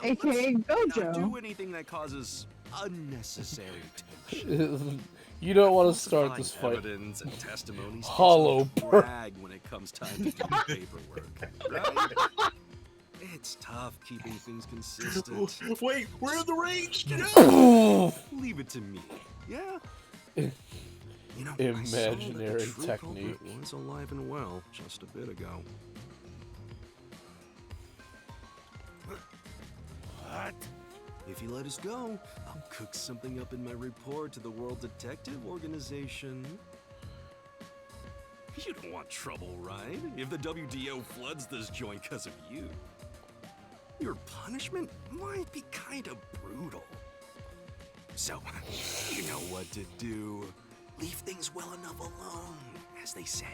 AKA let's Gojo. not do anything that causes unnecessary tension. You don't want to start this Falsifying fight. evidence and testimonies Hollow gets a per- drag when it comes time to do paperwork, right? It's tough keeping things consistent. Wait, we're in the range. Get out. Leave it to me. Yeah. You know, Imaginary I saw that the true technique. culprit was alive and well just a bit ago. What? If you let us go, I'll cook something up in my report to the World Detective Organization. You don't want trouble, right? If the WDO floods this joint because of you. Your punishment might be kind of brutal. So, you know what to do. Leave things well enough alone, as they say.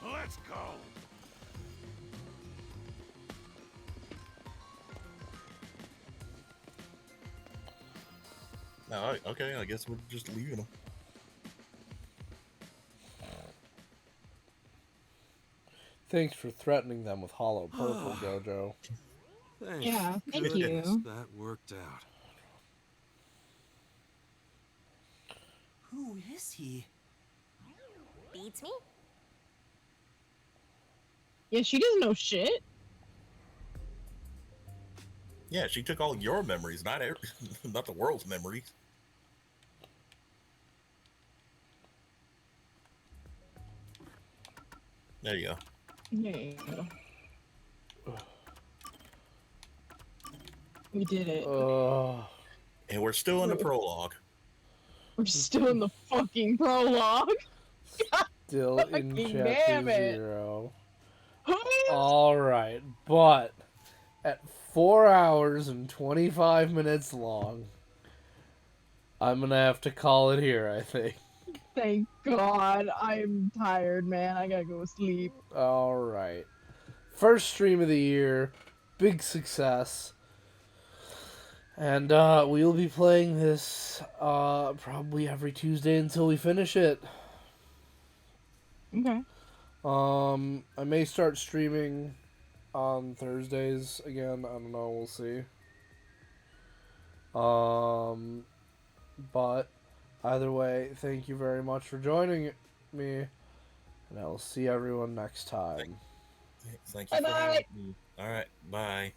Let's go. Alright, okay, I guess we're just leaving them. Thanks for threatening them with hollow purple, Gojo. Thanks. Yeah, thank Goodness, you. That worked out. Who is he? Beats me? Yeah, she doesn't know shit. Yeah, she took all your memories, not not the world's memories. There you go. There you go. We did it. And we're still in the prologue. We're still in the fucking prologue. Still in Fucking chapter damn it. 0. Alright, but at 4 hours and 25 minutes long, I'm gonna have to call it here, I think. Thank God. I'm tired, man. I gotta go to sleep. Alright. First stream of the year. Big success. And we will be playing this probably every Tuesday until we finish it. Okay. I may start streaming on Thursdays again. I don't know. We'll see. But either way, thank you very much for joining me, and I will see everyone next time. Thank you for having me. All right, bye.